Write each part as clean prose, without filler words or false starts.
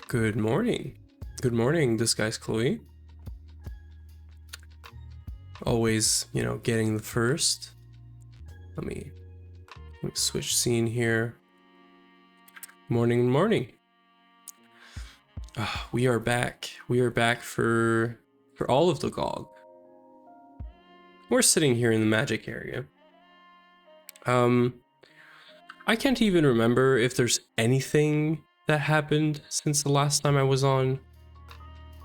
Good morning. Good morning, this guy's Chloe. Always, getting the first. Let me switch scene here. Morning. We are back. We are back for all of the GoG. We're sitting here in the magic area. I can't even remember if there's anything that happened since the last time I was on,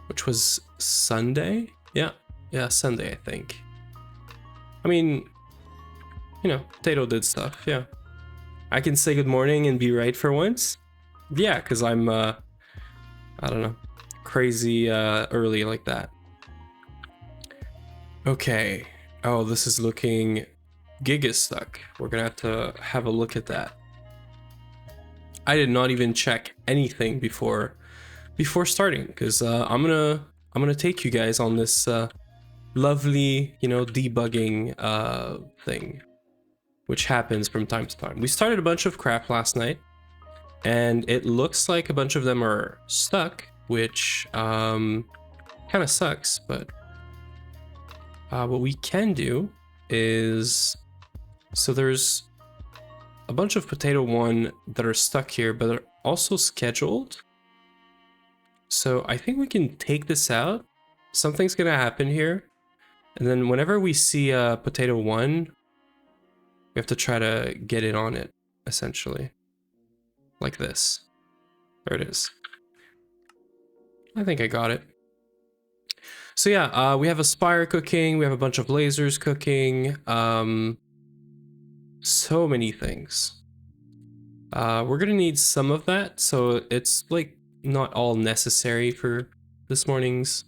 which was Sunday. Yeah, Sunday, I think. I mean, Potato did stuff, yeah. I can say good morning and be right for once. Yeah, because I'm, I don't know, crazy early like that. Okay. Oh, this is looking giga stuck. We're gonna have a look at that. I did not even check anything before starting, because I'm gonna take you guys on this lovely, debugging thing, which happens from time to time. We started a bunch of crap last night, and it looks like a bunch of them are stuck, which kind of sucks. But what we can do is, so there's a bunch of Potato 1 that are stuck here, but are also scheduled. So I think we can take this out. Something's gonna happen here. And then whenever we see Potato 1, we have to try to get it on it, essentially. Like this. There it is. I think I got it. So yeah, we have a spire cooking, we have a bunch of lasers cooking, so many things. We're gonna need some of that, so it's like not all necessary for this morning's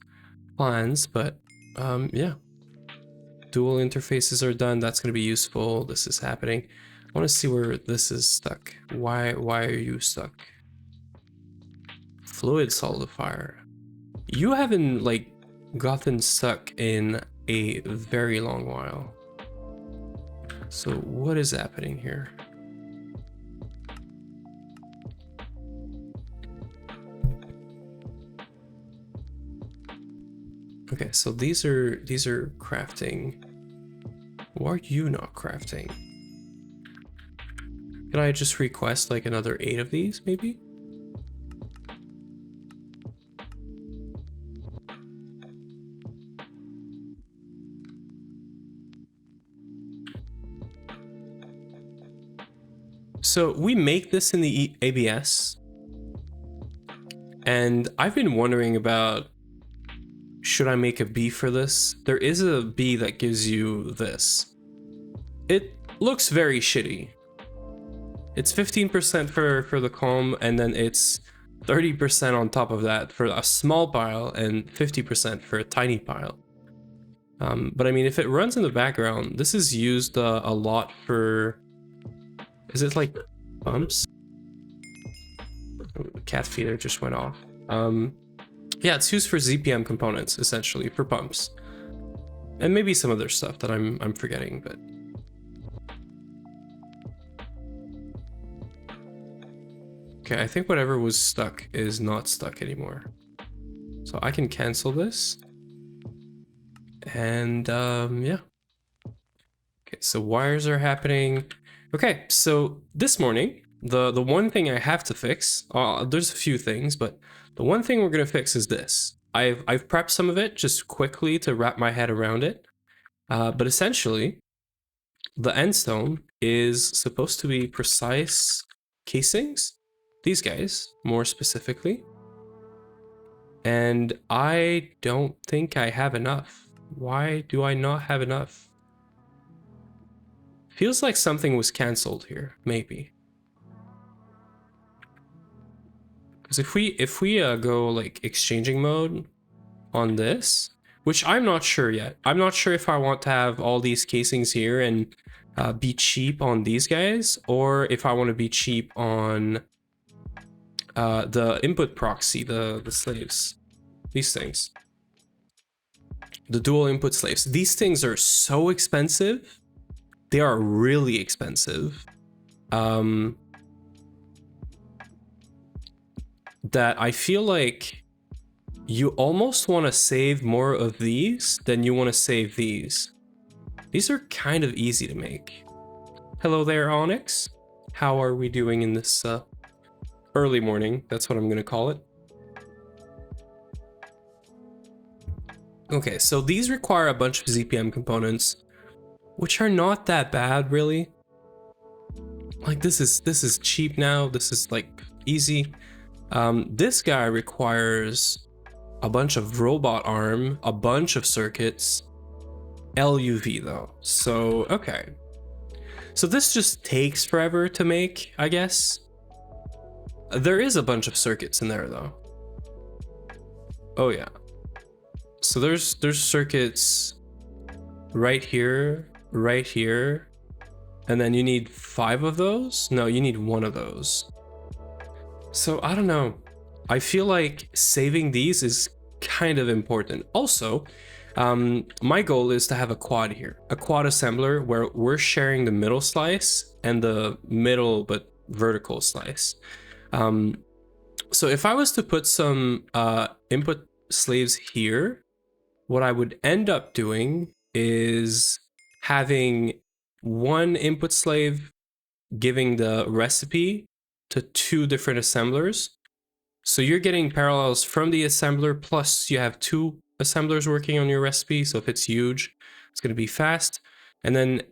plans, but yeah. Dual interfaces are done. That's going to be useful. This is happening. I want to see where this is stuck. Why are you stuck? Fluid solidifier. You haven't like gotten stuck in a very long while. So what is happening here? Okay, so these are crafting. Why are you not crafting? Can I just request like another 8 of these, maybe? So we make this in the ABS, and I've been wondering about, should I make a B for this? There is a B that gives you this. It looks very shitty. It's 15% for the comb, and then it's 30% on top of that for a small pile and 50% for a tiny pile. But I mean, if it runs in the background, this is used a lot for, is it like pumps? Oh, the cat feeder just went off. Yeah, it's used for ZPM components, essentially, for pumps. And maybe some other stuff that I'm forgetting, but... Okay, I think whatever was stuck is not stuck anymore. So I can cancel this. And, yeah. Okay, so wires are happening. Okay, so this morning, the one thing I have to fix, there's a few things, but the one thing we're gonna fix is this. I've prepped some of it just quickly to wrap my head around it. But essentially, the endstone is supposed to be precise casings. These guys, more specifically. And I don't think I have enough. Why do I not have enough? Feels like something was canceled here, maybe. Because if we go like exchanging mode on this, which I'm not sure yet. I'm not sure if I want to have all these casings here and be cheap on these guys, or if I want to be cheap on the input proxy, the slaves, these things. The dual input slaves. These things are so expensive. They are really expensive. that I feel like you almost want to save more of these than you want to save these. These are kind of easy to make. Hello there, Onyx. How are we doing in this early morning? That's what I'm going to call it. Okay, so these require a bunch of ZPM components, which are not that bad, really. Like this is cheap now. This is like easy. This guy requires a bunch of robot arm, a bunch of circuits, LUV though. So, okay. So this just takes forever to make, I guess. There is a bunch of circuits in there though. Oh yeah. So there's circuits right here, and then you need 5 of those? No, you need 1 of those. So I don't know. I feel like saving these is kind of important. Also, my goal is to have a quad here, a quad assembler where we're sharing the middle slice and the middle but vertical slice. So if I was to put some input slaves here, what I would end up doing is having 1 input slave giving the recipe to 2 different assemblers. So you're getting parallels from the assembler, plus you have 2 assemblers working on your recipe. So if it's huge, it's going to be fast. And then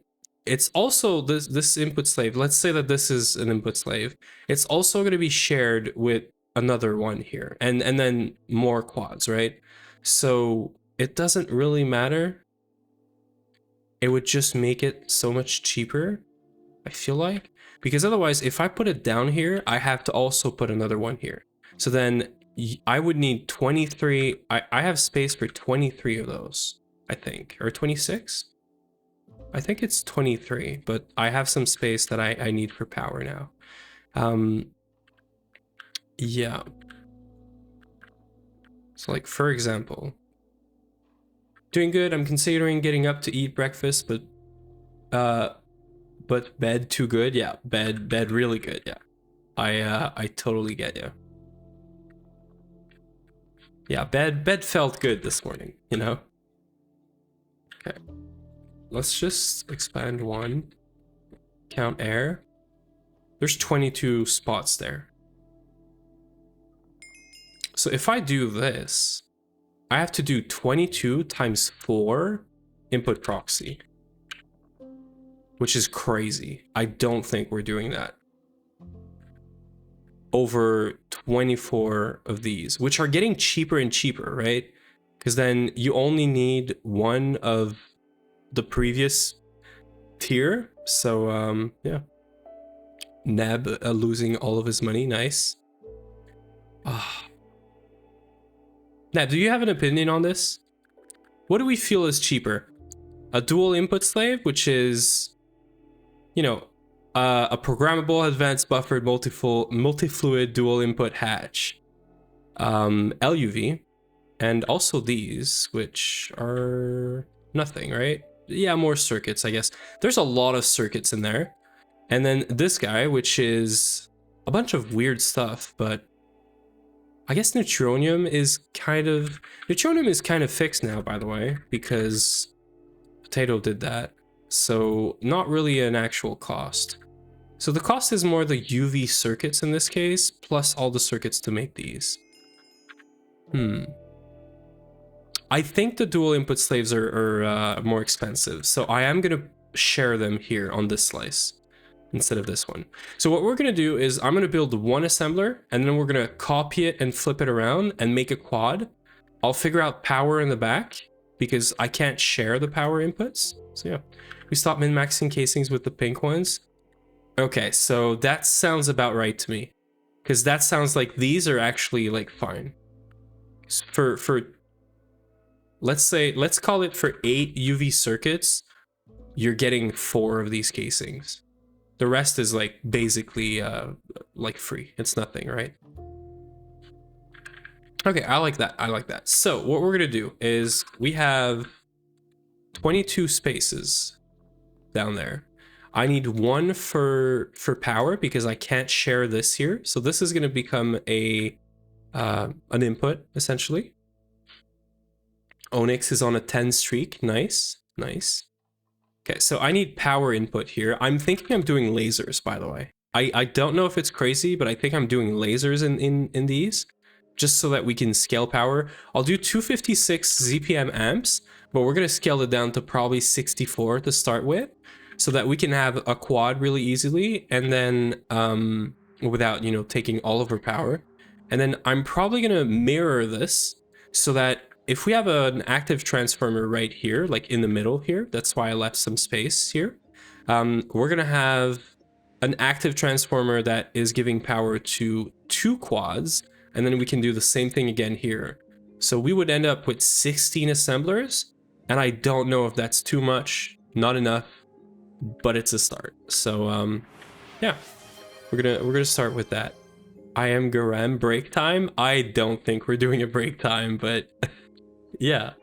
it's also this input slave. Let's say that this is an input slave. It's also going to be shared with another one here, and then more quads, right? So it doesn't really matter. It would just make it so much cheaper, I feel like, because otherwise if I put it down here, I have to also put another one here. So then I would need 23. I have space for 23 of those, I think, or 26. I think it's 23, but I have some space that I need for power now. Yeah. So like, for example, doing good. I'm considering getting up to eat breakfast, but bed too good. Yeah, bed really good. Yeah, I totally get you. Yeah, bed felt good this morning, you know? Okay. Let's just expand 1. Count air. There's 22 spots there. So if I do this, I have to do 22 times 4 input proxy, which is crazy. I don't think we're doing that. Over 24 of these, which are getting cheaper and cheaper, right? Because then you only need 1 of the previous tier. So yeah, Neb losing all of his money. Nice. Neb, do you have an opinion on this? What do we feel is cheaper? A dual input slave, which is, you know, a programmable advanced buffered multi-fluid dual input hatch, LUV, and also these, which are nothing, right? Yeah, more circuits, I guess. There's a lot of circuits in there. And then this guy, which is a bunch of weird stuff, but I guess neutronium is kind of fixed now, by the way, because Potato did that. So not really an actual cost. So the cost is more the UV circuits in this case, plus all the circuits to make these. I think the dual input slaves are more expensive, so I am going to share them here on this slice instead of this one. So what we're going to do is I'm going to build 1 assembler, and then we're going to copy it and flip it around and make a quad. I'll figure out power in the back because I can't share the power inputs. So yeah, we stop min-maxing casings with the pink ones. Okay, so that sounds about right to me, because that sounds like these are actually like fine. For let's call it for 8 UV circuits, you're getting 4 of these casings. The rest is like basically like free. It's nothing, right? Okay, I like that. I like that. So what we're gonna do is we have 22 spaces down there. I need 1 for power because I can't share this here. So this is gonna become a an input, essentially. Onyx is on a 10 streak. Nice, nice. Okay, so I need power input here. I'm thinking I'm doing lasers, by the way. I don't know if it's crazy, but I think I'm doing lasers in these, just so that we can scale power. I'll do 256 ZPM amps, but we're gonna scale it down to probably 64 to start with, so that we can have a quad really easily, and then without, you know, taking all of our power. And then I'm probably gonna mirror this so that if we have an active transformer right here, like in the middle here, that's why I left some space here, we're gonna have an active transformer that is giving power to 2 quads, and then we can do the same thing again here. So we would end up with 16 assemblers, and I don't know if that's too much, not enough, but it's a start. So yeah, we're gonna start with that. I am Garem, break time. I don't think we're doing a break time, but yeah,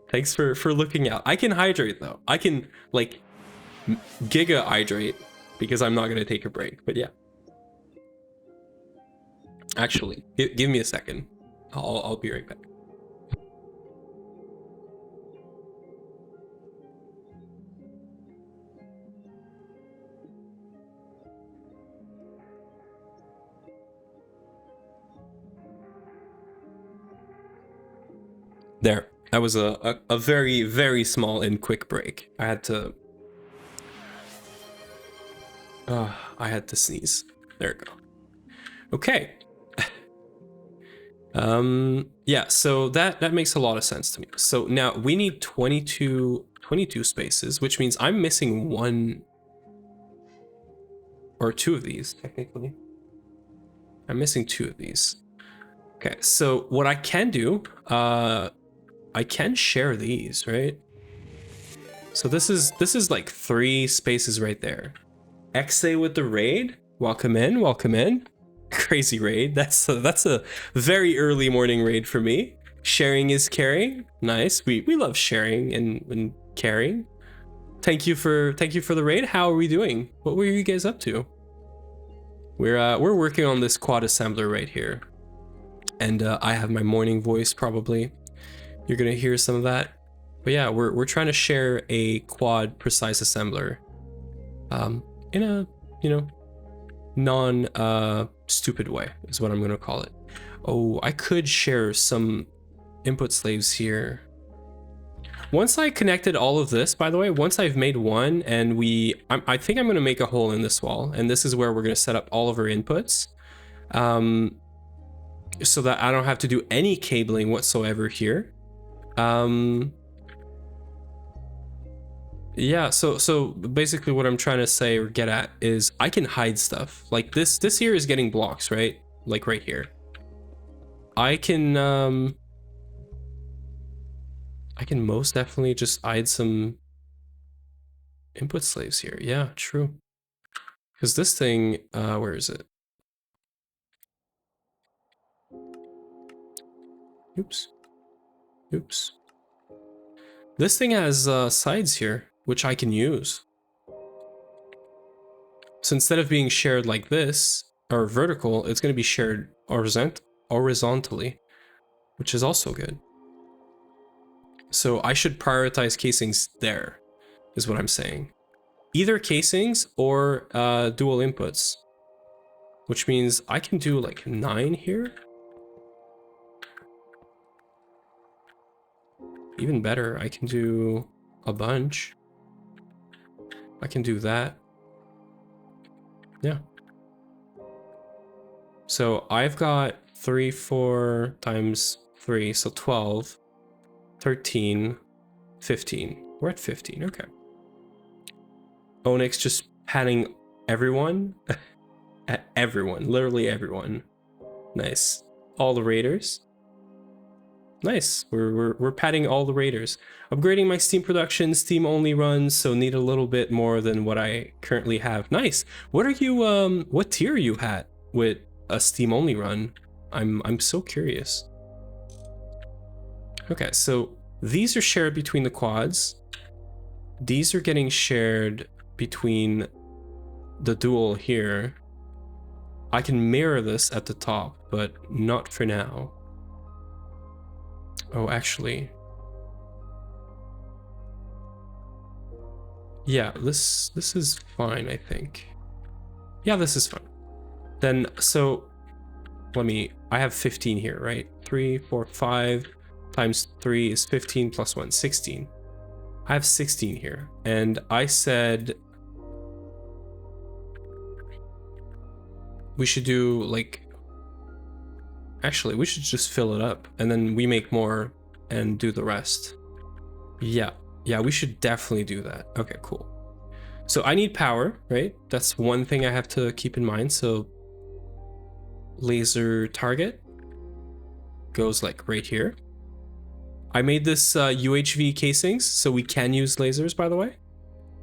thanks for looking out. I can hydrate though. I can like giga hydrate because I'm not gonna take a break. But yeah, actually, give me a second. I'll be right back. There, that was a very, very small and quick break. I had to sneeze. There we go. Okay. Yeah, so that makes a lot of sense to me. So now we need 22 spaces, which means I'm missing 1 or 2 of these, technically. I'm missing 2 of these. Okay, so what I can do, I can share these, right? So this is like 3 spaces right there. XA with the raid. Welcome in, welcome in. Crazy raid. That's a very early morning raid for me. Sharing is caring. Nice. We love sharing and caring. Thank you for the raid. How are we doing? What were you guys up to? We're working on this quad assembler right here, and I have my morning voice probably. You're gonna hear some of that, but yeah, we're trying to share a quad precise assembler, in a, you know, non stupid way is what I'm gonna call it. Oh, I could share some input slaves here. Once I connected all of this, by the way, once I've made one, and I think I'm gonna make a hole in this wall, and this is where we're gonna set up all of our inputs, so that I don't have to do any cabling whatsoever here. Yeah, so basically what I'm trying to say or get at is I can hide stuff. Like this here is getting blocks, right? Like right here. I can most definitely just hide some input slaves here. Yeah, true. Because this thing, where is it? Oops. Oops. This thing has sides here, which I can use. So instead of being shared like this, or vertical, it's going to be shared horizontally, which is also good. So I should prioritize casings there, is what I'm saying. Either casings or dual inputs, which means I can do like 9 here. Even better, I can do a bunch. I can do that. Yeah. So I've got 3, 4 times 3, so 12, 13, 15. We're at 15, okay. Onyx just patting everyone. Everyone, literally everyone. Nice. All the raiders. Nice. We're patting all the raiders. Upgrading my Steam production, Steam only runs, so need a little bit more than what I currently have. Nice. What are you what tier are you at with a Steam only run? I'm so curious. Okay, so these are shared between the quads. These are getting shared between the dual here. I can mirror this at the top, but not for now. Oh, actually, yeah, this is fine, I think. Yeah, this is fine. Then, so I have 15 here, right? 3, 4, 5 times 3 is 15 plus 1, 16. I have 16 here, and I said we should do like, actually, we should just fill it up and then we make more and do the rest. Yeah, we should definitely do that. Okay, cool. So I need power, right? That's one thing I have to keep in mind. So laser target goes like right here. I made this UHV casings, so we can use lasers, by the way.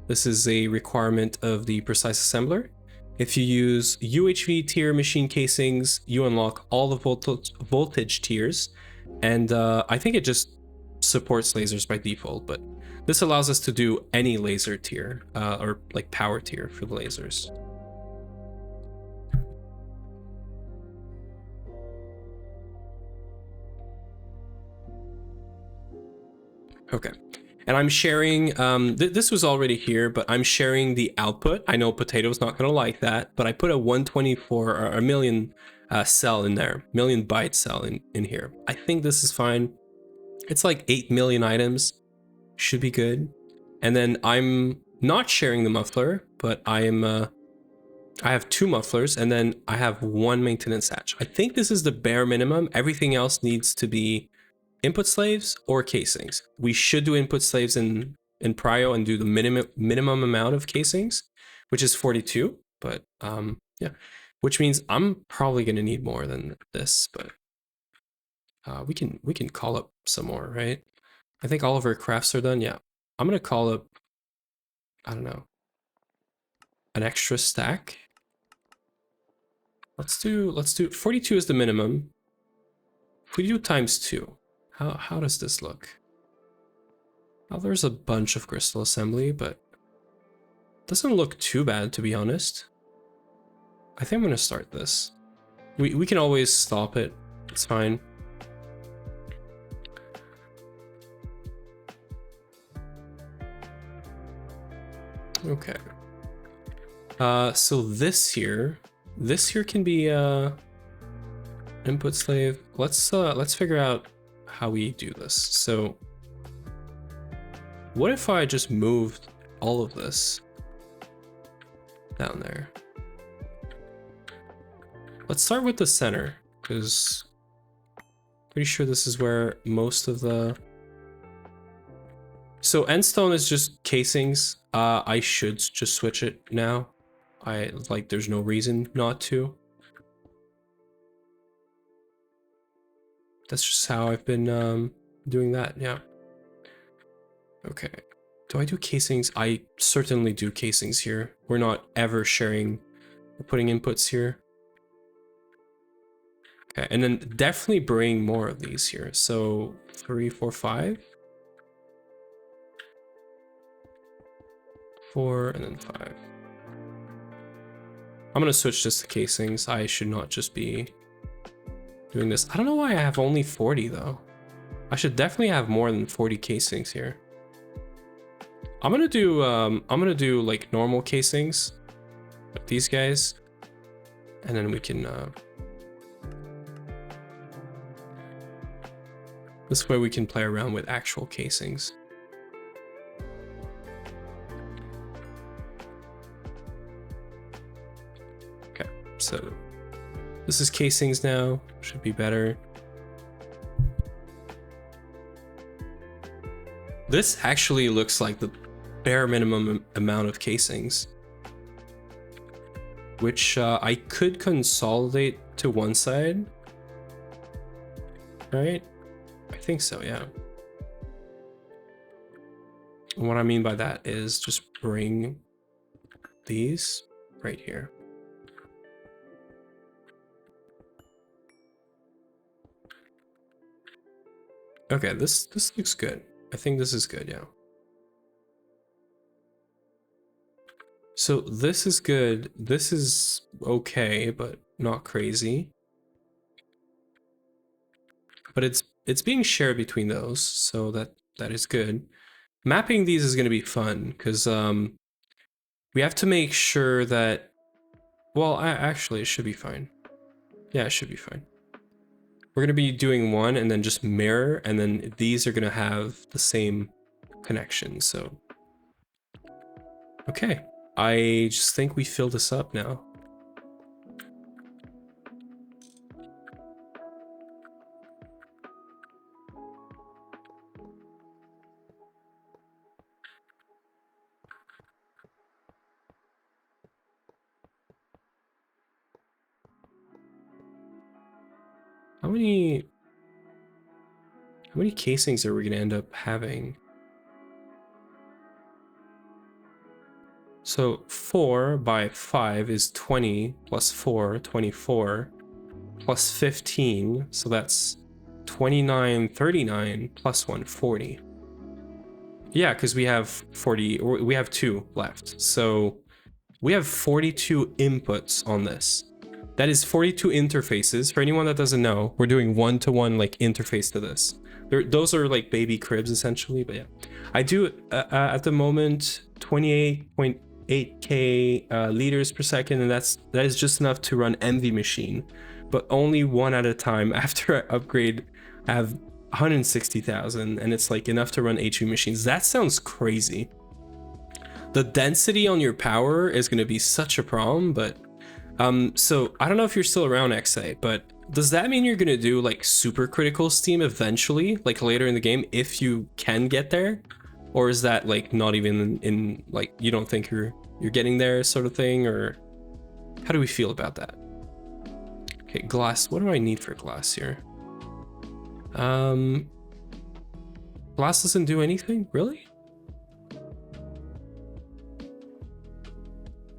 This is a requirement of the Precise Assembler. If you use UHV tier machine casings, you unlock all the voltage tiers, and I think it just supports lasers by default, but this allows us to do any laser tier, or like power tier for the lasers. Okay. And I'm sharing, this was already here, but I'm sharing the output. I know Potato's not going to like that, but I put a 124 or a million cell in there, million byte cell in here. I think this is fine. It's like 8 million items, should be good. And then I'm not sharing the muffler, but I have 2 mufflers, and then I have 1 maintenance hatch. I think this is the bare minimum. Everything else needs to be input slaves or casings. We should do input slaves in Prio and do the minimum amount of casings, which is 42. But yeah, which means I'm probably gonna need more than this. But we can call up some more, right? I think all of our crafts are done. Yeah, I'm gonna call up, I don't know, an extra stack. Let's do 42 is the minimum. If we do times 2, how does this look? Oh, there's a bunch of crystal assembly, but doesn't look too bad, to be honest. I think I'm gonna start this. We can always stop it. It's fine. Okay. So this here can be input slave. Let's figure out how we do this. So what if I just moved all of this down there? Let's start with the center, because pretty sure this is where most of the... So endstone is just casings. I should just switch it now. There's no reason not to. That's just how I've been doing that, yeah. Okay. Do I do casings? I certainly do casings here. We're not ever sharing or putting inputs here. Okay, and then definitely bring more of these here. So 3, 4, 5. 4, and then 5. I'm gonna switch this to casings. I should not just be doing this. I don't know why I have only 40 though. I should definitely have more than 40 casings here. I'm gonna do like normal casings with these guys, and then we can this way we can play around with actual casings. Okay, so this is casings now, should be better. This actually looks like the bare minimum amount of casings, which I could consolidate to one side, right? I think so, yeah. And what I mean by that is just bring these right here. Okay, this looks good. I think this is good, yeah. So this is good. This is okay, but not crazy. But it's it's being shared between those, so that is good. Mapping these is going to be fun because we have to make sure that, well, actually it should be fine. Yeah, it should be fine. We're going to be doing one and then just mirror, and then these are going to have the same connection. So okay, I just think we fill this up now. How many casings are we gonna end up having? So 4 by 5 is 20 plus 4, 24 plus 15. So that's 29, 39 plus 1, 40. Yeah, because we have 40, we have 2 left. So we have 42 inputs on this. That is 42 interfaces. For anyone that doesn't know, we're doing one-to-one like interface to this. Those are like baby cribs essentially, but yeah. I do at the moment 28.8k liters per second, and that is just enough to run Envy Machine, but only one at a time. After I upgrade, I have 160,000, and it's like enough to run HV machines. That sounds crazy. The density on your power is going to be such a problem, but so I don't know if you're still around, XA, but does that mean you're gonna do like super critical steam eventually, like later in the game, if you can get there? Or is that like not even in like, you don't think you're getting there sort of thing? Or how do we feel about that? Okay, glass. What do I need for glass here? Glass doesn't do anything, really?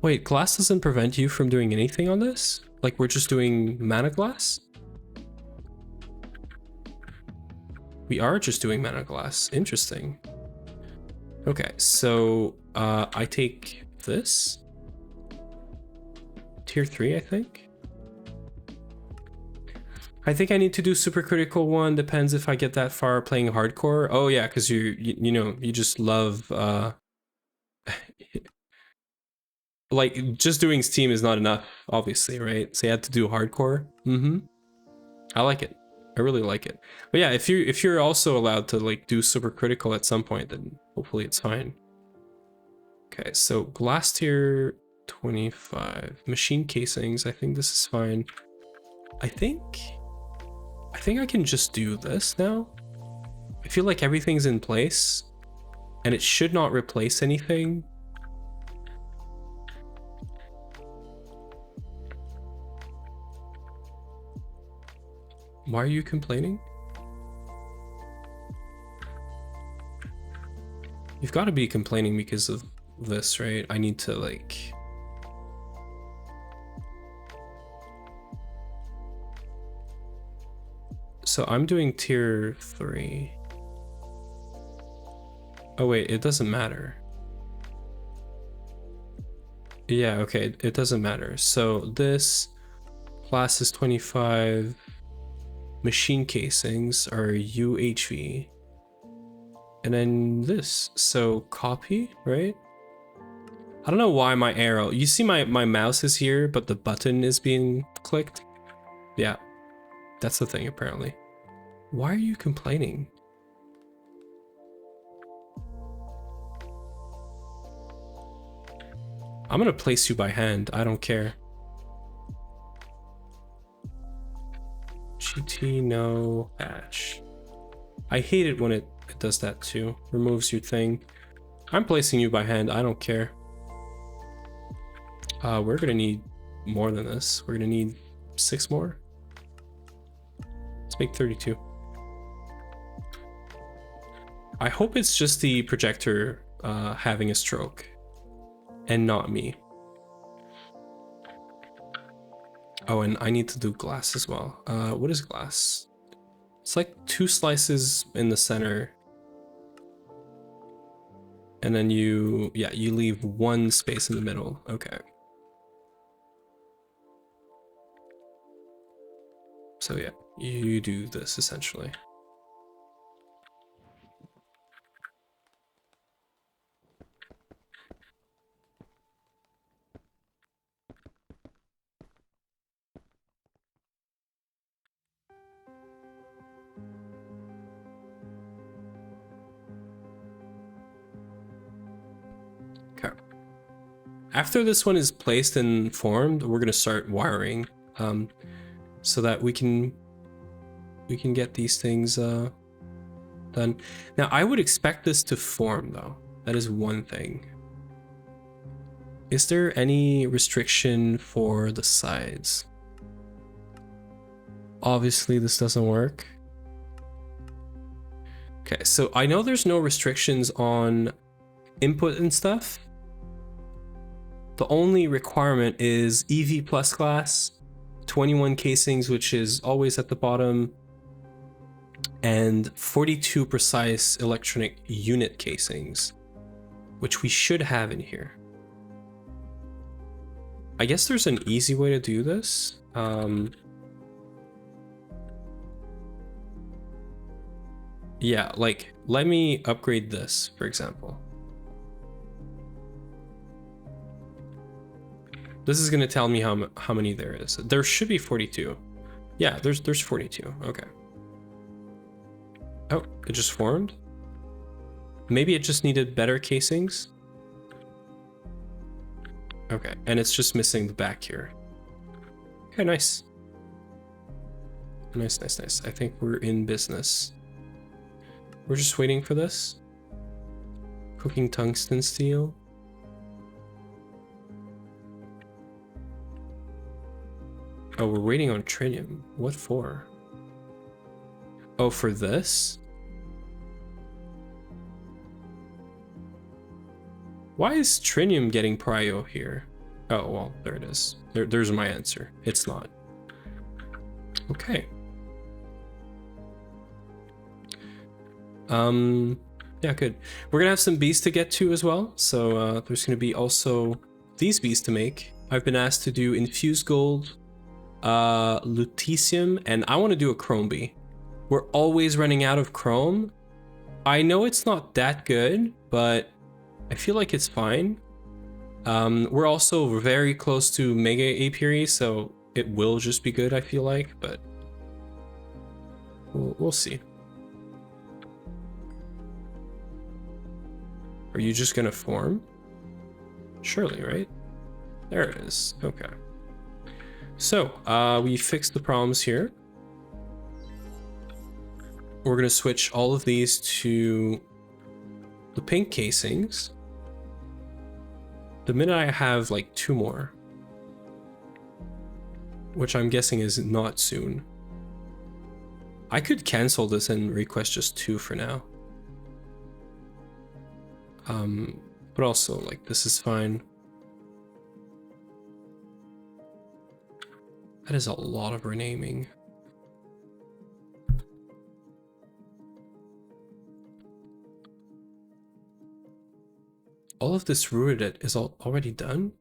Wait, glass doesn't prevent you from doing anything on this? Like we're just doing mana glass? We are just doing mana glass. Interesting. Okay, so I take this. Tier 3, I think. I think I need to do super critical one. Depends if I get that far playing hardcore. Oh yeah, because you know, you just love like just doing Steam is not enough, obviously, right? So you had to do hardcore. I like it. I really like it. But yeah, if you're also allowed to like do super critical at some point, then hopefully it's fine. Okay, so glass tier 25. Machine casings, I think this is fine. I think I can just do this now. I feel like everything's in place and it should not replace anything. Why are you complaining? You've got to be complaining because of this, right? I need to like... So I'm doing tier 3. Oh wait, it doesn't matter. Yeah, okay, it doesn't matter. So this class is 25. Machine casings are UHV. And then this, so copy, right? I don't know why my arrow, you see my mouse is here, but the button is being clicked. Yeah, that's the thing apparently. Why are you complaining? I'm gonna place you by hand, I don't care. GT no patch. I hate it when it does that too. Removes your thing. I'm placing you by hand, I don't care. We're gonna need more than this. We're gonna need 6 more. Let's make 32. I hope it's just the projector having a stroke and not me. Oh, and I need to do glass as well. What is glass? It's like 2 slices in the center. And then you leave 1 space in the middle. Okay. So yeah, you do this essentially. After this one is placed and formed, we're gonna start wiring, so that we can get these things done. Now, I would expect this to form though. That is one thing. Is there any restriction for the sides? Obviously, this doesn't work. Okay, so I know there's no restrictions on input and stuff. The only requirement is EV plus class, 21 casings, which is always at the bottom, and 42 precise electronic unit casings, which we should have in here. I guess there's an easy way to do this. Yeah, like, let me upgrade this, for example. This is gonna tell me how many there is. There should be 42. Yeah, there's 42. Okay. Oh, it just formed? Maybe it just needed better casings? Okay, and it's just missing the back here. Okay, nice. Nice, nice, nice. I think we're in business. We're just waiting for this. Cooking tungsten steel. Oh, we're waiting on tritium. What for? Oh, for this? Why is tritium getting prio here? Oh, well, there it is. There's my answer. It's not. Okay. Yeah, good. We're gonna have some bees to get to as well. So there's gonna be also these bees to make. I've been asked to do infused gold, lutetium, and I want to do a chrome bee. We're always running out of chrome. I know it's not that good, but I feel like it's fine. We're also very close to mega apiary, so it will just be good, I feel like, but we'll see. Are you just gonna form? Surely, right? There it is. Okay. So, we fixed the problems here. We're gonna switch all of these to the pink casings. The minute I have like 2 more, which I'm guessing is not soon. I could cancel this and request just 2 for now. But also, like, this is fine. That is a lot of renaming. All of this rooted is already done?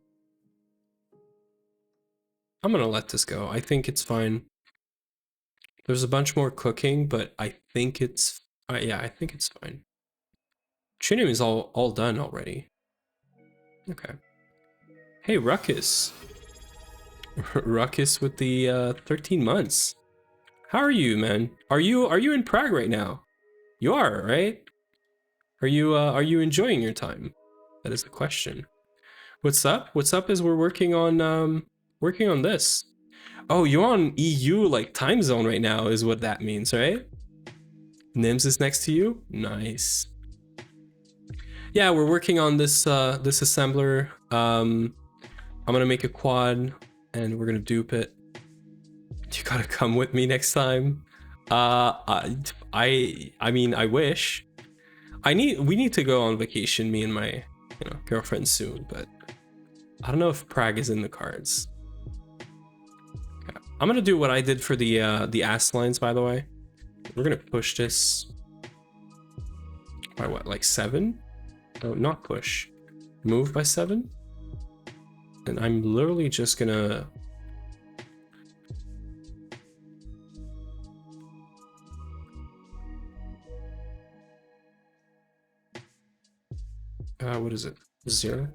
I'm gonna let this go. I think it's fine. There's a bunch more cooking, but I think it's... yeah, I think it's fine. Tritium is all done already. Okay. Hey, Ruckus. Ruckus with the 13 months. How are you, man? Are you in Prague right now? You are, right? Are you enjoying your time? That is the question. What's up? What's up is we're working on this. Oh, you're on EU like time zone right now is what that means, right? Nims is next to you? Nice. Yeah, we're working on this this assembler. I'm gonna make a quad and we're gonna dupe it. You gotta come with me next time. I mean, I wish. We need to go on vacation, me and my girlfriend soon, but I don't know if Prague is in the cards. Okay. I'm gonna do what I did for the ass lines, by the way. We're gonna push this by what, like 7? Oh, not push. Move by 7? And I'm literally just gonna... what is it? 0?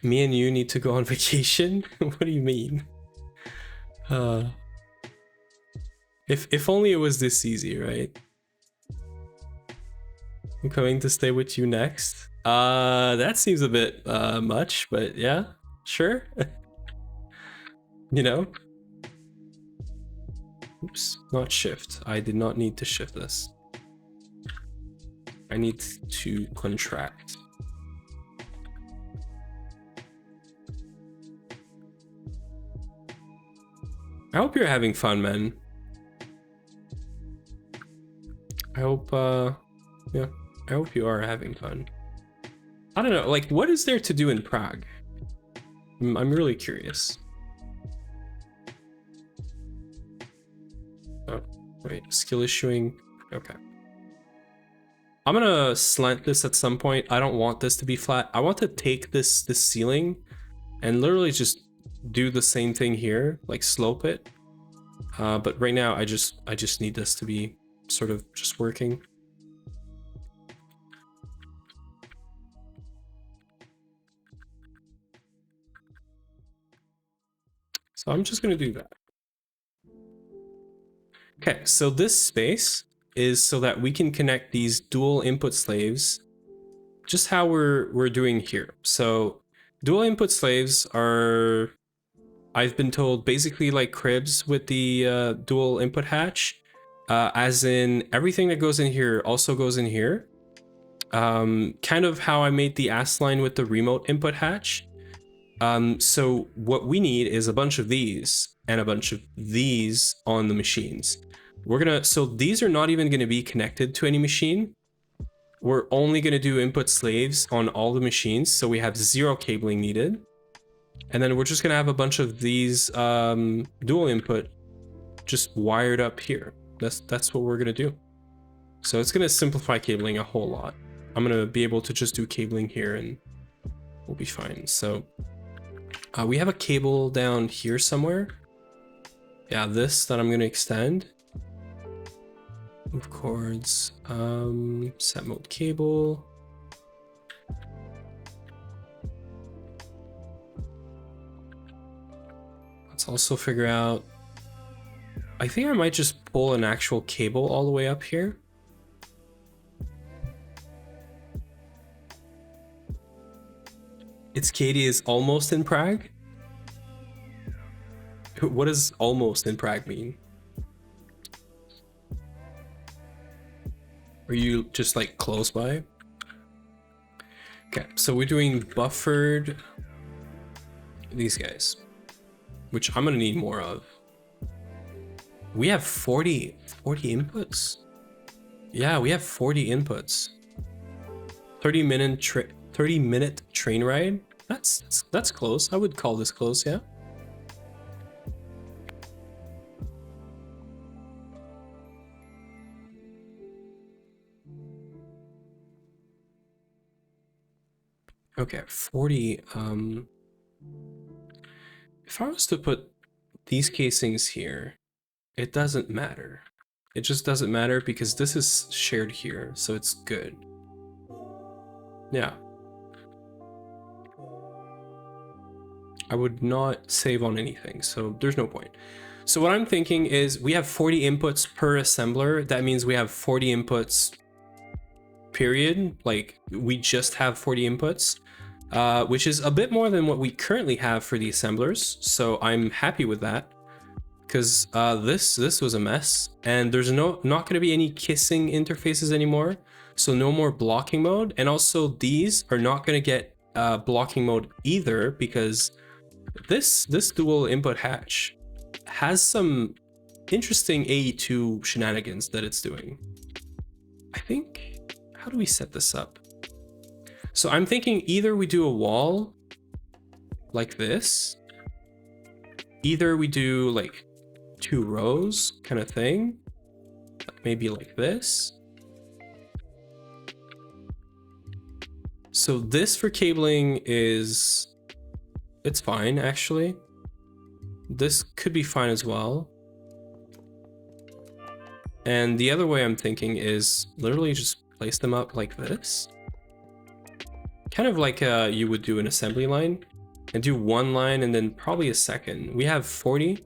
Me and you need to go on vacation? What do you mean? If only it was this easy, right? I'm coming to stay with you next. That seems a bit much, but yeah, sure. You know? Oops, not shift. I did not need to shift this. I need to contract. I hope you're having fun, man. I hope, yeah, I hope you are having fun. I don't know, like, what is there to do in Prague? I'm really curious. Oh, wait, skill issuing, okay. I'm gonna slant this at some point. I don't want this to be flat. I want to take this ceiling and literally just do the same thing here, like slope it. But right now I just need this to be sort of just working. So I'm just gonna do that. Okay, so this space is so that we can connect these dual input slaves, just how we're doing here. So dual input slaves are, I've been told, basically like cribs with the dual input hatch, as in everything that goes in here also goes in here. Kind of how I made the AST line with the remote input hatch. So what we need is a bunch of these and a bunch of these on the machines. So these are not even gonna be connected to any machine. We're only gonna do input slaves on all the machines, so we have 0 cabling needed. And then we're just gonna have a bunch of these dual input just wired up here. That's what we're gonna do. So it's gonna simplify cabling a whole lot. I'm gonna be able to just do cabling here and we'll be fine. So we have a cable down here somewhere. Yeah, this that I'm gonna extend. Move cords, set mode cable. Let's also figure out, I think I might just pull an actual cable all the way up here. It's Katie is almost in Prague? What does almost in Prague mean? Are you just like close by? Okay, so we're doing buffered, these guys, which I'm gonna need more of. We have 40 inputs. Yeah, we have 40 inputs. 30-minute train ride. That's close. I would call this close, yeah. Okay, 40. If I was to put these casings here, it doesn't matter. It just doesn't matter because this is shared here, so it's good. Yeah. I would not save on anything, so there's no point. So what I'm thinking is we have 40 inputs per assembler. That means we have 40 inputs, period. Like we just have 40 inputs, which is a bit more than what we currently have for the assemblers. So I'm happy with that because this was a mess, and there's not going to be any kissing interfaces anymore. So no more blocking mode, and also these are not going to get blocking mode either because this dual input hatch has some interesting AE2 shenanigans that it's doing. I think, how do we set this up? So I'm thinking either we do a wall like this, either we do like 2 rows kind of thing, maybe like this. So this for cabling is, it's fine actually. This could be fine as well. And the other way I'm thinking is literally just place them up like this. Kind of like you would do an assembly line, and do 1 line and then probably a second. We have 40.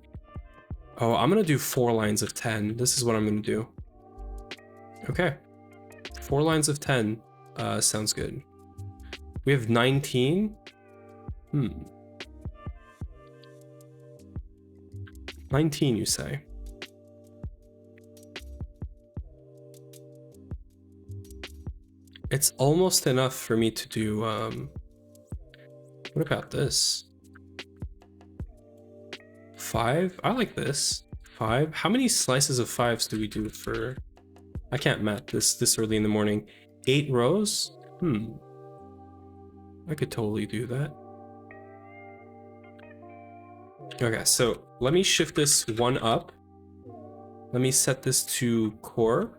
Oh, I'm gonna do 4 lines of 10. This is what I'm gonna do. Okay. 4 lines of 10 sounds good. We have 19. 19, you say? It's almost enough for me to do, what about this? 5? I like this. 5? How many slices of 5s do we do for... I can't math this early in the morning. 8 rows? I could totally do that. Okay, so let me shift this one up. Let me set this to core.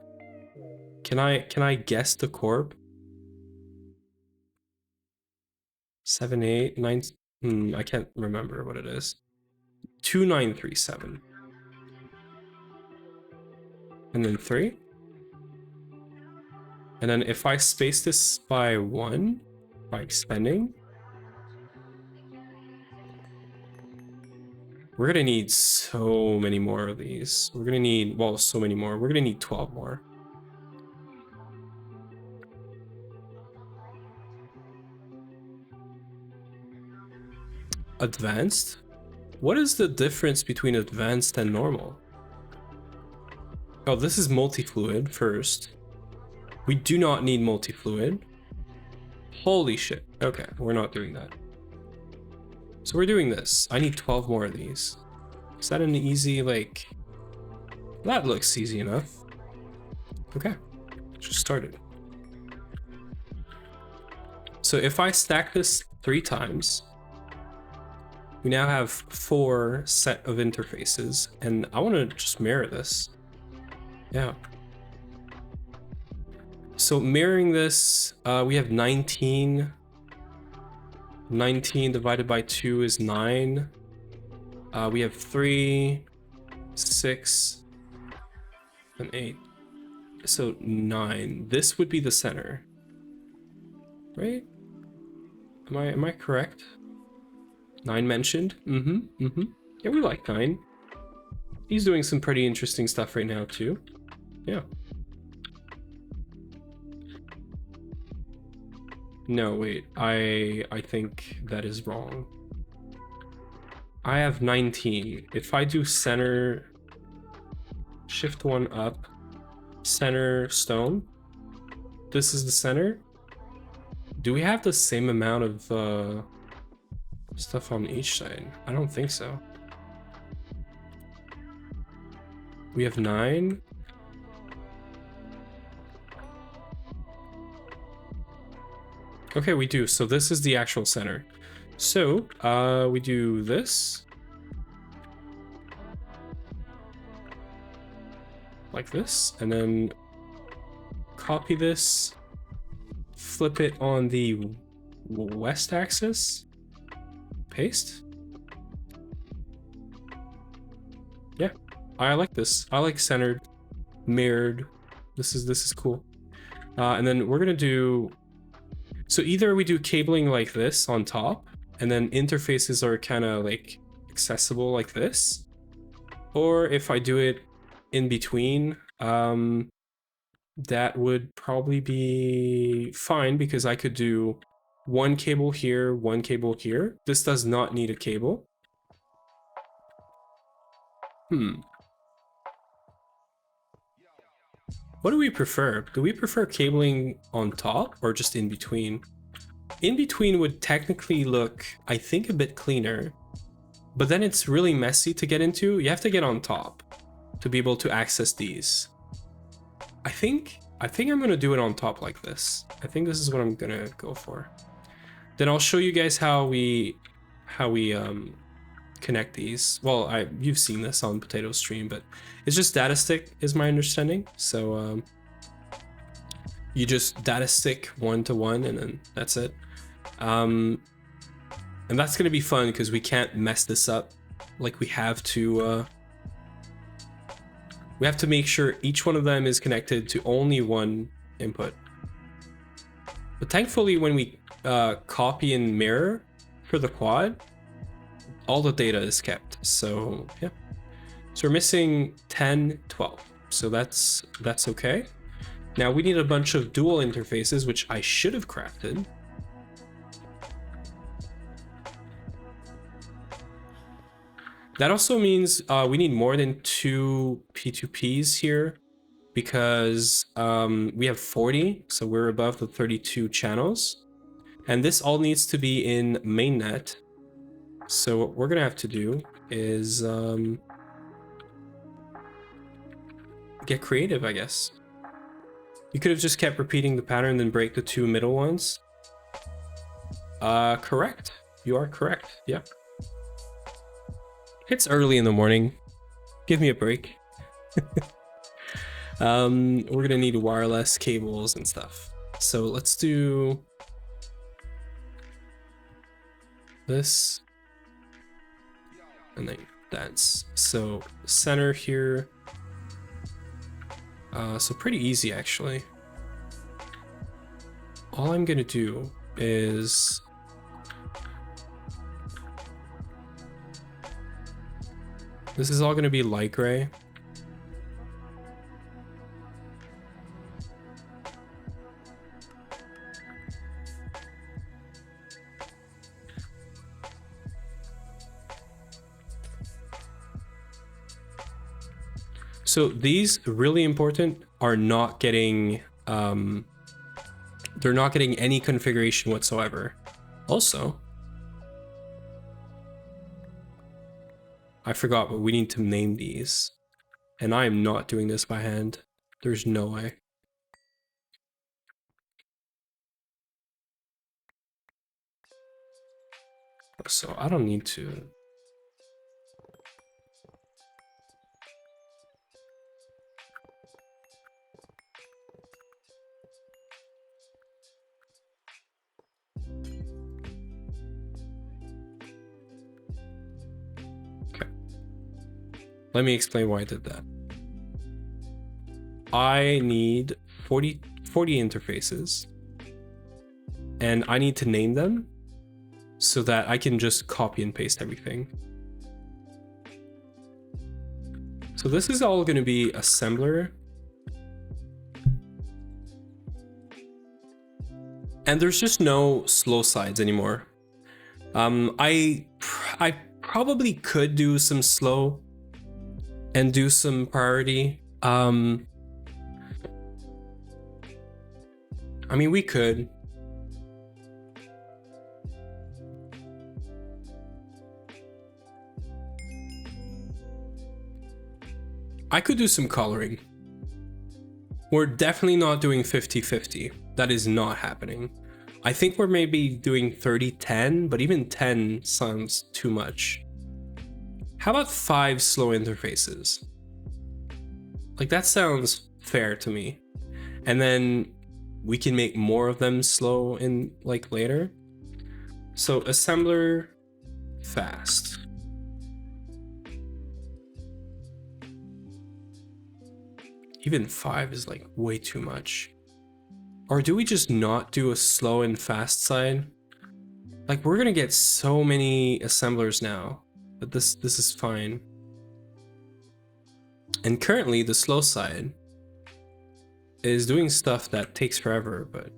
Can I guess the corp? 7, 8, 9. I can't remember what it is. 2937. And then 3. And then if I space this by 1, by expanding, we're gonna need so many more of these. We're gonna need, well, so many more. We're gonna need 12 more. Advanced? What is the difference between advanced and normal? Oh, this is multi-fluid first. We do not need multi-fluid. Holy shit. Okay, we're not doing that. So we're doing this. I need 12 more of these. Is that an easy, like... That looks easy enough. Okay, just started. So if I stack this 3 times, we now have 4 set of interfaces, and I want to just mirror this. Yeah. So mirroring this, we have 19. 19 divided by 2 is 9. We have 3, 6, and 8. So 9. This would be the center, right? Am I correct? 9 mentioned. Yeah, we like 9. He's doing some pretty interesting stuff right now too. Yeah. No, wait. I think that is wrong. I have 19. If I do center, shift 1 up, center stone, this is the center. Do we have the same amount of stuff on each side? I don't think so. We have 9. Okay, we do. So this is the actual center. So we do this. Like this. And then copy this. Flip it on the west axis. Paste. Yeah, I like this. I like centered, mirrored. This is cool. And then we're gonna do, so either we do cabling like this on top, and then interfaces are kind of like accessible like this, or if I do it in between, that would probably be fine, because I could do one cable here, one cable here. This does not need a cable. What do we prefer? Do we prefer cabling on top or just in between? In between would technically look, I think, a bit cleaner, but then it's really messy to get into. You have to get on top to be able to access these. I think I'm gonna do it on top like this. I think this is what I'm gonna go for. Then I'll show you guys how we connect these. Well, you've seen this on Potato Stream, but it's just data stick is my understanding. So you just data stick 1 to 1, and then that's it. And that's gonna be fun because we can't mess this up. Like we have to make sure each one of them is connected to only one input. But thankfully, when we copy and mirror for the quad, all the data is kept. So yeah, so we're missing 10, 12. So that's okay. Now we need a bunch of dual interfaces, which I should have crafted. That also means we need more than 2 P2Ps here because we have 40, so we're above the 32 channels. And this all needs to be in mainnet. So what we're gonna have to do is get creative, I guess. You could have just kept repeating the pattern, then break the 2 middle ones. Correct. You are correct. Yeah. It's early in the morning. Give me a break. We're gonna need wireless cables and stuff. So let's do this. And then that's so center here. So pretty easy actually. All I'm gonna do is this is all gonna be light gray. So these, really important, are not getting, they're not getting any configuration whatsoever. Also, I forgot, but we need to name these. And I am not doing this by hand. There's no way. So I don't need to. Let me explain why I did that. I need 40 interfaces, and I need to name them so that I can just copy and paste everything. So this is all going to be assembler. And there's just no slow sides anymore. I probably could do some slow and do some priority. I mean, we could. I could do some coloring. We're definitely not doing 50-50. That is not happening. I think we're maybe doing 30-10, but even 10 sounds too much. How about 5 slow interfaces? Like, that sounds fair to me. And then we can make more of them slow in like later. So assembler fast. Even 5 is like way too much. Or do we just not do a slow and fast side? Like, we're gonna get so many assemblers now, but this is fine. And currently the slow side is doing stuff that takes forever, but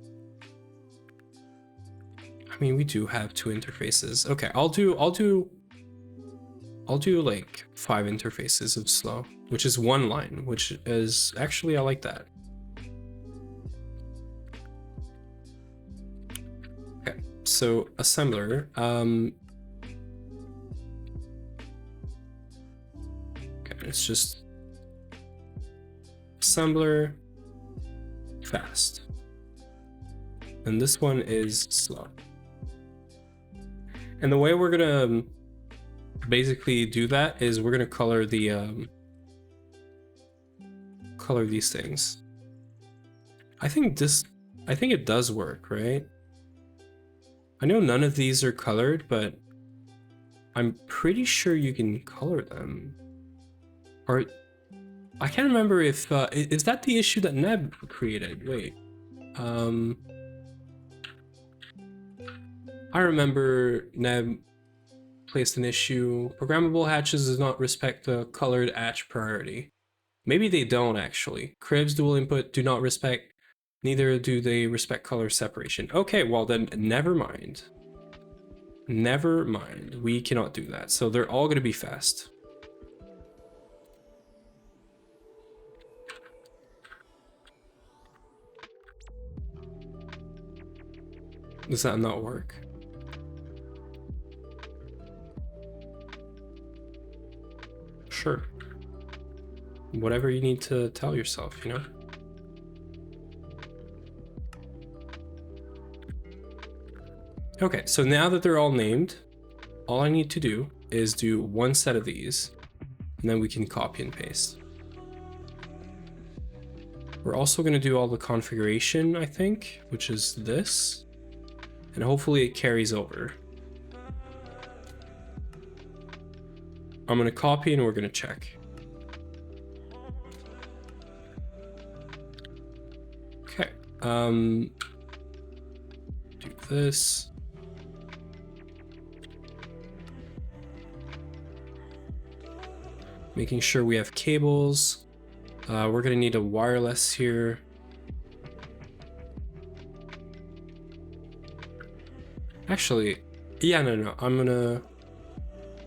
I mean, we do have 2 interfaces. Okay, I'll do like 5 interfaces of slow, which is 1 line, which is actually, I like that. Okay, so assembler, okay, it's just assembler fast. And this one is slow. And the way we're gonna basically do that is we're gonna color the color these things. I think it does work, right? I know none of these are colored, but I'm pretty sure you can color them. Or I can't remember if is that the issue that Neb created? Wait, I remember Neb placed an issue. Programmable hatches does not respect the colored hatch priority. Maybe they don't actually. Cribs dual input do not respect, neither do they respect color separation. Okay, well then never mind. Never mind. We cannot do that. So they're all going to be fast. Does that not work? Sure. Whatever you need to tell yourself, you know? Okay, so now that they're all named, all I need to do is do one set of these, and then we can copy and paste. We're also going to do all the configuration, I think, which is this, and hopefully it carries over. I'm going to copy and we're going to check. Okay, do this. Making sure we have cables. We're gonna need a wireless here. Actually, yeah, no, I'm gonna...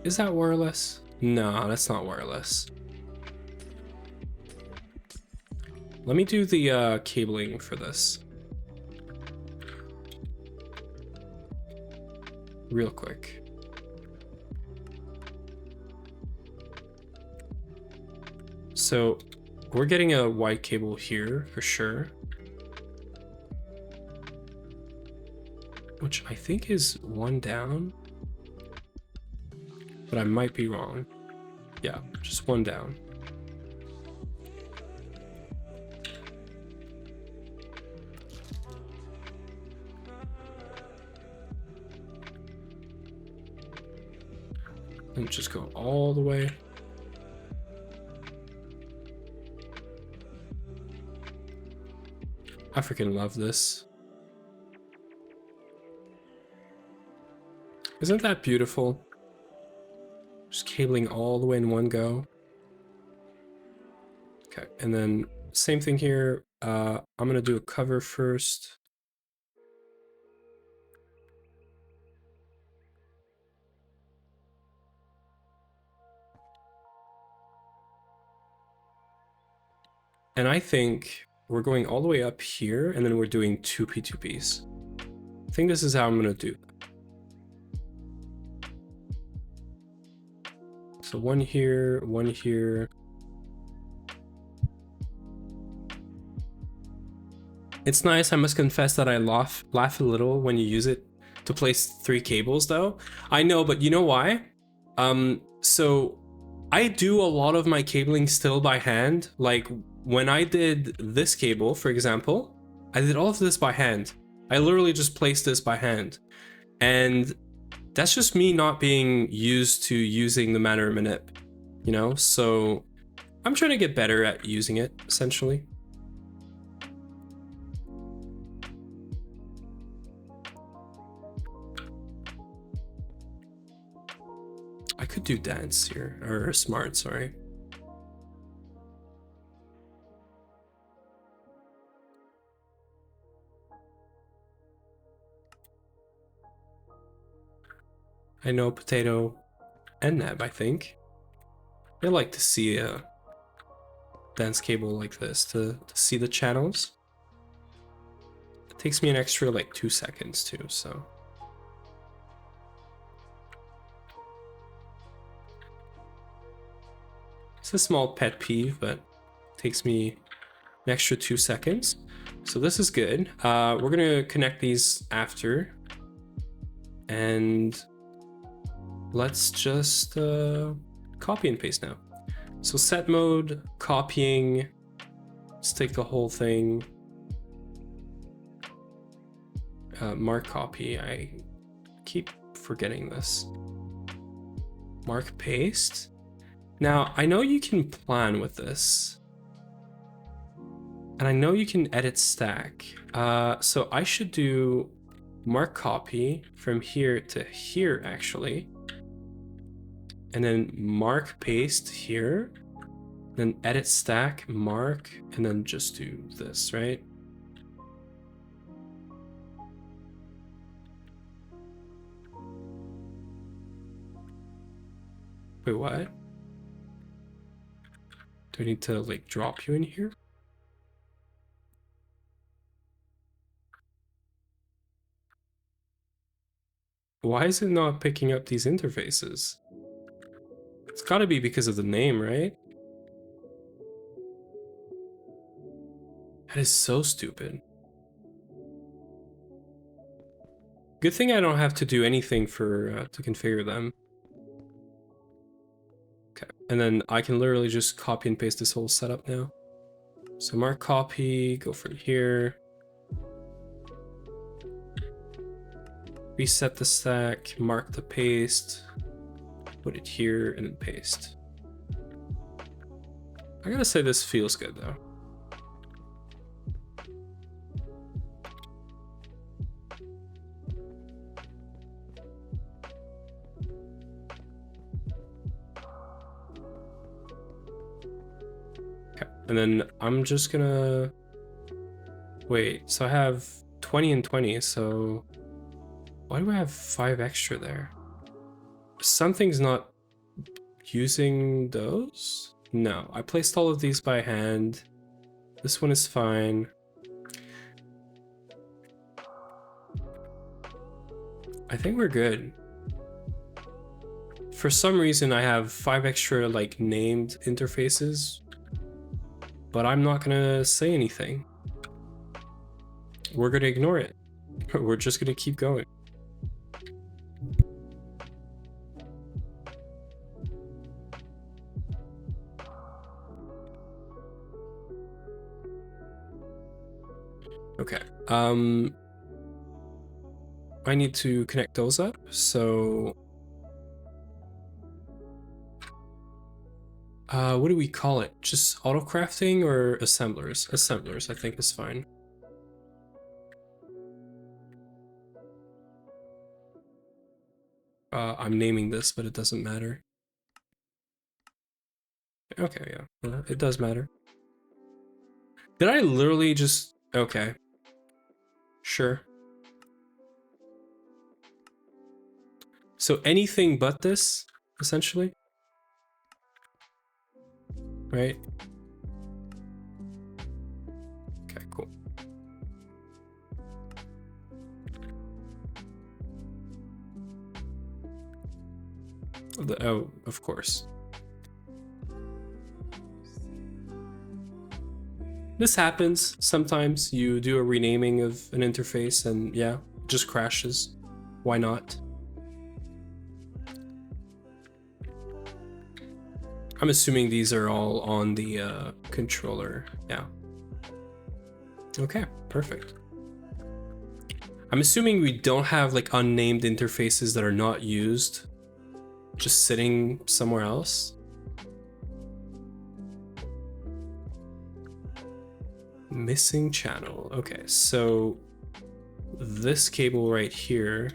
Is that wireless? No, that's not wireless. Let me do the cabling for this. Real quick. So we're getting a white cable here for sure, which I think is one down, but I might be wrong. Yeah, just one down. And just go all the way. I freaking love this. Isn't that beautiful? Just cabling all the way in one go. Okay, and then same thing here. I'm gonna do a cover first. And I think we're going all the way up here, and then we're doing 2P2Ps. I think this is how I'm gonna do that. So one here, one here. It's nice, I must confess that I laugh a little when you use it to place 3 cables though. I know, but you know why? So I do a lot of my cabling still by hand. Like when I did this cable, for example, I did all of this by hand. I literally just placed this by hand. And that's just me not being used to using the manner manip, you know? So I'm trying to get better at using it, essentially. I could do dance here, or smart, sorry. I know Potato and Neb, I think. I like to see a dance cable like this to see the channels. It takes me an extra like 2 seconds too, so. It's a small pet peeve, but it takes me an extra 2 seconds. So this is good. We're gonna connect these after. And let's just copy and paste now. So set mode, copying, let's take the whole thing. Mark copy, I keep forgetting this. Mark paste. Now, I know you can plan with this. And I know you can edit stack. So I should do mark copy from here to here, actually. And then mark paste here. Then edit stack, mark, and then just do this, right? Wait, what? Do I need to like drop you in here? Why is it not picking up these interfaces? It's gotta be because of the name, right? That is so stupid. Good thing I don't have to do anything for to configure them. Okay, and then I can literally just copy and paste this whole setup now. So mark copy, go from here. Reset the stack, mark the paste, put it here, and then paste. I gotta say this feels good though. Okay, and then I'm just gonna wait. So I have 20 and 20, so why do I have 5 extra there? Something's not using those? No, I placed all of these by hand. This one is fine. I think we're good. For some reason, I have 5 extra like named interfaces, but I'm not gonna say anything. We're gonna ignore it. We're just gonna keep going. Okay, I need to connect those up, so what do we call it? Just autocrafting or assemblers? Assemblers, I think is fine. I'm naming this, but it doesn't matter. Okay, yeah, it does matter. Did I literally just... Okay. Sure. So anything but this, essentially? Right? Okay, cool. Oh, of course. This happens sometimes. You do a renaming of an interface and yeah, it just crashes. Why not? I'm assuming these are all on the controller. Yeah. Okay, perfect. I'm assuming we don't have like unnamed interfaces that are not used, just sitting somewhere else. Missing channel. Okay, so this cable right here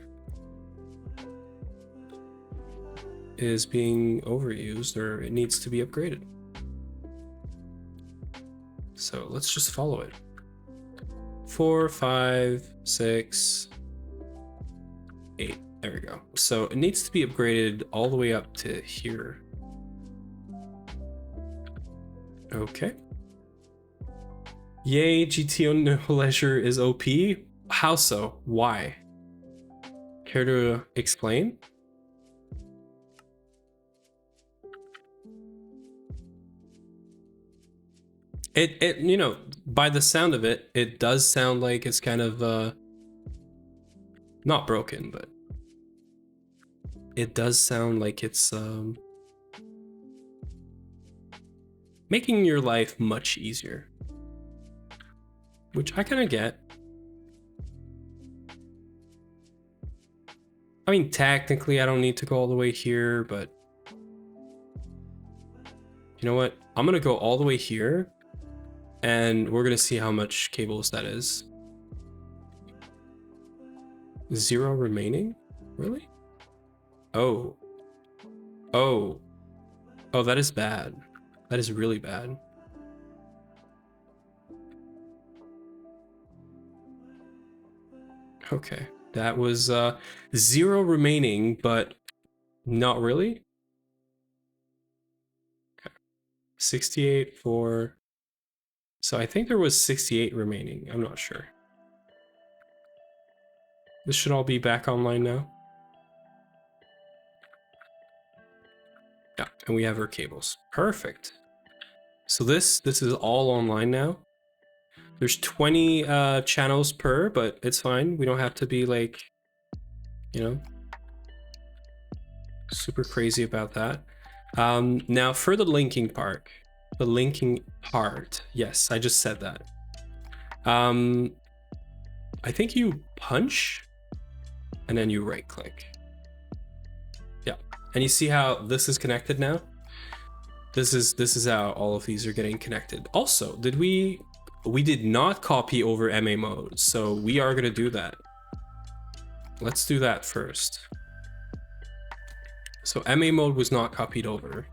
is being overused, or it needs to be upgraded. So let's just follow it. 4, 5, 6, 8. There we go. So it needs to be upgraded all the way up to here. Okay. Yay, GTO No Leisure is OP. How so? Why? Care to explain? It you know, by the sound of it, it does sound like it's kind of not broken, but it does sound like it's making your life much easier, which I kind of get. I mean, technically I don't need to go all the way here, but you know what? I'm gonna go all the way here and we're gonna see how much cables that is. 0 remaining? Really? Oh. Oh. Oh, that is bad. That is really bad. Okay. That was 0 remaining, but not really. 68 for... So I think there was 68 remaining. I'm not sure. This should all be back online now. Yeah, and we have our cables. Perfect. So this is all online now. There's 20 channels per, but it's fine. We don't have to be like, you know, super crazy about that. Now for the linking part. Yes, I just said that. I think you punch and then you right click. Yeah, and you see how this is connected now? This is how all of these are getting connected. Also, we did not copy over MA mode, so we are gonna do that. Let's do that first. So MA mode was not copied over.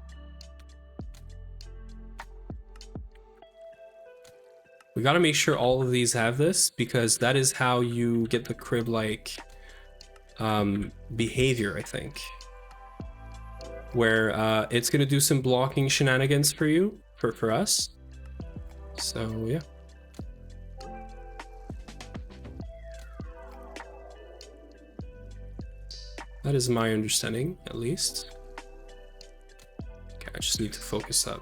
We gotta make sure all of these have this, because that is how you get the crib-like behavior, I think. Where it's gonna do some blocking shenanigans for you, for us. So yeah. That is my understanding, at least. Okay, I just need to focus up.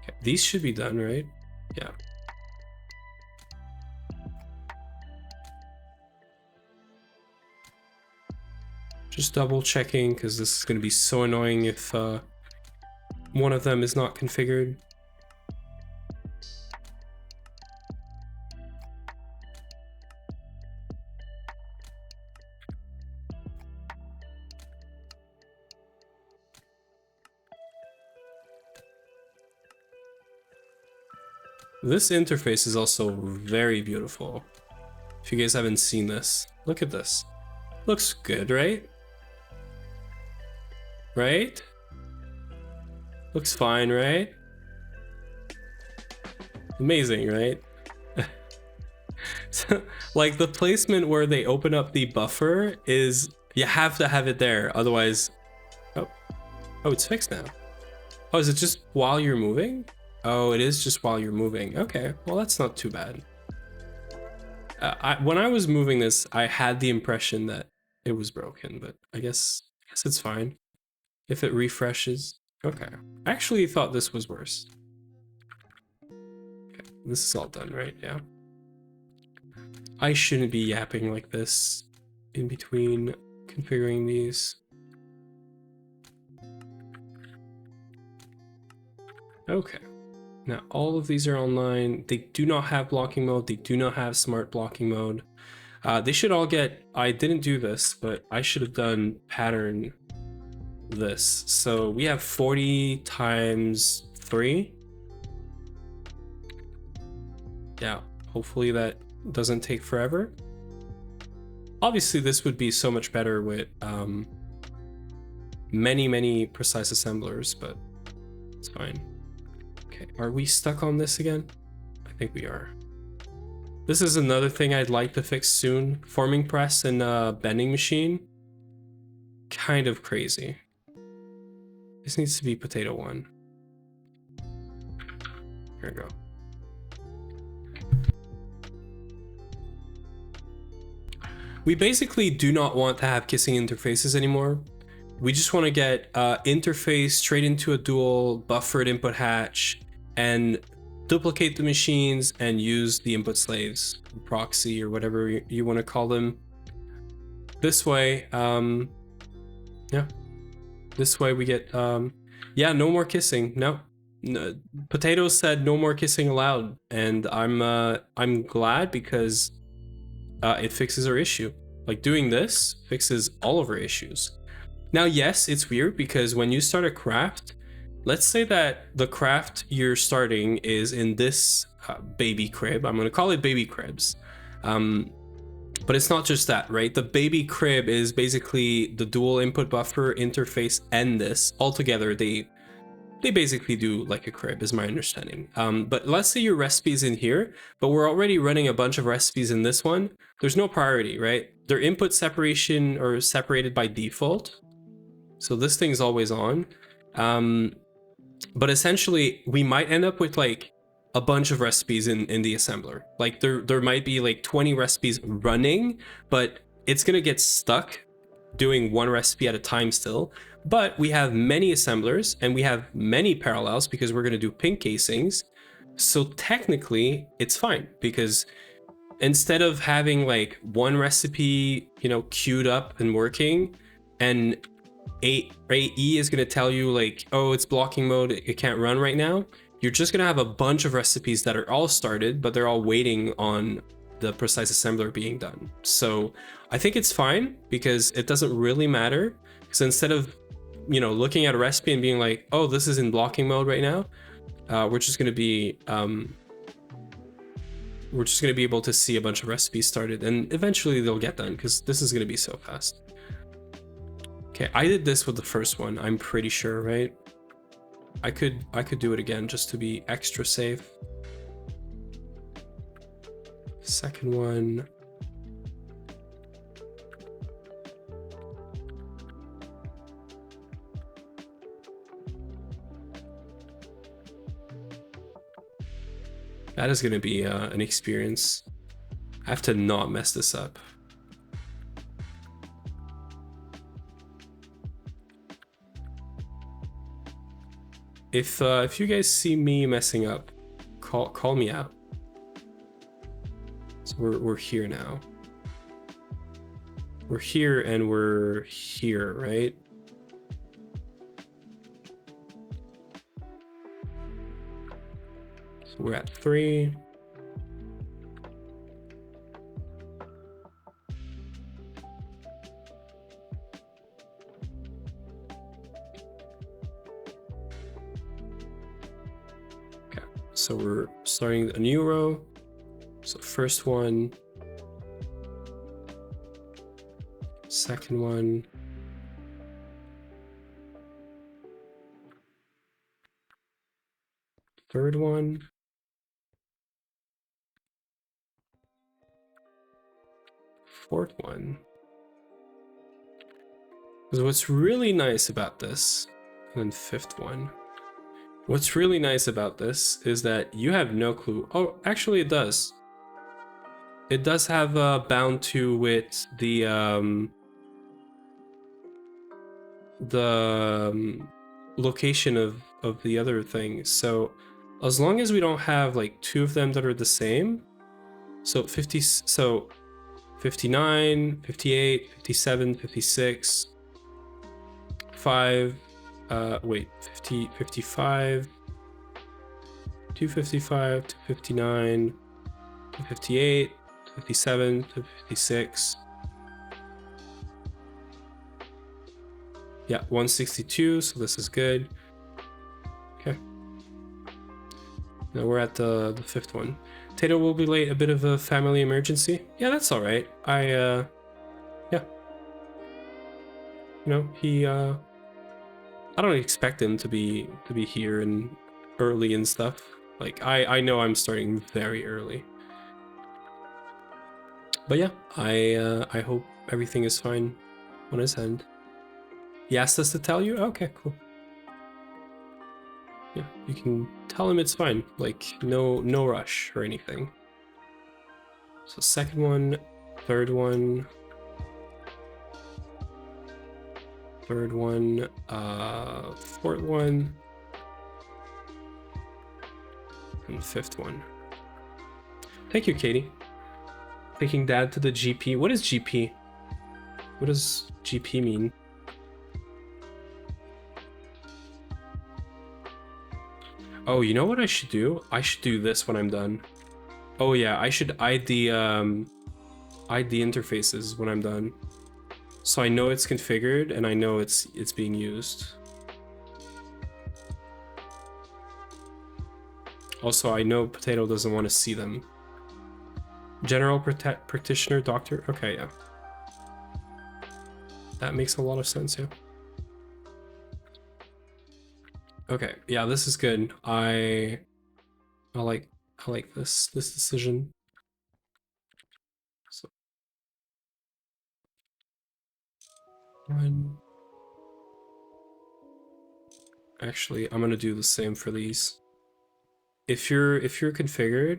Okay, these should be done, right? Yeah. Just double checking, because this is going to be so annoying if one of them is not configured. This interface is also very beautiful. If you guys haven't seen this, look at this. Looks good, right? Right? Looks fine, right? Amazing, right? So, like, the placement where they open up the buffer is, you have to have it there, otherwise... Oh, it's fixed now. Oh, is it just while you're moving? Oh, it is just while you're moving. Okay, well, that's not too bad. When I was moving this, I had the impression that it was broken, but I guess it's fine. If it refreshes. Okay. I actually thought this was worse. Okay, this is all done, right? Yeah. I shouldn't be yapping like this in between configuring these. Okay. Now all of these are online. They do not have blocking mode. They do not have smart blocking mode. They should all get, I didn't do this, but I should have done pattern this. So we have 40 times 3. Yeah, hopefully that doesn't take forever. Obviously this would be so much better with many precise assemblers, but it's fine. Okay, are we stuck on this again? I think we are. This is another thing I'd like to fix soon. Forming press and bending machine. Kind of crazy. This needs to be potato 1. Here we go. We basically do not want to have kissing interfaces anymore. We just want to get interface straight into a dual buffered input hatch and duplicate the machines and use the input slaves, proxy or whatever you want to call them. This way, yeah. This way we get, yeah, no more kissing. No, Potatoes said no more kissing allowed, and I'm glad because it fixes our issue. Like, doing this fixes all of our issues. Now, yes, it's weird because when you start a craft, let's say that the craft you're starting is in this baby crib. I'm gonna call it baby cribs. But it's not just that, right? The baby crib is basically the dual input buffer interface and this. Altogether, they basically do like a crib, is my understanding. But let's say your recipe's in here, but we're already running a bunch of recipes in this one. There's no priority, right? Their input separation or separated by default. So this thing's always on. But essentially, we might end up with like a bunch of recipes in the assembler. Like there might be like 20 recipes running, but it's gonna get stuck doing one recipe at a time still. But we have many assemblers and we have many parallels because we're gonna do pink casings. So technically it's fine, because instead of having like one recipe, you know, queued up and working, and AE is going to tell you like, oh, it's blocking mode, it can't run right now, you're just going to have a bunch of recipes that are all started, but they're all waiting on the precise assembler being done. So I think it's fine, because it doesn't really matter. So instead of, you know, looking at a recipe and being like, oh, this is in blocking mode right now, we're just going to be able to see a bunch of recipes started, and eventually they'll get done, because this is going to be so fast. Okay, I did this with the first one, I'm pretty sure, right? I could do it again just to be extra safe. Second one. That is going to be an experience. I have to not mess this up. If you guys see me messing up, call me out. So we're here now. We're here and we're here, right? So we're at 3. So we're starting a new row. So first one, second one, third one, fourth one. So what's really nice about this, and then fifth one. What's really nice about this is that you have no clue. Oh, actually it does. It does have bound to with the location of the other thing. So as long as we don't have like 2 of them that are the same, so 59, 58, 57, 56, 5, wait, 50, 55, 255, 259, 258, 257, 256. Yeah, 162, so this is good. Okay. Now we're at the 5th one. Tato will be late, a bit of a family emergency. Yeah, that's all right. Yeah. You know, he, I don't expect him to be here and early and stuff. Like, I know I'm starting very early. But yeah, I hope everything is fine on his end. He asked us to tell you? Okay, cool. Yeah, you can tell him it's fine. Like, no rush or anything. So second one, third one, third one, fourth one, and 5th one. Thank you, Katie. Taking dad to the GP. What is GP? What does GP mean? Oh, you know what I should do? I should do this when I'm done. Oh yeah, I should ID the interfaces when I'm done, so I know it's configured and I know it's being used. Also, I know Potato doesn't want to see them. General practitioner, doctor. Okay, yeah. That makes a lot of sense, yeah. Okay, yeah, this is good. I like this decision. So one. Actually, I'm gonna do the same for these. If you're configured,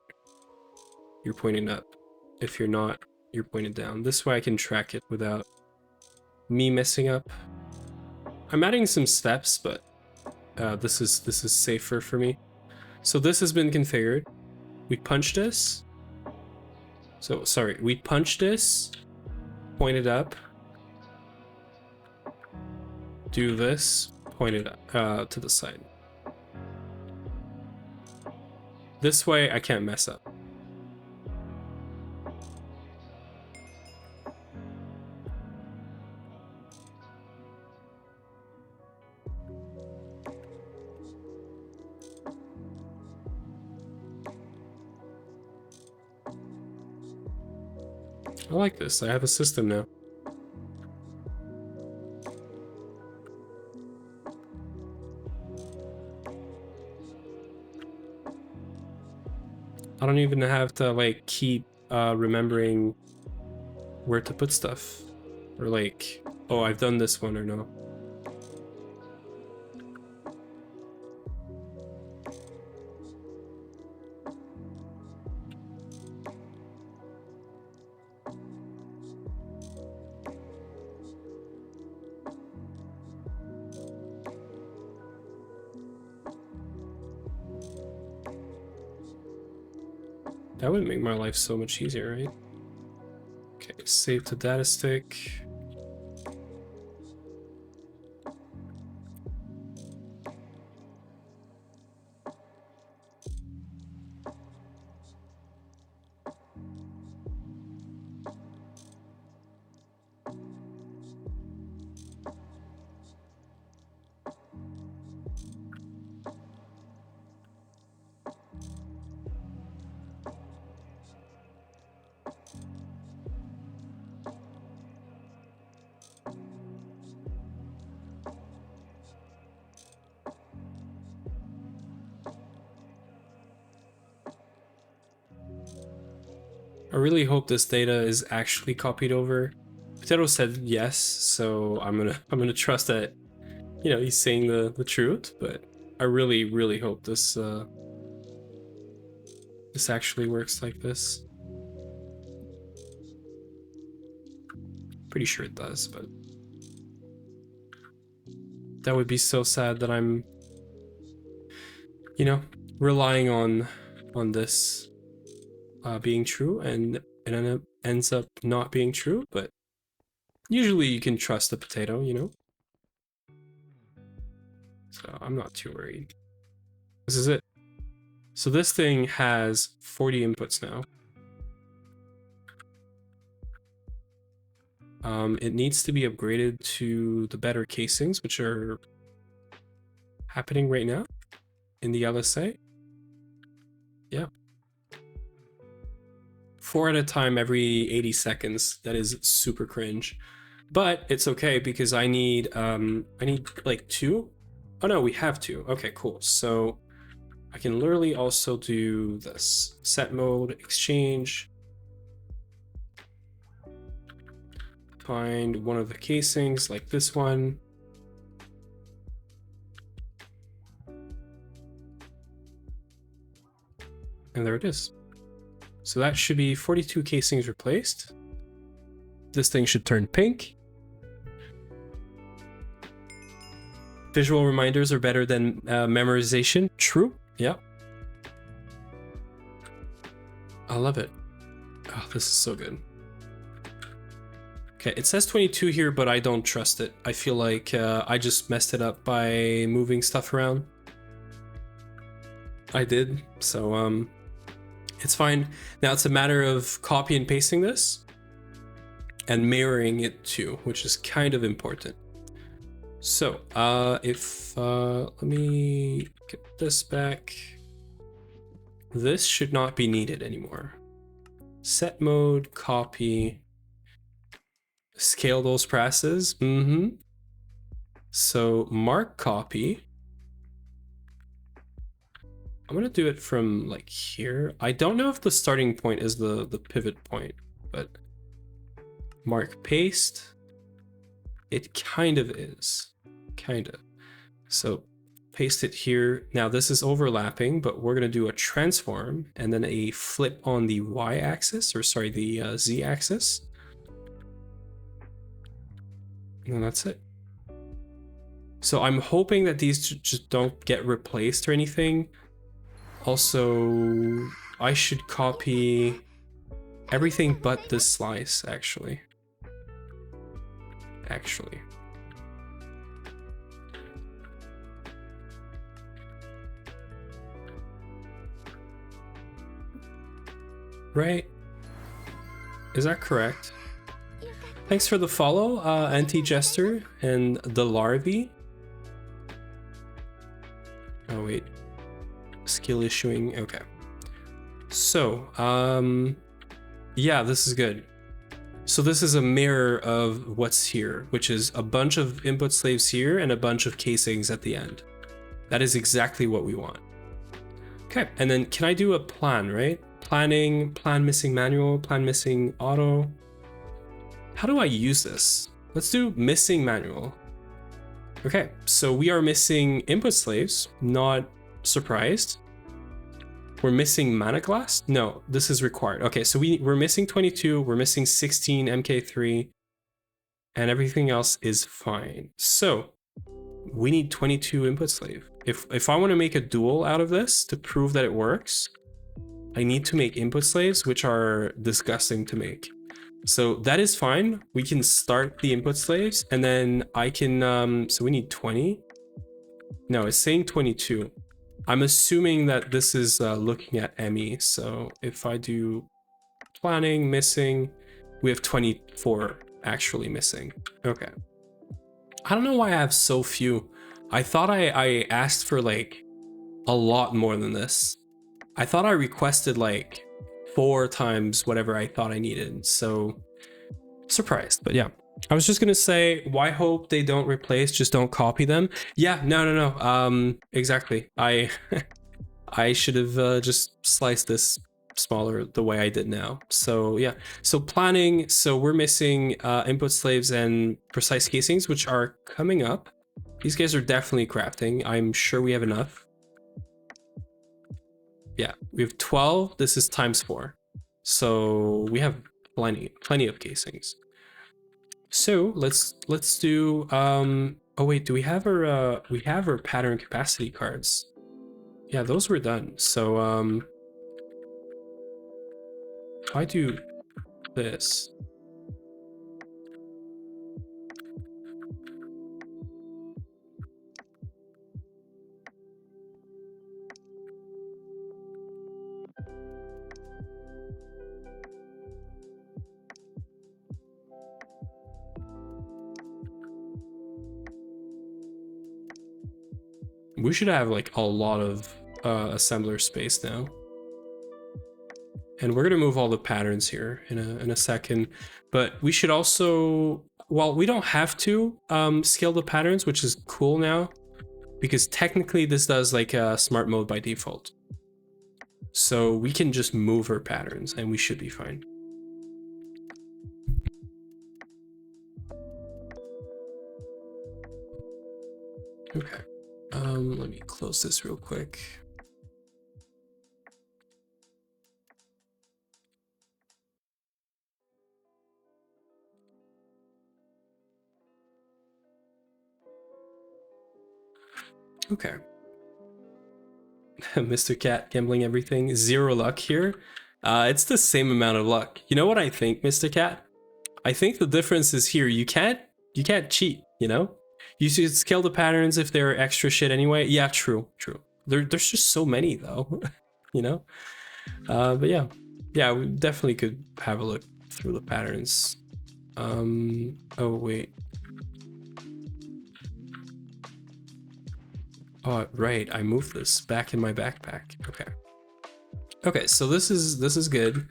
you're pointing up. If you're not, you're pointed down. This way I can track it without me messing up. I'm adding some steps, but this is safer for me. So this has been configured. We punch this. So sorry, we punch this, point it up, do this, point it up, to the side. This way I can't mess up. I like this. I have a system now. I don't even have to like keep remembering where to put stuff, or like, oh, I've done this one or no. That would make my life so much easier, right? Okay, save to data stick. I really hope this data is actually copied over. Potato said yes, so I'm gonna trust that, you know, he's saying the truth, but I really hope this this actually works like this. Pretty sure it does, but that would be so sad that I'm, you know, relying on this being true, and it ends up not being true, but usually you can trust the potato, you know? So I'm not too worried. This is it. So this thing has 40 inputs now. It needs to be upgraded to the better casings, which are happening right now in the LSA. Yeah. 4 at a time every 80 seconds. That is super cringe. But it's okay because I need like 2. Oh no, we have 2. Okay, cool. So I can literally also do this. Set mode, exchange. Find one of the casings like this one. And there it is. So that should be 42 casings replaced. This thing should turn pink. Visual reminders are better than memorization. True. Yeah. I love it. Oh, this is so good. Okay, it says 22 here, but I don't trust it. I feel like I just messed it up by moving stuff around. I did, so it's fine. Now it's a matter of copy and pasting this and mirroring it too, which is kind of important. So let me get this back. This should not be needed anymore. Set mode, copy, scale those presses. So mark copy. I'm gonna do it from like here. I don't know if the starting point is the pivot point, but mark paste. It kind of is, kind of. So paste it here. Now this is overlapping, but we're gonna do a transform and then a flip on the y-axis, or sorry, the z-axis. And that's it. So I'm hoping that these just don't get replaced or anything. Also, I should copy everything but this slice, actually. Right? Is that correct? Thanks for the follow, Anti-Jester and the Larvae. Oh wait, skill issuing, okay. So, yeah, this is good. So this is a mirror of what's here, which is a bunch of input slaves here and a bunch of casings at the end. That is exactly what we want. Okay, and then can I do a plan, right? Planning, plan missing manual, plan missing auto. How do I use this? Let's do missing manual. Okay, so we are missing input slaves, not surprised. We're missing mana glass? No, this is required. Okay, so we're missing 22, we're missing 16 MK3, and everything else is fine. So we need 22 input slave. If I want to make a dual out of this to prove that it works, I need to make input slaves, which are disgusting to make. So that is fine. We can start the input slaves, and then I can, so we need 20. No, it's saying 22. I'm assuming that this is looking at ME. So if I do planning, missing, we have 24 actually missing. Okay. I don't know why I have so few. I thought I asked for like a lot more than this. I thought I requested like 4 times whatever I thought I needed. So surprised, but yeah. I was just gonna say, why hope they don't replace, just don't copy them. Yeah, no. Exactly. I should have just sliced this smaller the way I did now. So yeah, so planning, so we're missing input slaves and precise casings, which are coming up. These guys are definitely crafting. I'm sure we have enough. Yeah, we have 12. This is times 4. So we have plenty of casings. So let's do oh wait, do we have our pattern capacity cards? Yeah, those were done. So if I do this, we should have like a lot of assembler space now. And we're gonna move all the patterns here in a second, but we should also, well, we don't have to scale the patterns, which is cool now, because technically this does like a smart mode by default. So we can just move our patterns and we should be fine. Okay, let me close this real quick. Okay. Mr. Cat gambling everything. 0 luck here. It's the same amount of luck. You know what I think, Mr. Cat? I think the difference is here. You can't cheat, you know? You should scale the patterns if they're extra shit anyway. Yeah, true. There's just so many though, you know? But yeah, we definitely could have a look through the patterns. Oh wait. Oh, right, I moved this back in my backpack. Okay, so this is good.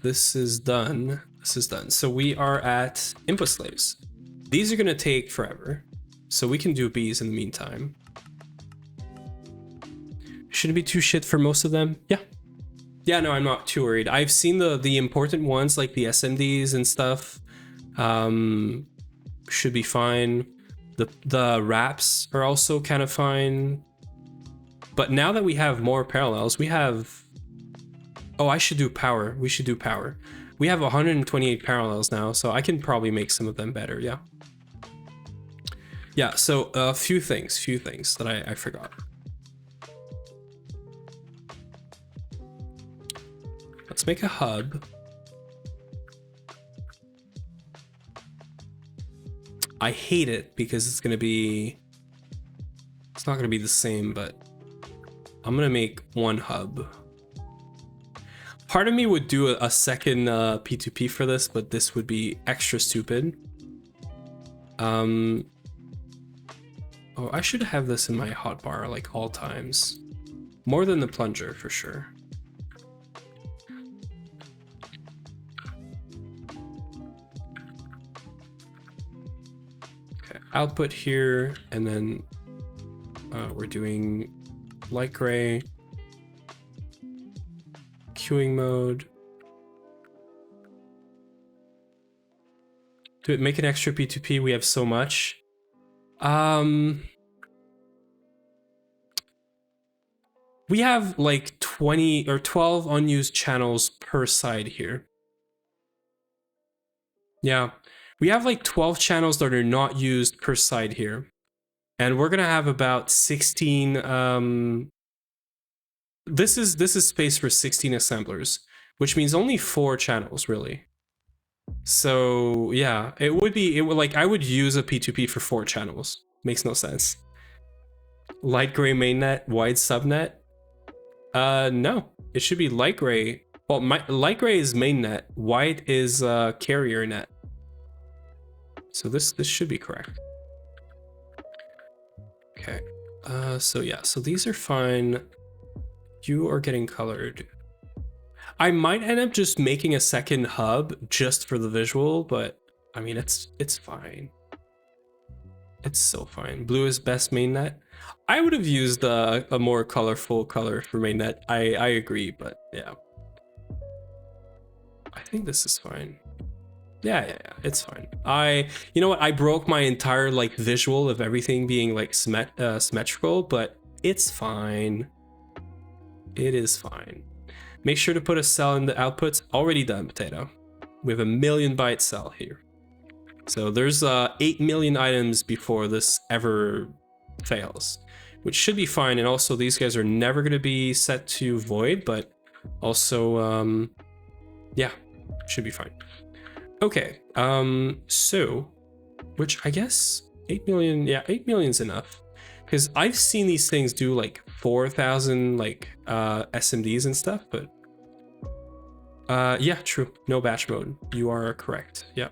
This is done. This is done. So we are at input slaves. These are gonna take forever, so we can do bees in the meantime. Shouldn't be too shit for most of them. Yeah. Yeah, no, I'm not too worried. I've seen the important ones like the SMDs and stuff. Should be fine. The wraps are also kind of fine. But now that we have more parallels, we have... Oh, I should do power. We should do power. We have 128 parallels now, so I can probably make some of them better, yeah. Yeah, so a few things that I forgot. Let's make a hub. I hate it because it's gonna be... It's not gonna be the same, but I'm gonna make one hub. Part of me would do a second P2P for this, but this would be extra stupid. Oh, I should have this in my hotbar like all times. More than the plunger for sure. Okay, output here, and then we're doing light gray. Queuing mode. Do it make an extra P2P? We have so much. We have like 20 or 12 unused channels per side here. Yeah, we have like 12 channels that are not used per side here. And we're gonna have about 16 This is space for 16 assemblers, which means only 4 channels really. So yeah, it would like I would use a P2P for 4 channels. Makes no sense. Light gray mainnet, wide subnet. No, it should be light gray. Well, light gray is mainnet, white is carrier net. So this should be correct. Okay. So yeah, so these are fine. You are getting colored. I might end up just making a second hub just for the visual, but I mean, it's fine. It's so fine. Blue is best mainnet. I would have used a more colorful color for mainnet. I agree, but yeah. I think this is fine. Yeah, it's fine. You know what? I broke my entire like visual of everything being like symmetrical, but it's fine. It is fine. Make sure to put a cell in the outputs. Already done, Potato. We have a 1,000,000 byte cell here. So there's 8 million items before this ever fails, which should be fine. And also these guys are never going to be set to void, but also, yeah, should be fine. Okay, so, which I guess 8 million, yeah, 8 million's enough. Because I've seen these things do like 4,000 like SMDs and stuff, but yeah, true. No batch mode. You are correct. Yeah.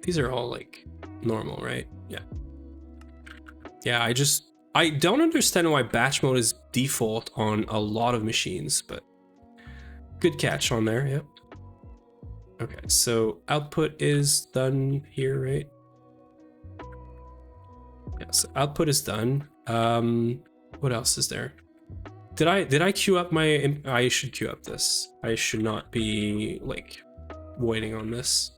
These are all like normal, right? Yeah. Yeah, I don't understand why batch mode is default on a lot of machines, but good catch on there. Yep. Okay, so output is done here, right? Yeah, so output is done. What else is there? Did I queue up my... I should queue up this. I should not be like waiting on this.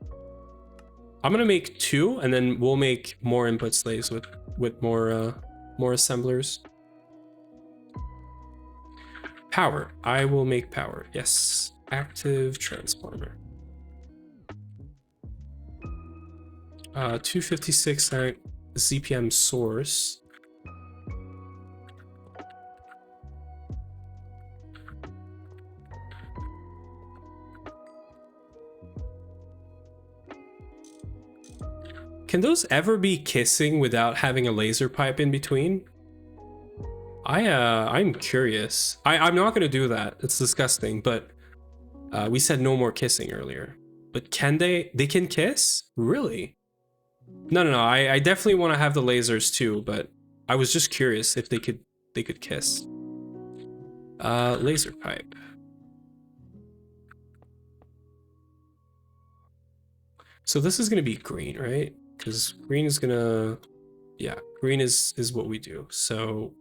I'm gonna make 2, and then we'll make more input slaves with more assemblers. Power. I will make power. Yes. Active transformer. 256 ZPM source. Can those ever be kissing without having a laser pipe in between? I'm curious. I'm not gonna do that. It's disgusting, but we said no more kissing earlier. But can they can kiss? Really? No. I definitely want to have the lasers too, but I was just curious if they could kiss. Laser pipe. So this is gonna be green, right? Because green is gonna, yeah, green is what we do. So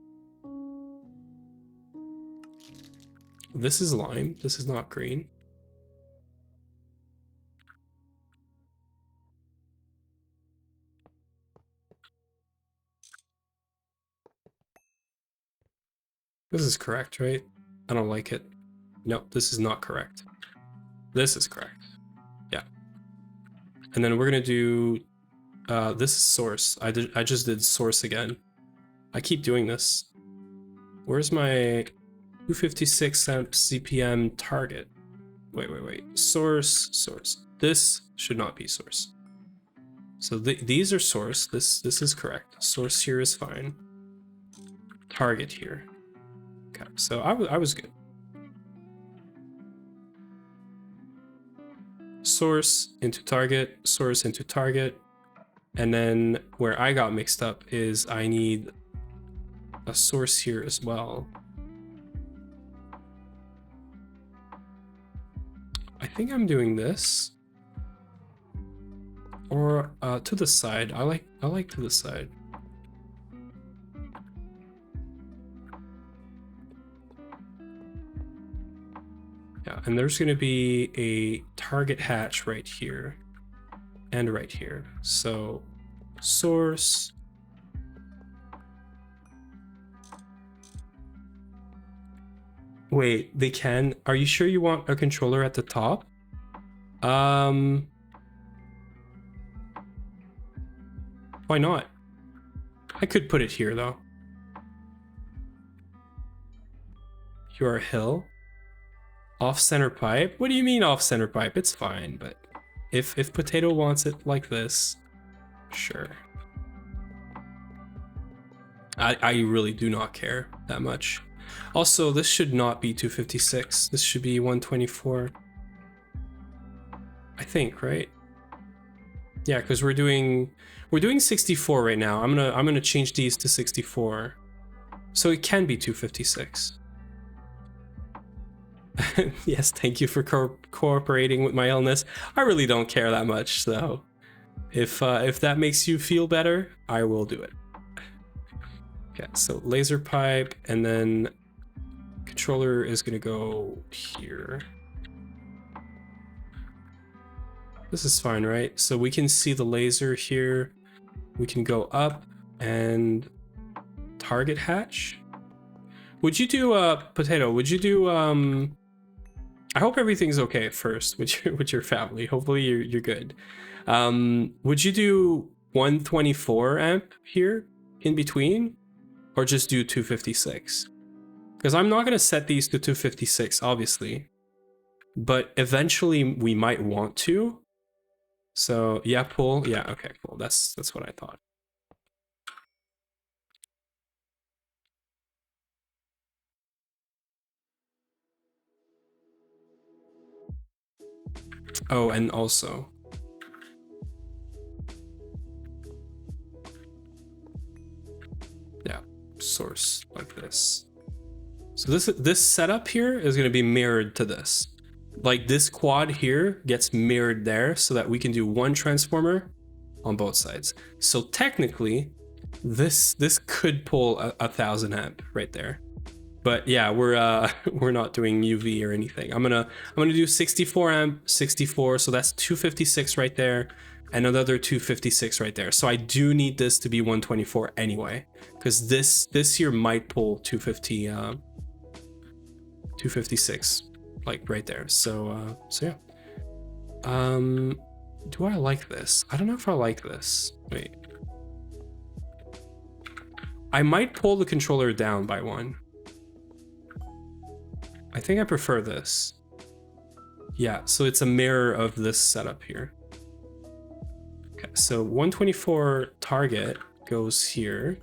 this is lime. This is not green. This is correct, right? I don't like it. No, this is not correct. This is correct. Yeah. And then we're gonna do, this is source. I just did source again. I keep doing this. Where's my 256 amp CPM target? Wait. Source. This should not be source. So these are source. This is correct. Source here is fine. Target here. Okay, so I was good. Source into target, source into target. And then where I got mixed up is I need a source here as well. I think I'm doing this. Or to the side. I like to the side. Yeah, and there's gonna be a target hatch right here and right here. So source. Wait, they can? Are you sure you want a controller at the top? Why not? I could put it here though. You're a hill. Off center pipe? What do you mean off center pipe? It's fine, but if Potato wants it like this, sure. I really do not care that much. Also, this should not be 256. This should be 124. I think, right? Yeah, because we're doing 64 right now. I'm gonna change these to 64. So it can be 256. Yes, thank you for cooperating with my illness. I really don't care that much, so if that makes you feel better, I will do it. Okay, so laser pipe, and then controller is gonna go here. This is fine, right? So we can see the laser here. We can go up and target hatch. Would you do Potato? Would you do I hope everything's okay first with your family. Hopefully you're good. Would you do 124 amp here in between, or just do 256? Because I'm not gonna set these to 256, obviously, but eventually we might want to. So yeah, pull. Yeah, okay, cool. That's what I thought. Oh, and also, yeah, source like this. So this setup here is going to be mirrored to this. Like this quad here gets mirrored there so that we can do one transformer on both sides. So technically, this could pull a 1000 amp right there. But yeah, we're not doing UV or anything. I'm gonna do 64 amp, 64. So that's 256 right there, and another 256 right there. So I do need this to be 124 anyway, because this here might pull 256 like right there. So yeah. Do I like this? I don't know if I like this. Wait. I might pull the controller down by one. I think I prefer this. Yeah, so it's a mirror of this setup here. Okay, so 124 target goes here,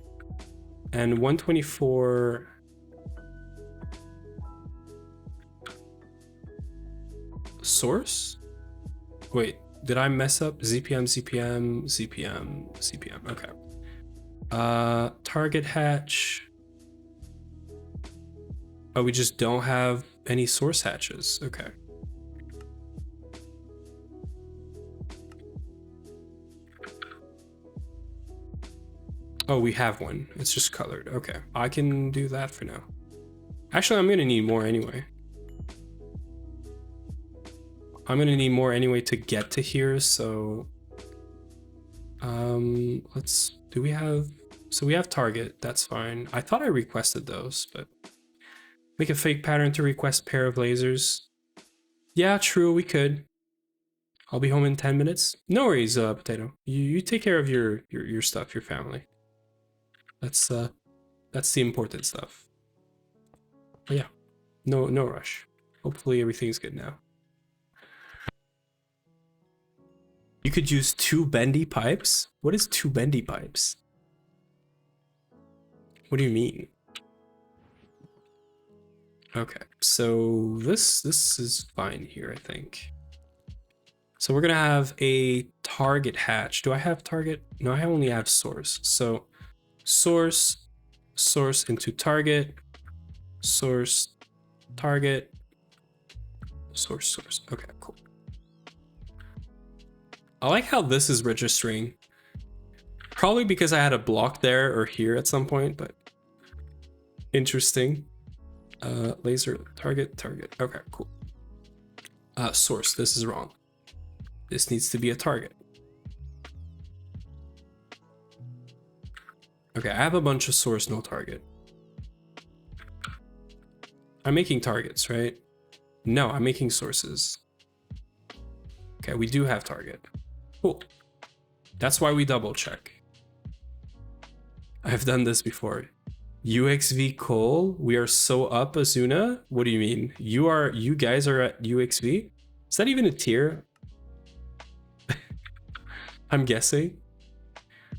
and 124 source? Wait, did I mess up? ZPM. Okay. Target hatch. Oh, we just don't have any source hatches. Okay. Oh, we have one. It's just colored. Okay, I can do that for now. Actually, I'm gonna need more anyway. To get to here, so do we have, so we have target, that's fine. I thought I requested those, but make a fake pattern to request pair of lasers. Yeah, true, we could. I'll be home in 10 minutes. No worries, Potato. You take care of your stuff, your family. That's the important stuff. But yeah, no rush. Hopefully everything's good now. You could use 2 bendy pipes? What is 2 bendy pipes? What do you mean? Okay, so this is fine here, I think. So we're gonna have a target hatch. Do I have target? No, I only have source. So source into target, source, target, source. Okay, cool. I like how this is registering. Probably because I had a block there or here at some point, but interesting. Laser, target. Okay, cool. Source, this is wrong. This needs to be a target. Okay, I have a bunch of source, no target. I'm making targets, right? No, I'm making sources. Okay, we do have target. Cool. That's why we double check. I've done this before. UXV Cole, we are so up, Azuna. What do you mean? You guys are at UXV? Is that even a tier? I'm guessing.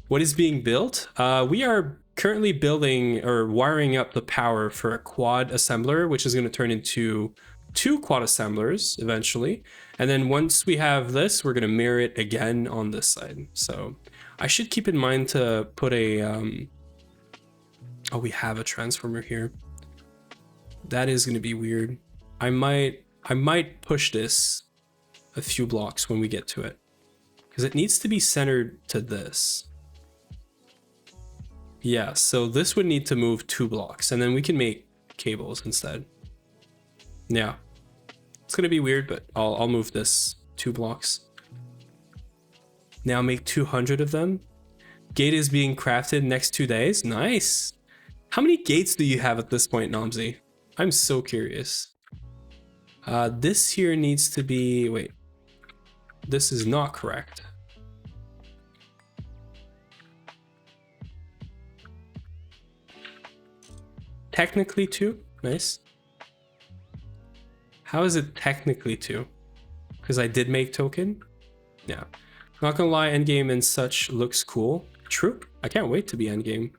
What is being built? We are currently building or wiring up the power for a quad assembler, which is going to turn into 2 quad assemblers eventually. And then once we have this, we're going to mirror it again on this side. So I should keep in mind to put a... oh, we have a transformer here. That is going to be weird. I might push this a few blocks when we get to it, because it needs to be centered to this. Yeah, so this would need to move 2 blocks, and then we can make cables instead. Yeah, it's gonna be weird, but I'll move this 2 blocks. Now make 200 of them. Gate is being crafted next 2 days. Nice. How many gates do you have at this point, Nomsy? I'm so curious. This here needs to be, wait, this is not correct. Technically 2, nice. How is it technically 2? Because I did make token? Yeah. Not gonna lie, endgame and such looks cool. True, I can't wait to be endgame.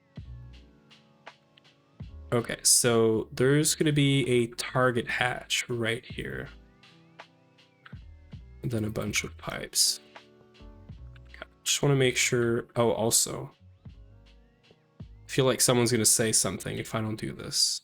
Okay, so there's gonna be a target hatch right here. And then a bunch of pipes. Okay, just wanna make sure, oh, also. I feel like someone's gonna say something if I don't do this.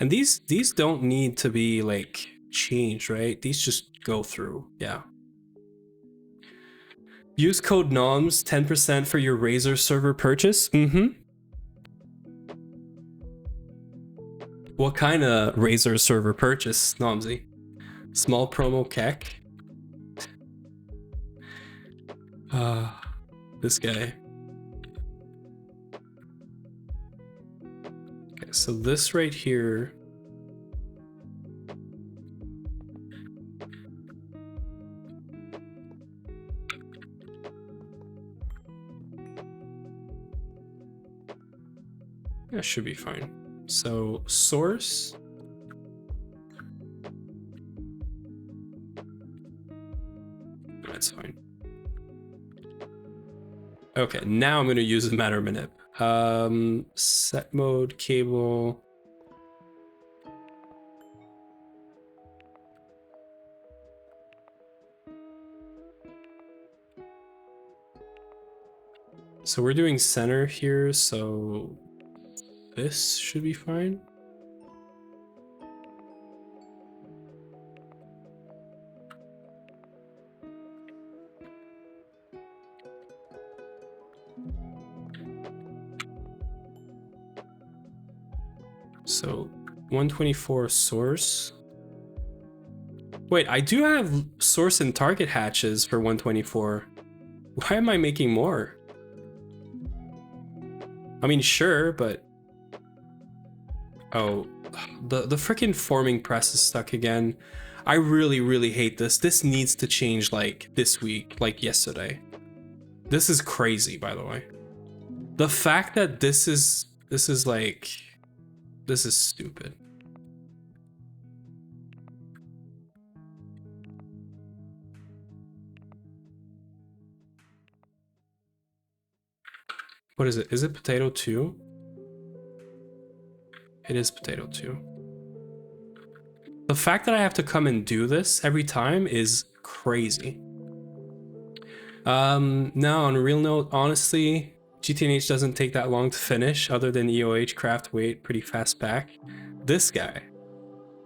And these don't need to be like changed, right? These just go through, yeah. Use code NOMS 10% for your Razer server purchase. What kind of Razer server purchase, Nomsy? Small promo kek. This guy. Okay, so this right here. That should be fine. So source. That's fine. Okay, now I'm going to use the matter manip. Set mode, cable. So we're doing center here, so this should be fine. So 124 source. Wait, I do have source and target hatches for 124. Why am I making more? I mean, sure, but... Oh, the freaking forming press is stuck again. I really hate this. This needs to change like this week, like yesterday. This is crazy, by the way. The fact that this is like... This is stupid. What is it? Is it potato 2? It is potato 2. The fact that I have to come and do this every time is crazy. Now on a real note, honestly, GTNH doesn't take that long to finish, other than EOH, craft, weight, pretty fast back. This guy.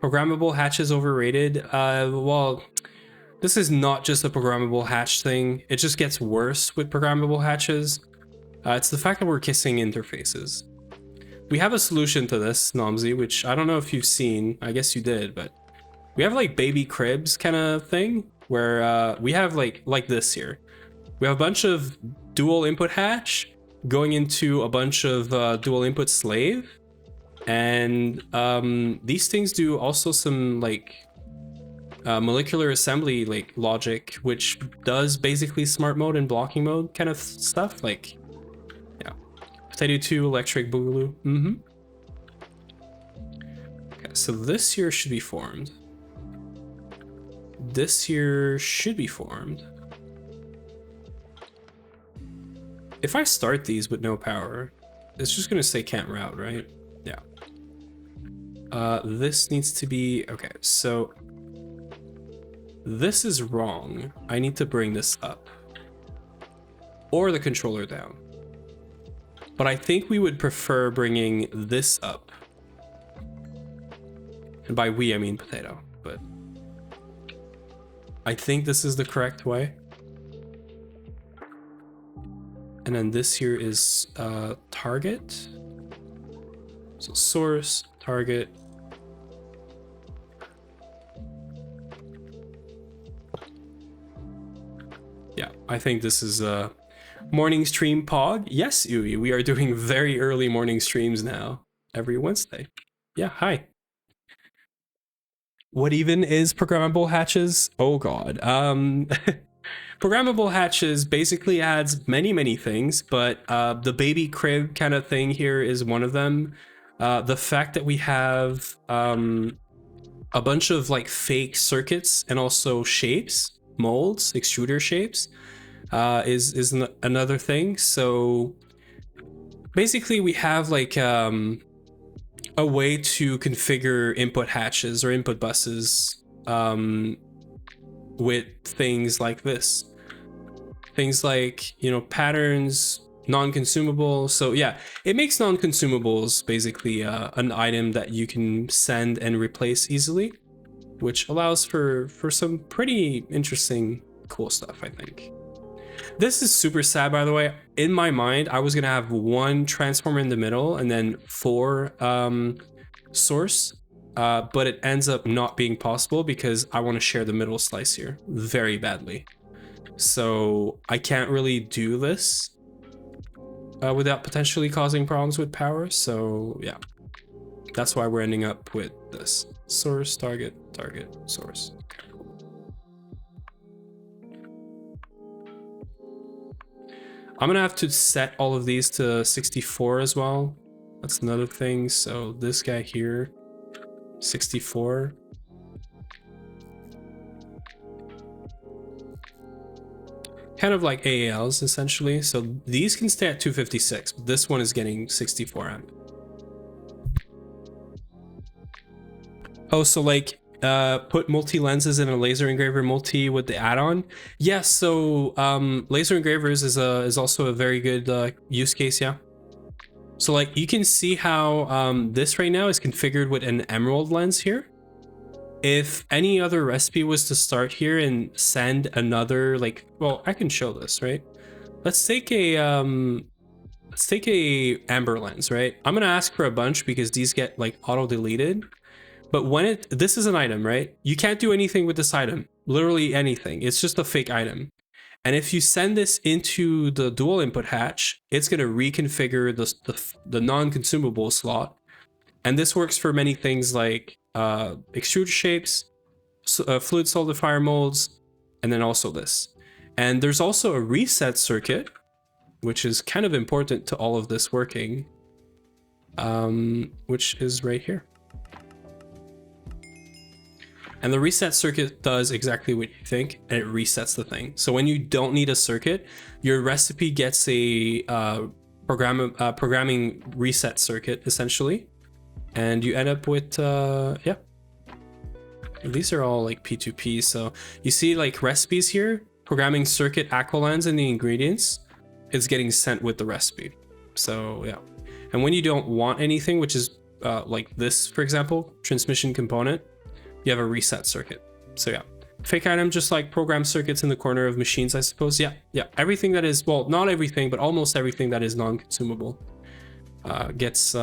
Programmable hatch is overrated. Well, this is not just a programmable hatch thing. It just gets worse with programmable hatches. It's the fact that we're kissing interfaces. We have a solution to this, Nomsy, which I don't know if you've seen. I guess you did, but we have like baby cribs kind of thing where we have like this here. We have a bunch of dual input hatch going into a bunch of dual input slave, and these things do also some like molecular assembly like logic, which does basically smart mode and blocking mode kind of stuff. Like, yeah, potato 2 electric boogaloo. Okay, so this here should be formed. This here should be formed. If I start these with no power, it's just gonna say can't route, right? Yeah. This needs to be, okay, so this is wrong. I need to bring this up. Or the controller down. But I think we would prefer bringing this up. And by we, I mean potato, but I think this is the correct way. And then this here is target. So source, target. Yeah, I think this is a morning stream pog. Yes, Uwe, we are doing very early morning streams now, every Wednesday. Yeah, hi. What even is programmable hatches? Oh god. Programmable hatches basically adds many things, but the baby crib kind of thing here is one of them. The fact that we have a bunch of like fake circuits and also shapes, molds, extruder shapes, is another thing. So basically we have like a way to configure input hatches or input buses with things like this. Things like, you know, patterns, non-consumable. So yeah, it makes non-consumables basically an item that you can send and replace easily, which allows for some pretty interesting, cool stuff, I think. This is super sad, by the way. In my mind, I was gonna have one transformer in the middle and then 4 source, but it ends up not being possible because I want to share the middle slice here very badly. So I can't really do this without potentially causing problems with power. So yeah, that's why we're ending up with this. Source, target, target, source. Okay, cool. I'm gonna have to set all of these to 64 as well. That's another thing. So this guy here, 64. Kind of like AALs essentially. So these can stay at 256, but this one is getting 64 amp. Oh, so like put multi lenses in a laser engraver multi with the add-on. Yes, so laser engravers is also a very good use case. Yeah. So like you can see how this right now is configured with an emerald lens here. If any other recipe was to start here and send another, like, well, I can show this, right? Let's take a amber lens, right? I'm gonna ask for a bunch because these get like auto deleted. But when this is an item, right? You can't do anything with this item, literally anything. It's just a fake item. And if you send this into the dual input hatch, it's gonna reconfigure the non-consumable slot. And this works for many things like extrude shapes, fluid solidifier molds, and then also this. And there's also a reset circuit, which is kind of important to all of this working, which is right here. And the reset circuit does exactly what you think, and it resets the thing. So when you don't need a circuit, your recipe gets a programming reset circuit, essentially. And you end up with, yeah. These are all like P2P. So you see like recipes here, programming circuit aqualens and the ingredients is getting sent with the recipe. So yeah. And when you don't want anything, which is like this, for example, transmission component, you have a reset circuit. So yeah, fake item, just like program circuits in the corner of machines, I suppose. Yeah, everything that is, well, not everything, but almost everything that is non-consumable gets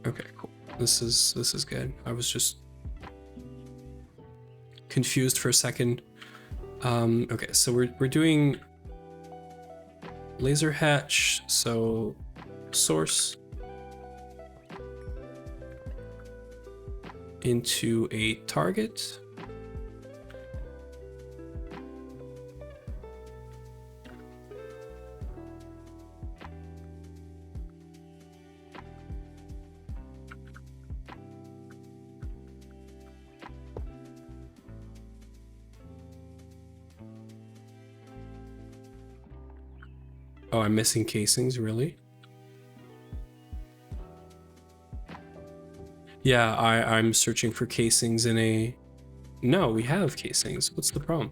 okay, cool. This is good. I was just confused for a second. Okay, so we're doing laser hatch, so source into a target. Oh, I'm missing casings, really? Yeah, I'm searching for casings in a... No, we have casings. What's the problem?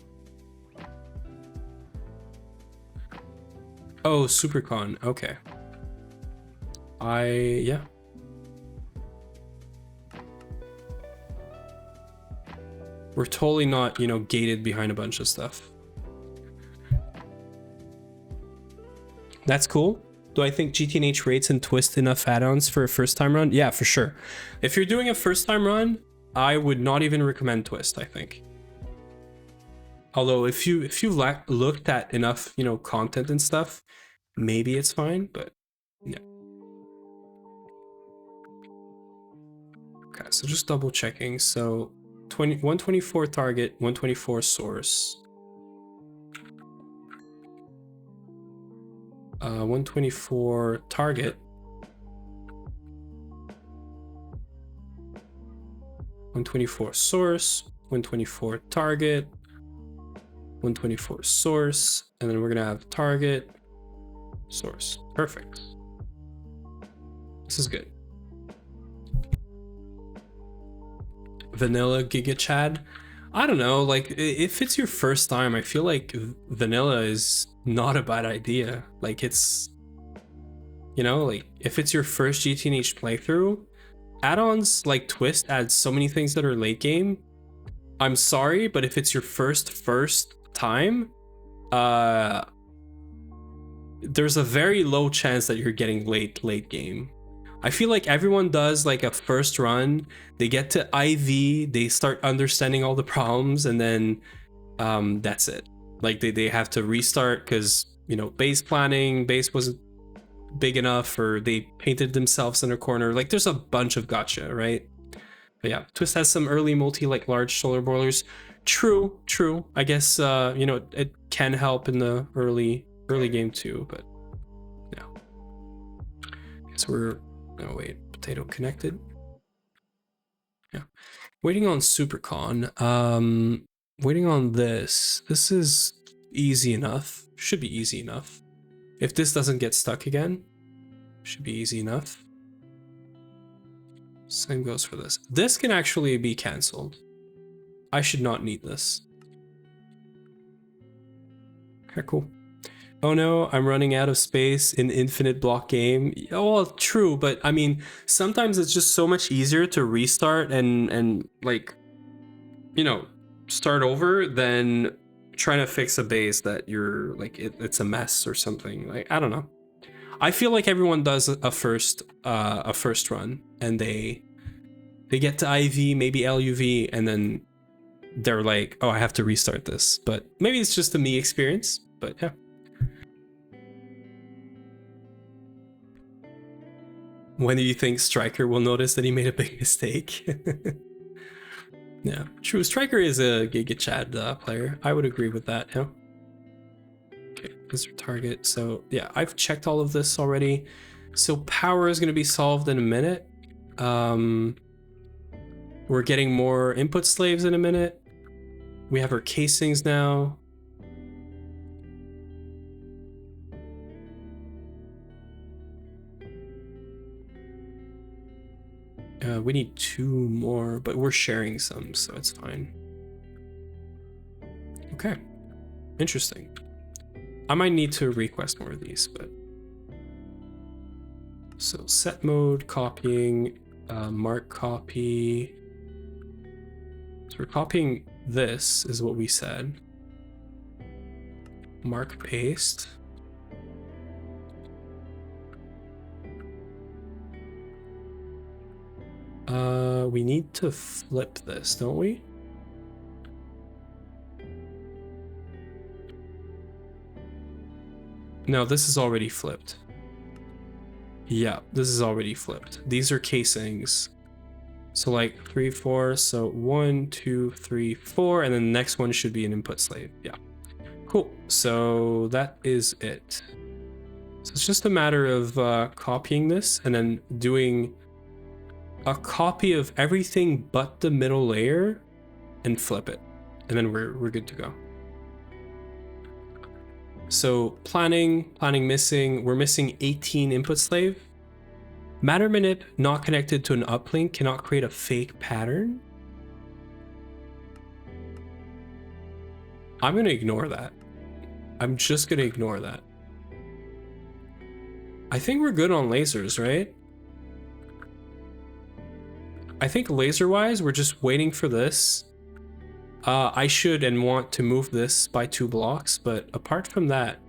Oh, SuperCon. Okay. Yeah. We're totally not, you know, gated behind a bunch of stuff. That's cool. Do I think GTNH rates and twist enough add-ons for a first-time run? Yeah, for sure. If you're doing a first-time run, I would not even recommend twist, I think. Although if you looked at enough, you know, content and stuff, maybe it's fine, but yeah. Okay, so just double checking. So 124 target, 124 source. 124 target. 124 source, 124 target, 124 source, and then we're gonna have target, source. Perfect. This is good. Vanilla Giga Chad. I don't know, like if it's your first time, I feel like vanilla is not a bad idea. Like it's, you know, like if it's your first GTNH playthrough, add-ons like twist add so many things that are late game. I'm sorry, but if it's your first time, there's a very low chance that you're getting late game. I feel like everyone does like a first run, they get to IV, they start understanding all the problems, and then that's it. Like they have to restart because, you know, base wasn't big enough, or they painted themselves in a corner. Like there's a bunch of gotcha, right? But yeah, Twist has some early multi, like large solar boilers. True. I guess, you know, it can help in the early game too, but yeah. So we're, oh wait, potato connected. Yeah, waiting on SuperCon. Waiting on this. This is easy enough. Should be easy enough. If this doesn't get stuck again. Should be easy enough. Same goes for this. This can actually be cancelled. I should not need this. Okay, cool. Oh no, I'm running out of space in infinite block game. Oh, well, true, but I mean, sometimes it's just so much easier to restart and like, you know, start over than trying to fix a base that you're like it's a mess or something. Like, I don't know. I feel like everyone does a first run and they get to IV, maybe LUV, and then they're like, oh, I have to restart this. But maybe it's just a me experience, but yeah. When do you think Striker will notice that he made a big mistake? Yeah, true. Striker is a Giga Chad player. I would agree with that, yeah. Okay, this is target. So yeah, I've checked all of this already. So power is going to be solved in a minute. We're getting more input slaves in a minute. We have our casings now. We need 2 more, but we're sharing some, so it's fine. Okay, interesting. I might need to request more of these, but... So set mode, copying, mark copy. So we're copying this, is what we said. Mark paste. We need to flip this, don't we? No, this is already flipped. Yeah, this is already flipped. These are casings. So like 3, 4, so 1, 2, 3, 4, and then the next one should be an input slave. Yeah, cool. So that is it. So it's just a matter of copying this and then doing a copy of everything but the middle layer and flip it, and then we're good to go. So planning missing. We're missing 18 input slave. Matter manip not connected to an uplink cannot create a fake pattern. I'm gonna ignore that. I'm just gonna ignore that. I think we're good on lasers, right? I think laser-wise, we're just waiting for this. I should and want to move this by 2 blocks, but apart from that,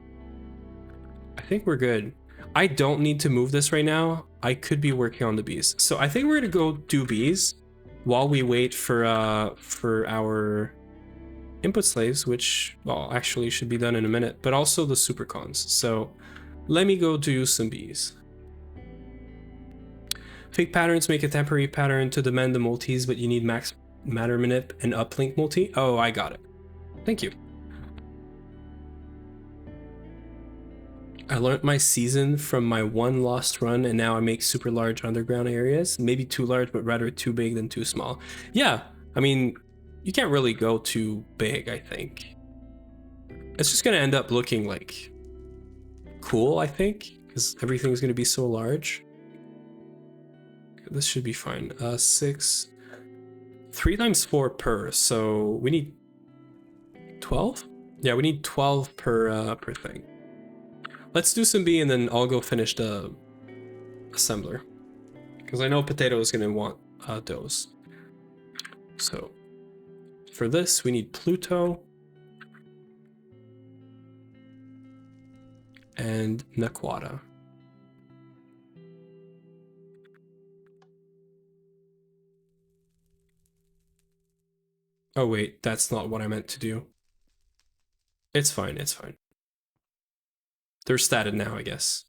I think we're good. I don't need to move this right now. I could be working on the bees. So I think we're gonna go do bees while we wait for our input slaves, which, well, actually should be done in a minute, but also the supercons. So let me go do some bees. Fake patterns make a temporary pattern to demand the multis, but you need max matter manip and uplink multi. Oh, I got it. Thank you. I learned my season from my 1 lost run, and now I make super large underground areas. Maybe too large, but rather too big than too small. Yeah, I mean, you can't really go too big, I think. It's just gonna end up looking like cool, I think, because everything's gonna be so large. This should be fine. 6, 3 times 4 per, so we need 12? Yeah, we need 12 per thing. Let's do some B and then I'll go finish the assembler, because I know Potato is going to want those. So for this, we need Pluto and Naquata. Oh wait, that's not what I meant to do. It's fine, it's fine. They're statted now, I guess.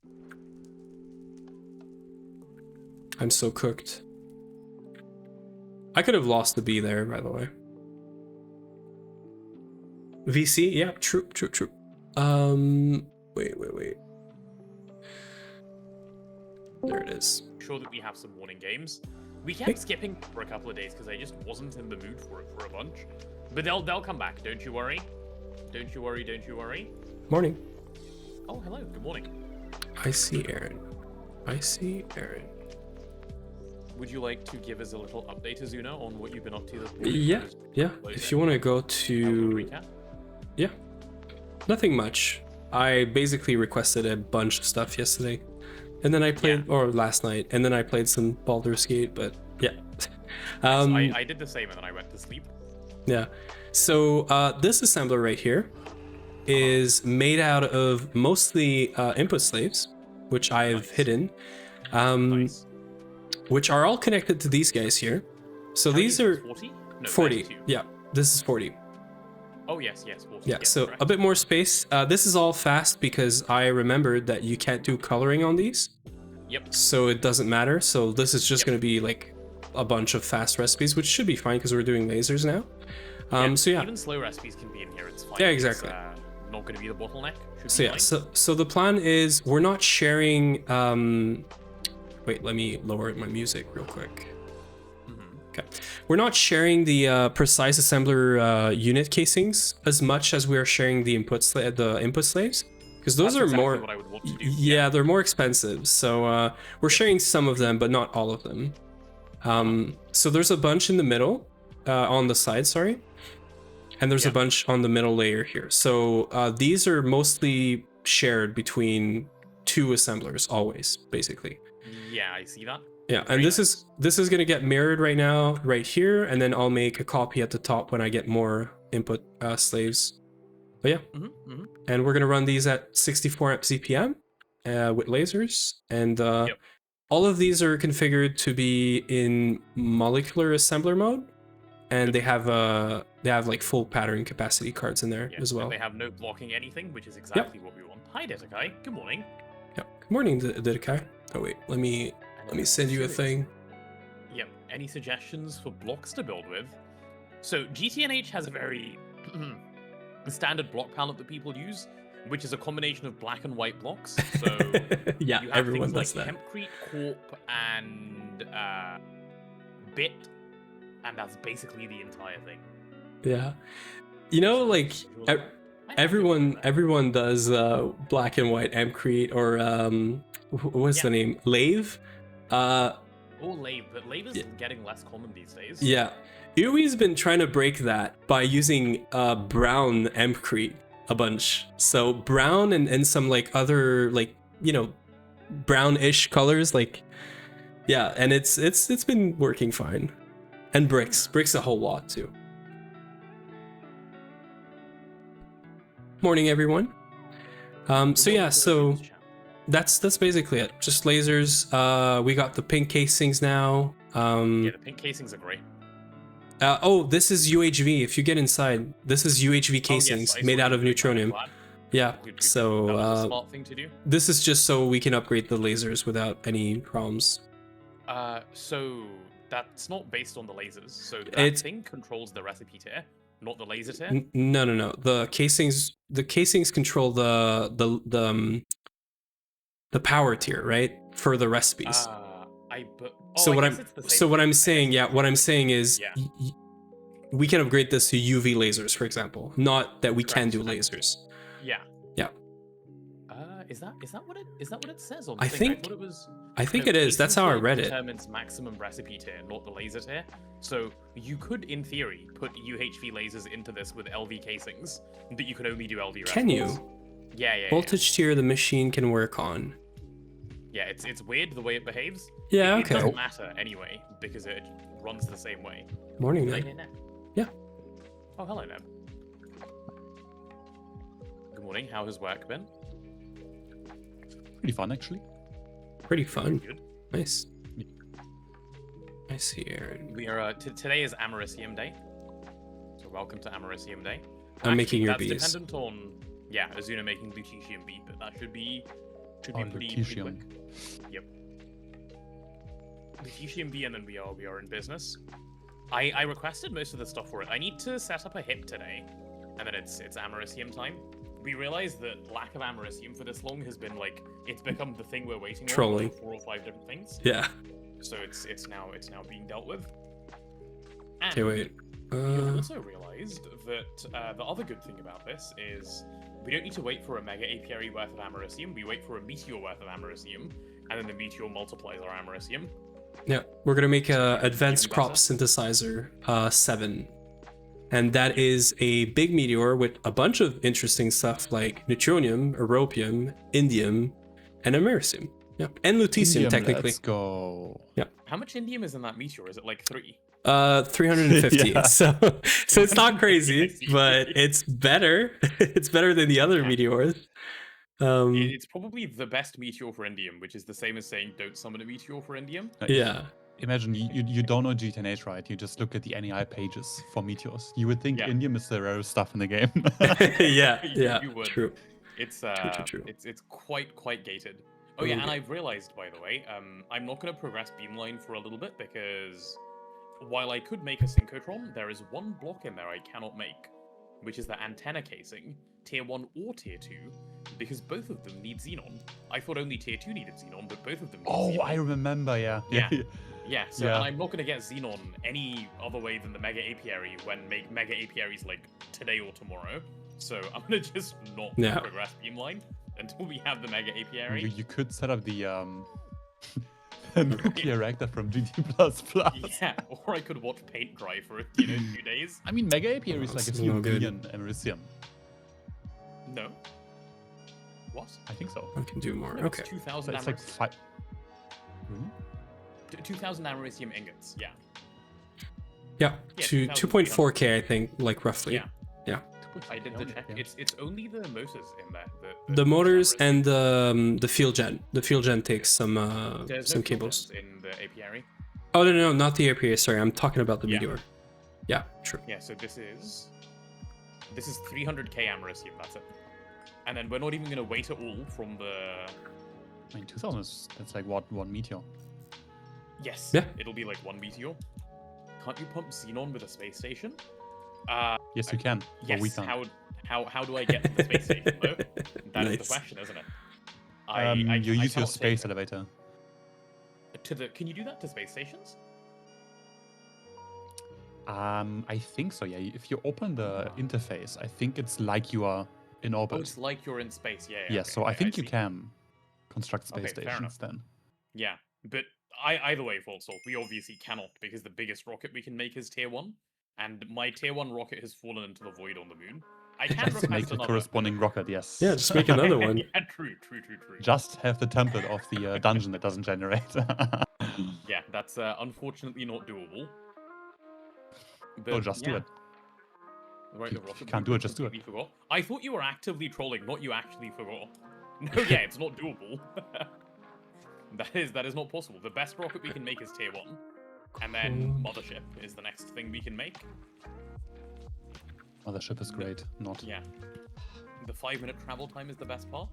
I'm so cooked. I could have lost the B there, by the way. VC, yeah, true. Wait. There it is. Sure that we have some warning games. We kept skipping for a couple of days because I just wasn't in the mood for it for a bunch. But they'll come back, don't you worry. Don't you worry. Morning. Oh, hello, good morning. I see Aaron. I see, Aaron. Would you like to give us a little update, Azuna, on what you've been up to this morning? Yeah. If you want to go to... recap? Yeah. Nothing much. I basically requested a bunch of stuff yesterday. And then I played, or last night, and then I played some Baldur's Gate, but yeah. I did the same and then I went to sleep. Yeah. So this assembler right here is made out of mostly input slaves, which I've hidden, Nice. which are all connected to these guys here. So How these many are is this, 40? No, 40. 32. Yeah, this is 40. Oh, yes, 40. Yeah, yes, so correct. a bit more space. This is all fast because I remembered that you can't do coloring on these. Yep. So it doesn't matter. So this is just going to be like a bunch of fast recipes, which should be fine because we're doing lasers now. So yeah. Even slow recipes can be in here, it's fine. Yeah, exactly. It's, not going to be the bottleneck. Should So be yeah, fine. so the plan is we're not sharing. Wait, let me lower my music real quick. Okay, we're not sharing the precise assembler unit casings as much as we are sharing the input slaves, because those That's are exactly more. what I would want to do. Yeah, they're more expensive. So we're sharing some of them, but not all of them. So there's a bunch in the middle, on the side, sorry. And there's a bunch on the middle layer here. So these are mostly shared between two assemblers, always, basically. Yeah, I see that. Yeah, Very and this nice. is gonna get mirrored right now, right here, and then I'll make a copy at the top when I get more input slaves. But yeah, and we're gonna run these at 64 amp CPM with lasers, and all of these are configured to be in molecular assembler mode. And they have like full pattern capacity cards in there as well. And they have no blocking anything, which is exactly what we want. Hi, Dedekai. Good morning. Yeah. Good morning, Didakai. Oh wait, let me send you a thing. Yep. Any suggestions for blocks to build with? So GTNH has a very standard block palette that people use, which is a combination of black and white blocks. So yeah, you have everyone things does like that. Hempcrete, Corp, and Bit. And that's basically the entire thing. Yeah, you know, like everyone does black and white Amcrete or what's the name, Lave. Or Lave, but Lave is getting less common these days. Yeah, Ui's been trying to break that by using brown Amcrete a bunch. So brown and some like other like, you know, brownish colors, like and it's been working fine. And bricks a whole lot too. Morning, everyone. So yeah, so that's basically it. Just lasers. We got the pink casings now. Yeah, the pink casings are great. Oh, this is UHV. If you get inside, this is UHV casings made out of neutronium. Yeah. So that was a smart thing to do. This is just so we can upgrade the lasers without any problems. So that's not based on the lasers. So that thing controls the recipe tier, not the laser tier. No. The casings control the power tier, right? For the recipes. What I'm saying is we can upgrade this to UV lasers, for example. Not that we can do lasers. Yeah. Yeah. Is that what it says on the I thing? think I thought it was. I think it is. That's how I read it. Determines maximum recipe tier, not the laser tier. So you could, in theory, put UHV lasers into this with LV casings, but you can only do LV recipes. Can you? Yeah. Voltage tier the machine can work on. Yeah, it's weird the way it behaves. Yeah, It okay. doesn't matter anyway because it runs the same way. Morning, Neb. Yeah. Oh, hello, Neb. Good morning. How has work been? Pretty fun, actually. Pretty fun. Good. Nice. I see, Aaron. We are today is Americium Day, so welcome to Americium Day. I'm making your that's bees. Dependent on Azuna making lutetium bee, but that should be pretty quick. Yep. Lutetium bee, and then we are in business. I requested most of the stuff for it. I need to set up a hip today, and then it's Americium time. We realized that lack of Americium for this long has been like it's become the thing we're waiting Trolling. on for 4 or 5 different things. Yeah. So it's now being dealt with. And Okay, wait. we also realized that the other good thing about this is we don't need to wait for a mega apiary worth of Americium. We wait for a meteor worth of Americium, and then the meteor multiplies our americium. Yeah, we're gonna make a advanced Even crop better. synthesizer 7, and that is a big meteor with a bunch of interesting stuff like neutronium, europium, indium, and americium. Yeah, and lutetium Indium, technically. Let's go. How much indium is in that meteor? Is it like 3? 350. Yeah. So it's not I crazy, see. but it's better. It's better than the other Yeah. meteors. It's probably the best meteor for indium, which is the same as saying don't summon a meteor for indium. Yeah. Imagine you don't know GTNH, right? You just look at the NEI pages for meteors. You would think Yeah. indium is the rarest stuff in the game. yeah, You would. true. It's True. it's quite gated. Oh yeah, and Okay. I've realized, by the way, I'm not going to progress Beamline for a little bit because while I could make a synchrotron, there is one block in there I cannot make, which is the antenna casing, tier 1 or tier 2, because both of them need xenon. I thought only tier 2 needed xenon, but both of them need xenon. I remember, yeah. Yeah. Yeah, so Yeah. and I'm not going to get xenon any other way than the mega apiary when mega apiaries like today or tomorrow. So I'm going to just not Yeah. progress Beamline until we have the mega apiary. You could set up the the nuclear reactor from GT++. Yeah, or I could watch paint dry for 2 days. I mean, Mega Apiary is like a That's few no good. billion Americium. No. What? I think so. I can do more. No, Okay. It's So 2,000 it's like 5. Really? 2,000 americium ingots. Yeah. Yeah, Yeah, to 2.4k, I think, like roughly. Yeah. Yeah. I did the check. Yeah. It's only the motors in there. The motors americium. and the fuel gen. The fuel gen takes some There's some no fuel cables. gens in the apiary. Oh no, not the APA. Sorry, I'm talking about the Yeah. meteor. Yeah, true. Yeah, so this is 300k americium. That's it. And then we're not even going to wait at all from the. I mean, 2000 is that's like what, one meteor. Yes. Yeah. It'll be like 1 meteor. Can't you pump xenon with a space station? Yes, you can. But we Yes. can't. How do I get to the space station though? That is Nice. the question, isn't it? You use your cannot space take elevator. to the. Can you do that to space stations? I think so. Yeah. If you open the interface, I think it's like you are in Oh, orbit. it's like you're in space. Yeah. Yeah. okay, So I okay, think you see. can construct space Okay, fair stations then. Yeah, but either way, Voltsolf, we obviously cannot because the biggest rocket we can make is tier 1, and my tier 1 rocket has fallen into the void on the moon. I can Just make request the another. corresponding rocket. Yes. Yeah, just make another one. Yeah, true. Just have the template of the dungeon that doesn't generate. Yeah, that's unfortunately not doable. Oh, just do it. Right, If the you rocket can't do it, just do it. completely Forgot. I thought you were actively trolling, not you actually forgot. No, yeah, it's not doable. That is not possible. The best rocket we can make is tier 1, and then mothership is the next thing we can make. Mothership is great. Not. Yeah. The 5-minute travel time is the best part.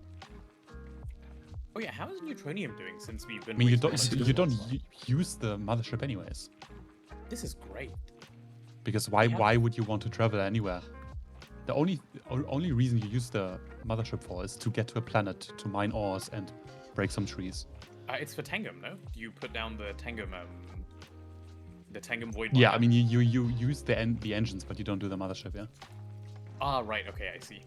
Oh yeah, how is neutronium doing since we've been? I mean, you wasting don't all you this don't use the mothership anyways. This is great. Because why Yeah. why would you want to travel anywhere? The only reason you use the mothership for is to get to a planet to mine ores and break some trees. It's for Tangum, no? You put down the Tangum void. Yeah, miner. I mean you use the engines, but you don't do the mothership. Yeah. Ah, right. Okay, I see.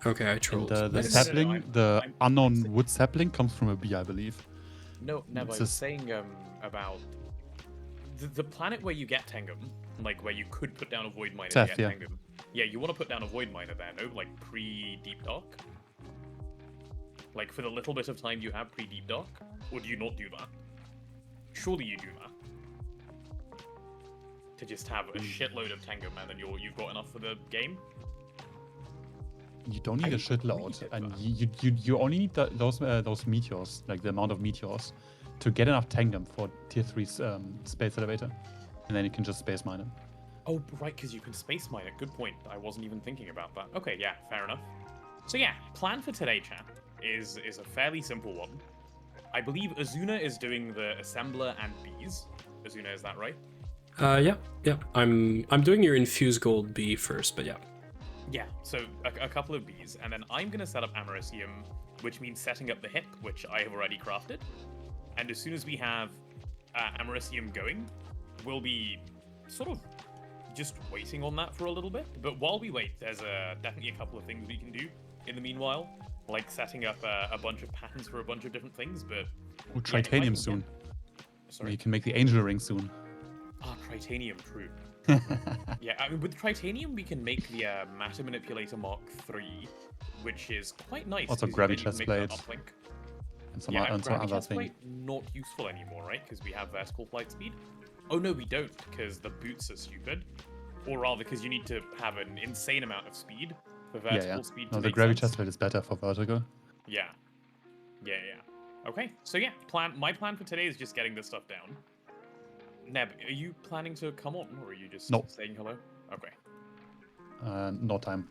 Okay, I And trolled. the Nice. sapling, the I'm unknown saying- wood sapling comes from a bee, I believe. No, I It's was just- saying about the planet where you get Tangum, like where you could put down a void miner Seth, to get yeah. Tangum. Yeah, you want to put down a void miner there, no? Like pre-deep dark. Like for the little bit of time you have pre-deep dark, or do you not do that? Surely you do that. To just have a shitload of Tangum, and then you've got enough for the game. You don't need I a shitload, agree with and that. you only need those meteors, like the amount of meteors, to get enough tangum for tier 3 space elevator, and then you can just space mine it. Oh, right, because you can space mine it. Good point. I wasn't even thinking about that. Okay, yeah, fair enough. So yeah, plan for today, chat, is a fairly simple one. I believe Azuna is doing the assembler and bees. Azuna, is that right? Yeah. I'm doing your infused gold bee first, but yeah. Yeah, so a couple of bees, and then I'm going to set up Americium, which means setting up the hip, which I have already crafted. And as soon as we have Americium going, we'll be sort of just waiting on that for a little bit. But while we wait, there's definitely a couple of things we can do in the meanwhile. like setting up a bunch of patents for a bunch of different things, but Ooh, yeah, if I Tritanium can soon. get- Sorry. You can make the angel ring soon. Ah, Tritanium, true. Yeah, I mean, with Tritanium, we can make the Matter Manipulator Mark III, which is quite nice. Also 'cause gravity then you chest can make that plate. uplink. And some, Yeah, and some gravity other chest thing. plate, not useful anymore, right? Because we have vertical flight speed. Oh no, we don't, because the boots are stupid. Or rather, because you need to have an insane amount of speed for vertical Yeah, yeah. speed No, to the make gravity sense. chest plate is better for vertical. Yeah. Okay, so yeah, my plan for today is just getting this stuff down. Neb, are you planning to come on, or are you just No. saying hello? Okay. No time.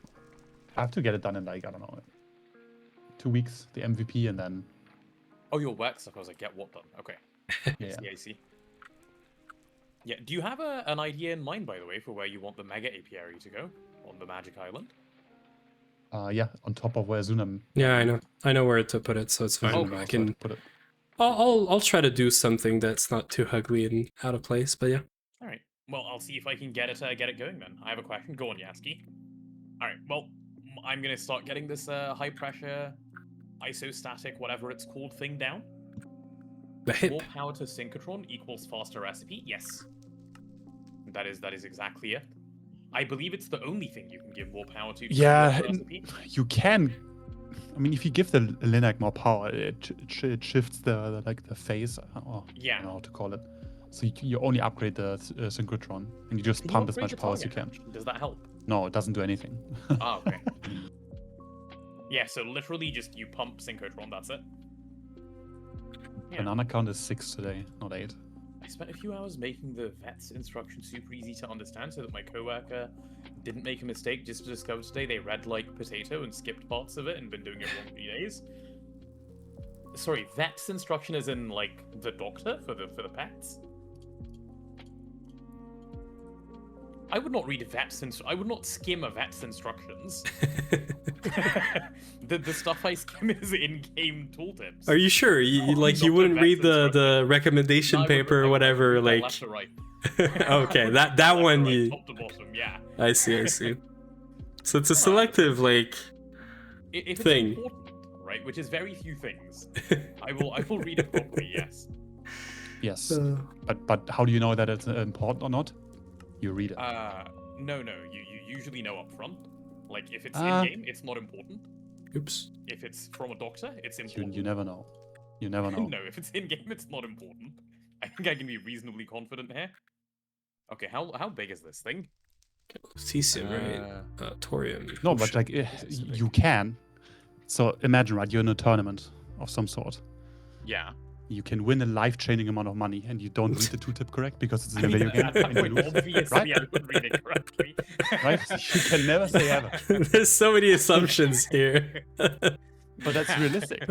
I have to get it done in like, I don't know, 2 weeks, the MVP, and then Oh, your work stuff. I was like, get what done? Okay. yeah. I see. Yeah, do you have an idea in mind, by the way, for where you want the Mega Apiary to go on the Magic Island? Yeah, on top of where Zunam. Yeah, I know where to put it, so it's fine. Zunam Okay. I knows can. where to put it. I'll try to do something that's not too ugly and out of place. But yeah. All right. Well, I'll see if I can get it going then. I have a question. Go on, Yaski. All right. Well, I'm gonna start getting this high pressure, isostatic, whatever it's called, thing down. The hip. More power to synchrotron equals faster recipe. Yes. That is exactly it. I believe it's the only thing you can give more power to. Yeah, recipe. you can. I mean, if you give the Linux more power, it shifts the phase. Or, Yeah. I don't know how to call it. So you only upgrade the synchrotron, and you just Can you pump as upgrade much the power as you target can. range? Does that help? No, it doesn't do anything. Ah, okay. Yeah, so literally just you pump synchrotron. That's it. Yeah. Banana count is 6 today, not 8. I spent a few hours making the VETS instruction super easy to understand so that my coworker didn't make a mistake. Just to discover today they read like potato and skipped parts of it and been doing it wrong for days. Sorry, VETS instruction is in like the doctor for the pets. I would not read I would not skim a VETS instructions. the stuff I skim is in-game tooltips. Are you sure? You Oh, like not you the wouldn't VETS read the instruction. recommendation No, I paper or would whatever? read that Like left to right. okay, that Left to one right, you. top to bottom, yeah. I see. So it's a Alright. selective like If thing. it's important, right, which is very few things, I will read it properly. Yes. Yes, but how do you know that it's important or not? You read it. No, you usually know up front. Like if it's Ah. in game, it's not important. Oops. If it's from a doctor, it's important. You never know. You never know. No, if it's in game, it's not important. I think I can be reasonably confident here. Okay, how big is this thing? Cesium, right? Thorium. No, Oh, but shit. like you can. So imagine, right? You're in a tournament of some sort. Yeah. You can win a life-changing amount of money, and you don't read the tooltip correct because it's in a I mean, video game. at that and you point, lose, obviously, right? I would read it correctly. Right? You can never say ever. There's so many assumptions here. But that's realistic.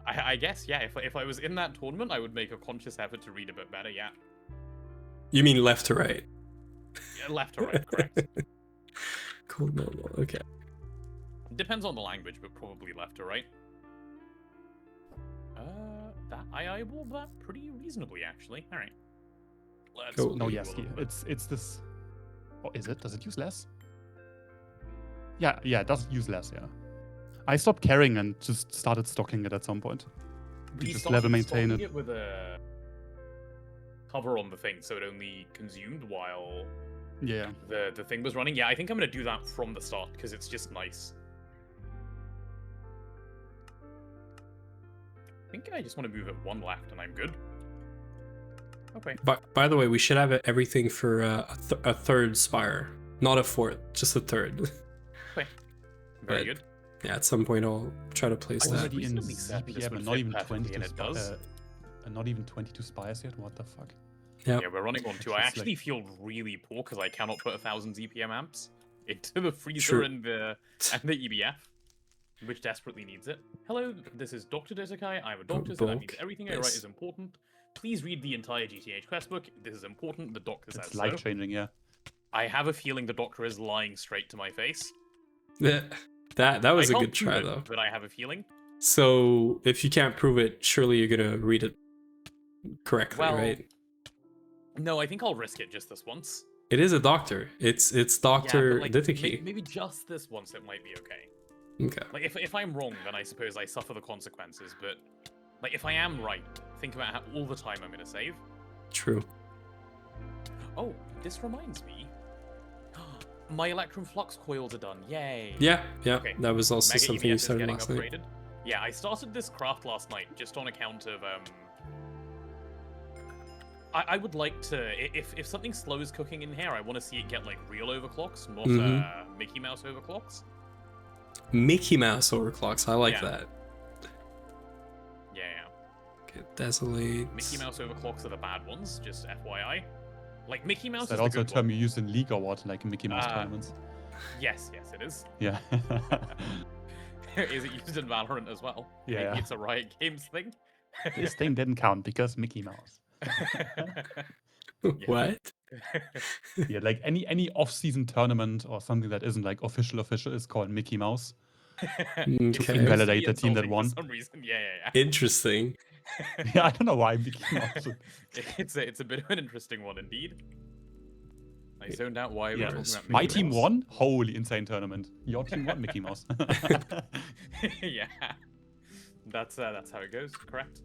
I guess, yeah. If I was in that tournament, I would make a conscious effort to read a bit better. Yeah. You mean left to right? Yeah, left or right, correct. Cool. No. Okay. Depends on the language, but probably left or right. That I eyeballed that pretty reasonably, actually. All right. Let's Cool. No, do a Yaski. little bit. It's this. Oh, is it? Does it use less? Yeah, it does use less. Yeah. I stopped carrying and just started stocking it at some point. We just started level maintain stocking it. with a cover on the thing, so it only consumed while Yeah. the thing was running. Yeah, I think I'm gonna do that from the start because it's just nice. I think I just want to move it one left and I'm good. Okay. But by the way, we should have everything for a third spire, not a fourth, just a third. Okay. Very But- good. Yeah, at some point I'll try to place I that. Already in reasonably certain this ZPM would and not fit even perfectly, 22 and it does. and not even 22 spires yet. What the fuck? Yeah. Yeah, we're running on 2. I It's actually like- feel really poor because I cannot put 1,000 ZPM amps into the freezer True. and the EBF, which desperately needs it. Hello, this is Dr. Detekai. I'm a doctor, so that means bulk. everything I write Yes. is important. Please read the entire GTH quest book. This is important. The doctor says It's so. life changing. Yeah. I have a feeling the doctor is lying straight to my face. Yeah, that was I a can't good try prove it, though. but I have a feeling. So if you can't prove it, surely you're gonna read it correctly, Well, right? No, I think I'll risk it just this once. It is a doctor. It's Yeah, Dr. but, like, Dithiki. maybe just this once it might be okay. Okay. Like, if I'm wrong, then I suppose I suffer the consequences. But like, if I am right, think about all the time I'm gonna save. True. Oh, this reminds me. My Electrum Flux coils are done. Yay! Yeah, yeah. Okay. That was also Mega something you EVS is started getting last night. upgraded. Yeah, I started this craft last night just on account of I would like to if something slow is cooking in here, I want to see it get like real overclocks, not Mickey Mouse overclocks. Mickey Mouse overclocks. I like Yeah. that. Yeah, yeah. Okay, Desolate. Mickey Mouse overclocks are the bad ones, just FYI. Like Mickey Mouse Is that is the also a good term one. you use in League or what? Like in Mickey Mouse tournaments? Yes, it is. Yeah. Is it used in Valorant as well? Yeah. Maybe it's a Riot Games thing. This thing didn't count because Mickey Mouse. What? Yeah, like any off-season tournament or something that isn't like official is called Mickey Mouse. It's Okay. invalidate mostly the team that insulting won. for some reason. Yeah. Interesting. Yeah, I don't know why Mickey Mouse. It's a bit of an interesting one indeed. I zoned out why we Yeah, were talking about my Mickey team Mouse. won. Holy insane tournament. Your team won, Mickey Mouse. Yeah, that's how it goes. Correct.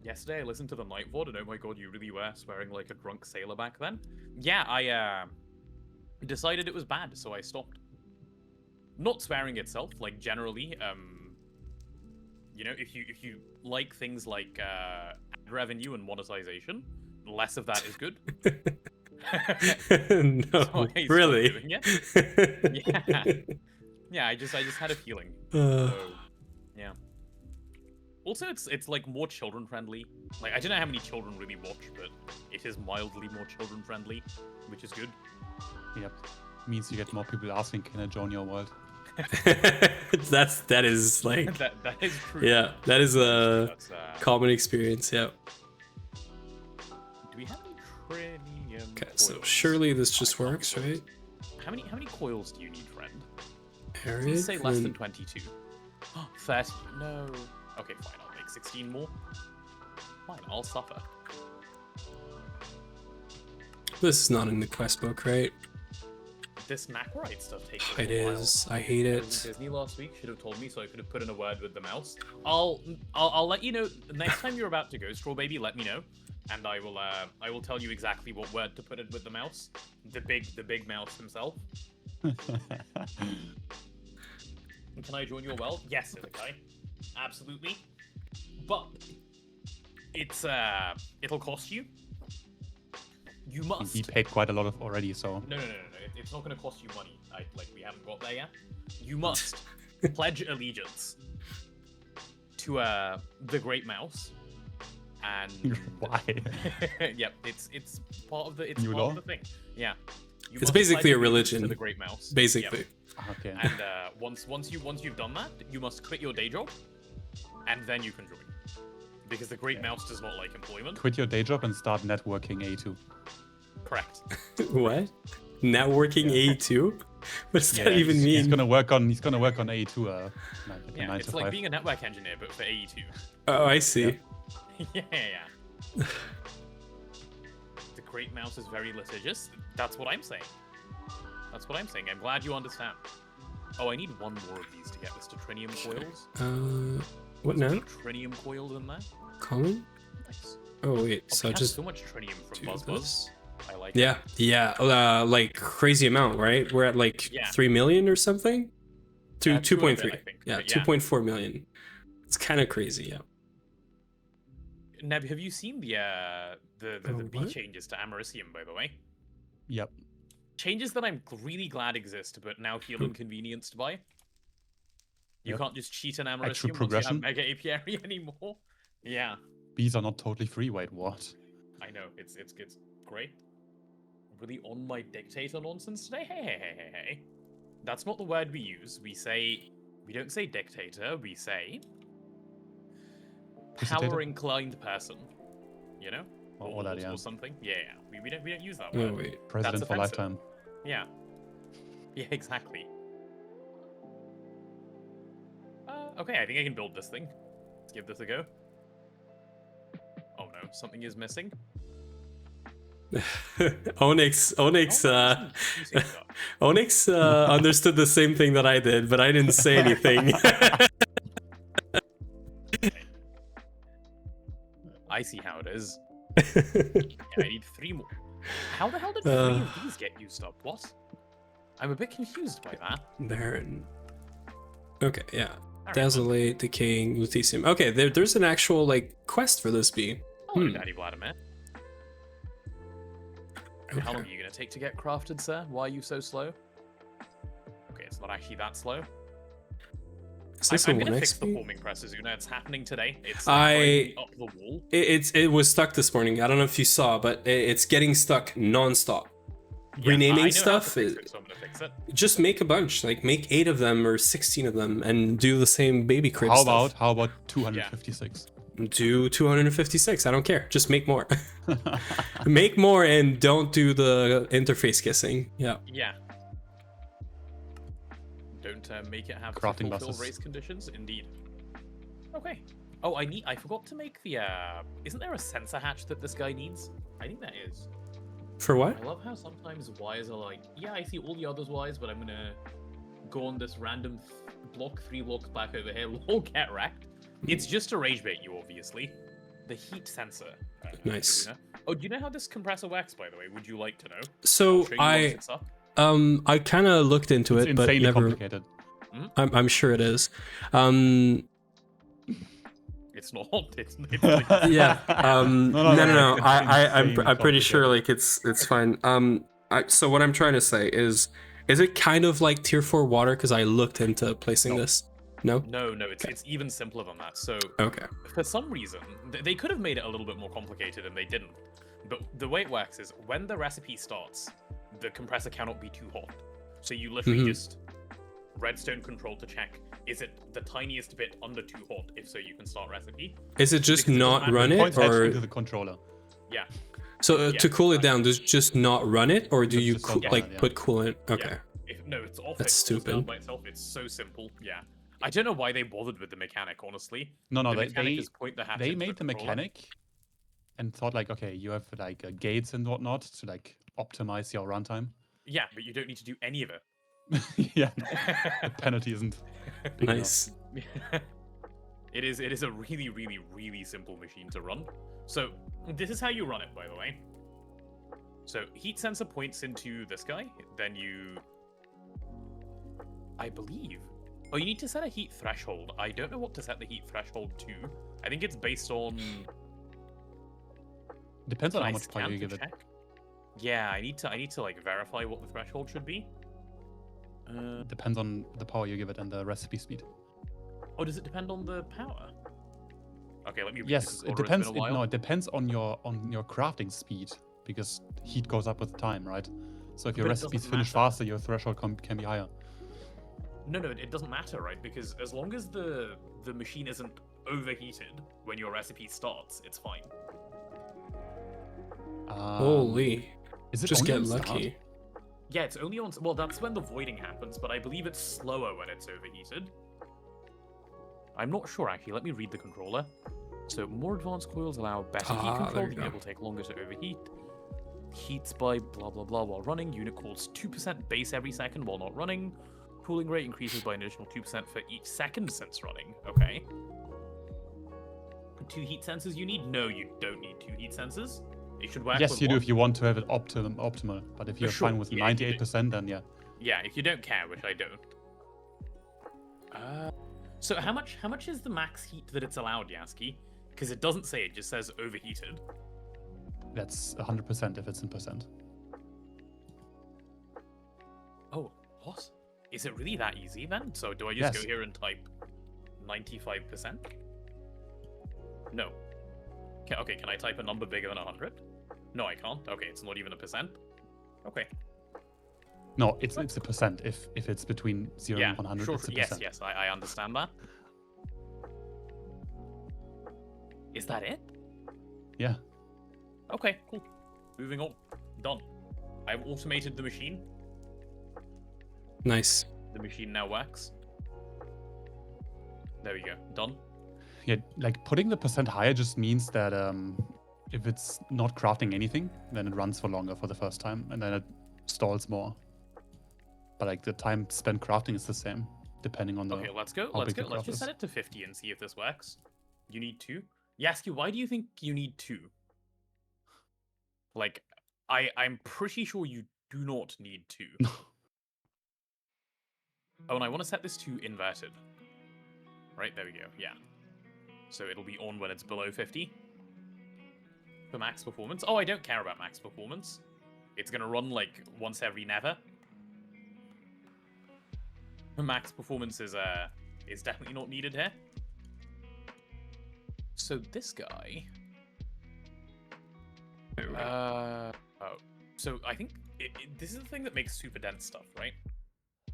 Yesterday I listened to the Night VOD, and oh my god, you really were swearing like a drunk sailor back then. Yeah, I decided it was bad, so I stopped. Not swearing itself, like generally, you know, if you like things like ad revenue and monetization, less of that is good. No, So I stopped really? doing it. Yeah, I just had a feeling. So, yeah. Also, it's like more children friendly. Like, I don't know how many children really watch, but it is mildly more children friendly, which is good. Yep. Means you get more people asking, can I join your world? that is like that is true. yeah, that is a That's, common experience. Yeah. do we have any trinium Okay, so coils? surely this just I can't works, be bothered. right? How many coils do you need, friend? Arid, Please say less than then- 22. 30. No. Okay, fine. I'll make 16 more. Fine, I'll suffer. This is not in the quest book, right? This Macrite stuff takes a It little while. is. I hate I was in it. Disney last week. Should have told me so I could have put in a word with the mouse. I'll let you know next time you're about to go, Straw Baby. Let me know, and I will tell you exactly what word to put in with the mouse. The big mouse himself. Can I join your world? Yes, Izakai. Absolutely. But it's it'll cost you. You must. He paid quite a lot of already, so. No. It's not going to cost you money. We haven't got there yet. You must pledge allegiance to the Great Mouse, and Why? yep, it's part of the New part law? of the thing. Yeah, you It's must basically pledge a allegiance religion. to the Great Mouse. Basically. Yep. Okay. And once you've done that, you must quit your day job, and then you can join, because the Great Mouse does not like employment. Quit your day job and start networking A2. Correct. What? Networking A2? What does that even he's mean? gonna work on A2 like a Yeah, 9 it's to like 5. being a network engineer, but for AE2. Oh, I see. Yeah. The Great Mouse is very litigious. That's what I'm saying. I'm glad you understand. Oh, I need one more of these to get this to trinium coils. What There's now? Trinium coils in there. Common? Nice. Oh wait, Oh, so we have just so much trinium from do Buzz this. Buzz. I like it. Yeah, like crazy amount, right? We're at like Yeah. 3 million or something. Two and a 2.3. bit, I think, Yeah, but yeah. 2.4 million. It's kind of crazy, yeah. Neb, have you seen the B what? changes to Americium, by the way? Yep. Changes that I'm really glad exist, but now feel inconvenienced by. You Yep. can't just cheat an Actual Americium once you have progression? Mega Apiary anymore. Yeah, Bees are not totally free. Wait, what? I know. It's great. Really on my dictator nonsense today? Hey. That's not the word we use. We don't say dictator, we say Pussytator? power inclined person. You know? Or that, yeah. Or something. Yeah. We don't use that Oh word. wait. President for offensive. lifetime. Yeah. Yeah, exactly. Okay, I think I can build this thing. Let's give this a go. Oh no, something is missing. Onyx understood the same thing that I did, but I didn't say anything. I see how it is. I need 3 more. How the hell did 3 of these get used up? What? I'm a bit confused by that. Baron. Okay, yeah. Alright, Desolate, Decaying, Lutetium. Okay, there's an actual, like, quest for this bee. Hello, Daddy Vladimir. Okay. How long are you going to take to get crafted, sir? Why are you so slow? Okay, it's not actually that slow. I'm going to fix the forming presses, Una. It's happening today. It's like up the wall. It was stuck this morning. I don't know if you saw, but it's getting stuck non-stop. Yeah, renaming stuff, so I'm gonna fix it. just make a bunch, like make 8 of them or 16 of them and do the same baby crib stuff. How about 256? Do 256. I don't care. Just make more. Make more and don't do the interface kissing. Yeah. Yeah. Don't make it have Crafting to fulfill buses. race conditions. Indeed. Okay. Oh, I forgot to make the. Isn't there a sensor hatch that this guy needs? I think that is. For what? I love how sometimes Ys are like, yeah, I see all the others Ys, but I'm gonna go on this random block 3 blocks back over here. Lol, get wrecked. It's just to rage bait you, obviously. The heat sensor. Nice. Oh, do you know how this compressor works, by the way? Would you like to know? So I kind of looked into It's it, but insanely never. complicated. I'm sure it is. It's not. It's Yeah. No. I'm pretty complicated. sure like it's fine. So what I'm trying to say is it kind of like tier 4 water? Because I looked into placing this. No. No, it's even simpler than that. So Okay. for some reason, they could have made it a little bit more complicated and they didn't. But the way it works is when the recipe starts, the compressor cannot be too hot. So you literally just redstone control to check, is it the tiniest bit under too hot? If so, you can start recipe. Is it just Because it doesn't not matter. run it, Points head or into the controller. Yeah. so to cool it right. down? Does just not run it, or do Just- you just not run like it, yeah. put coolant? Okay. Yeah. No, it's off. That's it cools down stupid. by itself. It's so simple. Yeah. I don't know why they bothered with the mechanic, honestly. No, The they mechanic is point the hatch they into made the controller. mechanic and thought like, okay, you have like gates and whatnot to like optimize your runtime. Yeah, but you don't need to do any of it. Yeah, the penalty isn't big enough. Nice. It is a really, really, really simple machine to run. So this is how you run it, by the way. So heat sensor points into this guy, then you, I believe. Oh, you need to set a heat threshold. I don't know what to set the heat threshold to. I think it's based on. Depends on Can how I much power scan you to give it. check? Yeah, I need to like verify what the threshold should be. Depends on the power you give it and the recipe speed. Oh, does it depend on the power? Okay, let me read the Yes, it controller, it's depends. been a while. No, it depends on your crafting speed because heat goes up with time, right? So if your But it recipes doesn't finish matter. faster, your threshold can be higher. No, it doesn't matter, right? Because as long as the machine isn't overheated when your recipe starts, it's fine. Holy. Is it Just only get on start? lucky. Yeah, it's only on. Well, that's when the voiding happens, but I believe it's slower when it's overheated. I'm not sure actually. Let me read the controller. So more advanced coils allow better heat there control. you The go. unit will take longer to overheat. Heats by blah blah blah while running. Unit cools 2% base every second while not running. Cooling rate increases by an additional 2% for each second since running. Okay. 2 heat sensors you need? No, you don't need 2 heat sensors. It should work Yes, with you do one. if you want to have it optimal. But if you're Sure, fine with yeah, if you do. 98%, then yeah. Yeah, if you don't care, which I don't. So how much is the max heat that it's allowed, Yaski? Because it doesn't say, it just says overheated. That's 100% if it's in percent. Oh, what? Is it really that easy then? So do I just Yes. go here and type 95%? No. Okay, can I type a number bigger than 100? No, I can't. Okay, it's not even a percent. Okay. No, it's a percent. If it's between 0 Yeah, and 100, sure. it's a Yes, percent. yes, I understand that. Is that it? Yeah. Okay, cool. Moving on. Done. I've automated the machine. Nice. The machine now works. There we go. Done. Yeah, like putting the percent higher just means that if it's not crafting anything, then it runs for longer for the first time, and then it stalls more. But like the time spent crafting is the same, depending on the. Okay, let's go. how Let's big go. the Let's craft just set is. it to 50 and see if this works. You need 2. Yasky, why do you think you need 2? Like, I'm pretty sure you do not need 2. Oh, and I want to set this to inverted. Right, there we go. Yeah. So it'll be on when it's below 50. For max performance. Oh, I don't care about max performance. It's gonna run like once every never. Max performance is definitely not needed here. So this guy. Oh. So I think this is the thing that makes super dense stuff, right?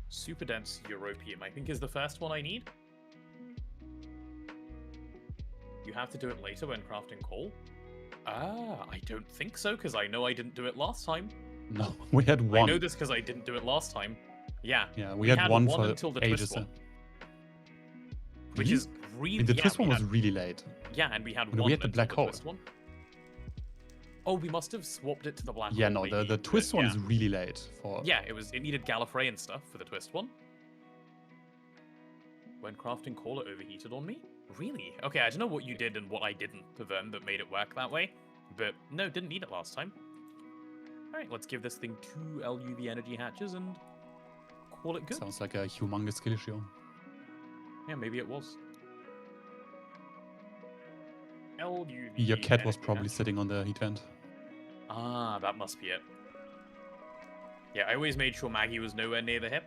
Super dense Europium, I think, is the first one I need. You have to do it later when crafting coal. I don't think so, because I know I didn't do it last time. No, we had one. I know this because I didn't do it last time. Yeah. Yeah, we had one for until the ages. twist one. Which Really? is really... The yeah, twist one we was had- really late. Yeah, and we had No, one we had the until black hole. twist one. Oh, we must have swapped it to the black Yeah, hole. no, maybe, the but twist one yeah. is really late for. Yeah, it needed Gallifrey and stuff for the twist one. When crafting coal, it overheated on me? Really? Okay, I don't know what you did and what I didn't to them that made it work that way. But no, didn't need it last time. Alright, let's give this thing 2 LUV energy hatches and call it good. Sounds like a humongous skill issue. Yeah, maybe it was. LUV Your cat was energy probably hatch. sitting on the heat vent. Ah, that must be it. Yeah, I always made sure Maggie was nowhere near the hip.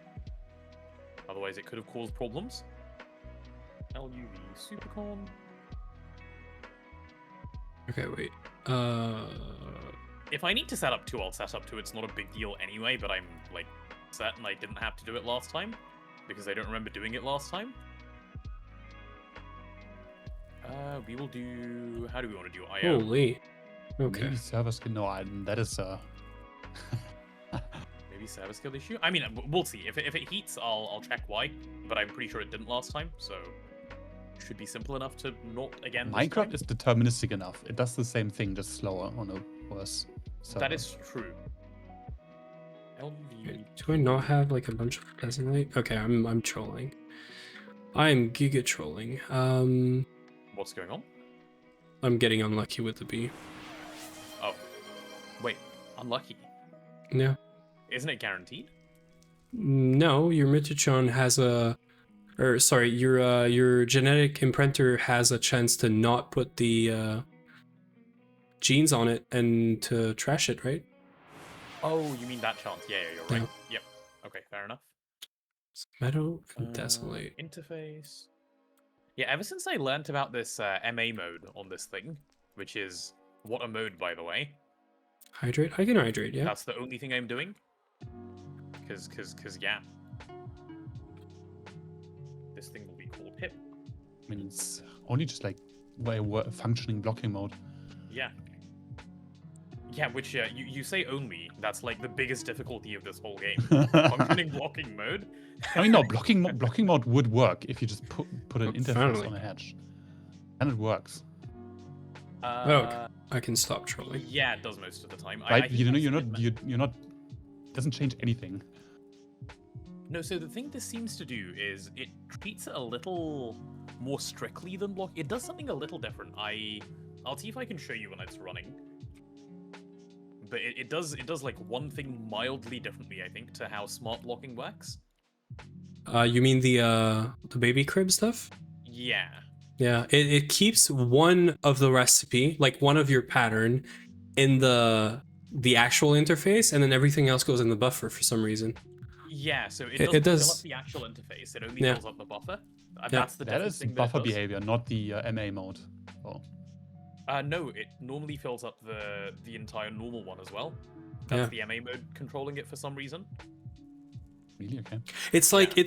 Otherwise it could have caused problems. LUV Supercon. Okay, wait. If I need to set up 2, I'll set up 2. It's not a big deal anyway, but I'm, like, certain I didn't have to do it last time. Because I don't remember doing it last time. We will do... How do we want to do IO? Holy. Okay. Maybe server skill. No, that is Maybe server skill issue? I mean, we'll see. If it heats, I'll check why. But I'm pretty sure it didn't last time, so... Should be simple enough to not again. this Minecraft time. is deterministic enough. It does the same thing, just slower on a worse server. That is true. LV. Do I not have like a bunch of peasant light? Okay, I'm trolling. I'm giga trolling. What's going on? I'm getting unlucky with the bee. Oh. Wait. Unlucky. Yeah. Isn't it guaranteed? No, your Mitachon has your genetic imprinter has a chance to not put the genes on it and to trash it, right? Oh, you mean that chance? Yeah, you're right. Yep. Okay, fair enough. Meadow and Desolate. Interface. Yeah, ever since I learnt about this MA mode on this thing, which is what a mode, by the way. Hydrate? I can hydrate, yeah. That's the only thing I'm doing. Cause yeah. This thing will be called HIP. I mean, it's only just like a functioning blocking mode. Yeah. Yeah, which you say only. That's like the biggest difficulty of this whole game. Functioning blocking mode. I mean, no, blocking mode would work if you just put an interface Finally. on a hatch, and it works. Okay. I can stop trolling. Yeah, it does most of the time. I Right? think You know, that's you're it, not. Doesn't change anything. No, so the thing this seems to do is it treats it a little more strictly than block. It does something a little different. I'll see if I can show you when it's running. But it does like one thing mildly differently, I think, to how smart blocking works. You mean the baby crib stuff? Yeah. Yeah, it keeps one of the recipe, like one of your pattern, in the actual interface, and then everything else goes in the buffer for some reason. Yeah, so it It doesn't does- fill up the actual interface. It only Yeah. fills up the buffer. Yeah. That's the That different is thing buffer that it does. behavior, not the MA mode. Oh. No, it normally fills up the entire normal one as well. That's the MA mode controlling it for some reason. Really? Okay. It's like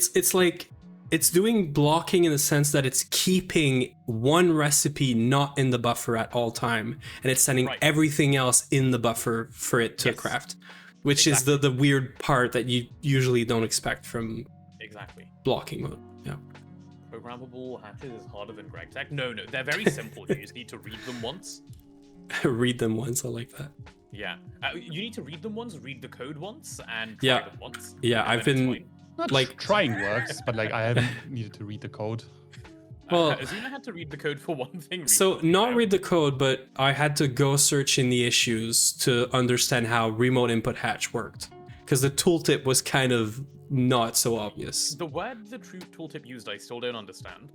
it's doing blocking in the sense that it's keeping one recipe not in the buffer at all time, and it's sending Right. everything else in the buffer for it to Yes. craft, which Exactly. is the weird part that you usually don't expect from Exactly. blocking mode. Yeah. Programmable hatches is harder than GregTech. No, they're very simple. You just need to read them once. Read them once. I like that. Yeah. You need to read them once, read the code once, and try Yeah. them once. Yeah, and I've then it's been fine. Not like trying works, but like I haven't needed to read the code. Well- Azuna had to read the code for one thing. so recently, not though. read the code, but I had to go search in the issues to understand how remote input hatch worked, because the tooltip was kind of not so obvious. The word the true tooltip used, I still don't understand.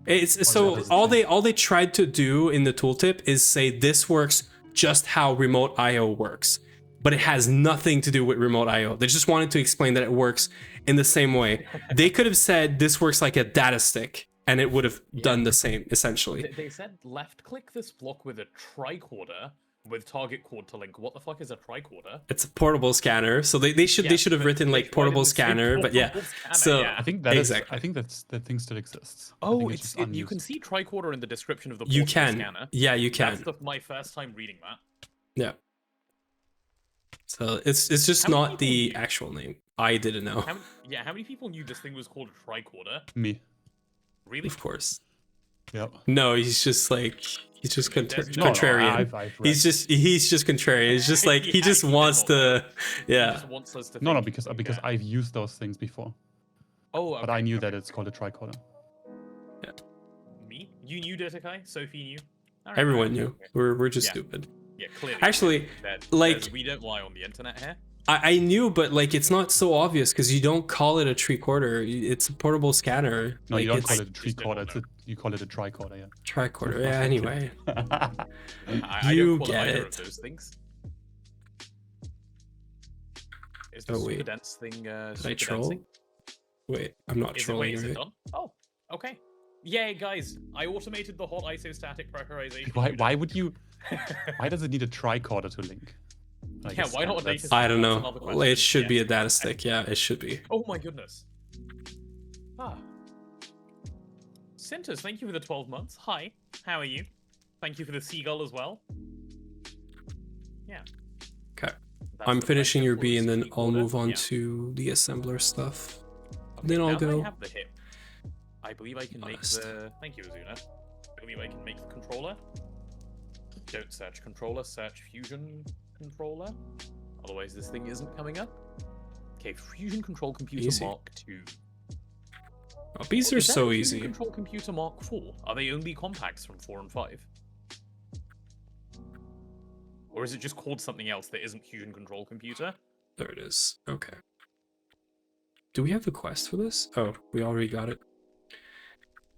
It's so all they tried to do in the tooltip is say this works just how remote IO works, but it has nothing to do with remote IO. They just wanted to explain that it works in the same way. They could have said this works like a data stick, and it would have done the same essentially. They said left click this block with a tricorder with target cord to link. What the fuck is a tricorder? It's a portable scanner, so they should have but written like why portable didn't they say scanner, but yeah. portable scanner? So Yeah. I think that Exactly. I think that thing still exists. I Oh, think it's just you unused. can see tricorder in the description of the you portable can, scanner. yeah, you That's can, my first time reading that. yeah. So it's just How many not people the knew? actual name. I didn't know, How many people knew this thing was called a tricorder? Me. Really? of course. Yeah. No, he's just There's no- contrarian. I've read. He's just contrarian. It's just like he Yeah, just he wants cannot. to, He yeah. just wants us to No, think, because yeah. I've used those things before, Oh, but okay, I knew okay. that it's called a tricorder. Me? You knew Dotakai? Sophie knew? Alright, Everyone okay, knew. okay. We're just Yeah. stupid. Yeah, clearly. Actually, like- we don't lie on the internet here. I knew, but like it's not so obvious because you don't call it a tricorder. It's a portable scanner. No, like, you don't it's call it a just don't tricorder. You call it a tricorder. Yeah. tricorder. Yeah. Anyway, I You don't call get either it. of those things. Is Oh, the wait. super dense thing did I super troll? densing? Wait, I'm not Is it, trolling. wait, is it Right? done? Oh, okay. Yay, guys! I automated the hot isostatic pressurization. Why would you? Why does it need a tricorder to link? Like Yeah, a why not a scan- data I don't That's know. another It question. should be Yeah. a data stick. Yeah, it should be. Oh my goodness. Ah. Centers, thank you for the 12 months. Hi, how are you? Thank you for the seagull as well. Yeah. Okay. That's I'm the finishing pressure your for B, the and then speed I'll order. move on Yeah. to the assembler stuff. Okay, Then I'll now that go I have the hip, I believe I can make last. the. Thank you, Azuna. I believe I can make the controller. Don't search controller, search fusion controller. Otherwise, this thing isn't coming up. Okay, fusion control computer Easy. Mark II. Oh, these are Is there so a fusion easy. Control computer Mark IV. Are they only compacts from 4 and 5? Or is it just called something else that isn't fusion control computer? There it is. Okay. Do we have the quest for this? Oh, we already got it.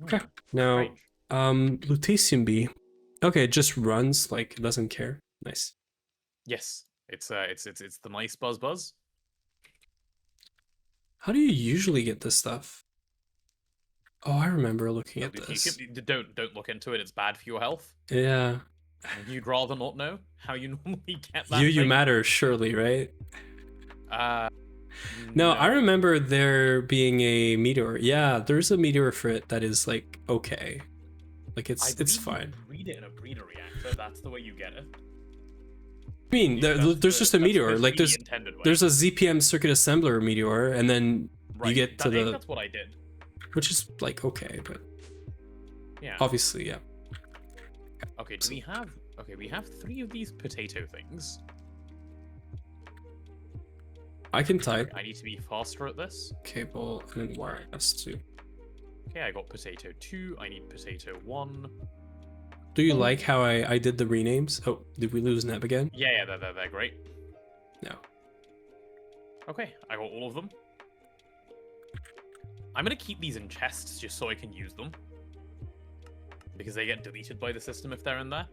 Okay. Now, Strange. Lutetium B. Okay, it just runs like it doesn't care. Nice. Yes, it's the nice buzz. How do you usually get this stuff? Oh, I remember looking at If this. don't look into it. It's bad for your health. Yeah. You'd rather not know how you normally get that. You thing. matter, surely, right? Uh, No, I remember there being a meteor. Yeah, there's a meteor for it that is like okay. Like I it's believe you fine. Read it in a breeder reactor. That's the way you get it. I mean, there's just a meteor. Like there's intended way. there's a ZPM circuit assembler meteor, and then Right, get to the- That's what I did. which is like okay, but Yeah. obviously, yeah. Okay. Do we have? Okay, we have 3 of these potato things. I can type I need to be faster at this. cable and then wire S2. Okay, I got potato 2. I need potato 1. Do you like how I did the renames? Oh, did we lose Neb again? Yeah, they're great. No. Okay, I got all of them. I'm gonna keep these in chests just so I can use them. Because they get deleted by the system if they're in there.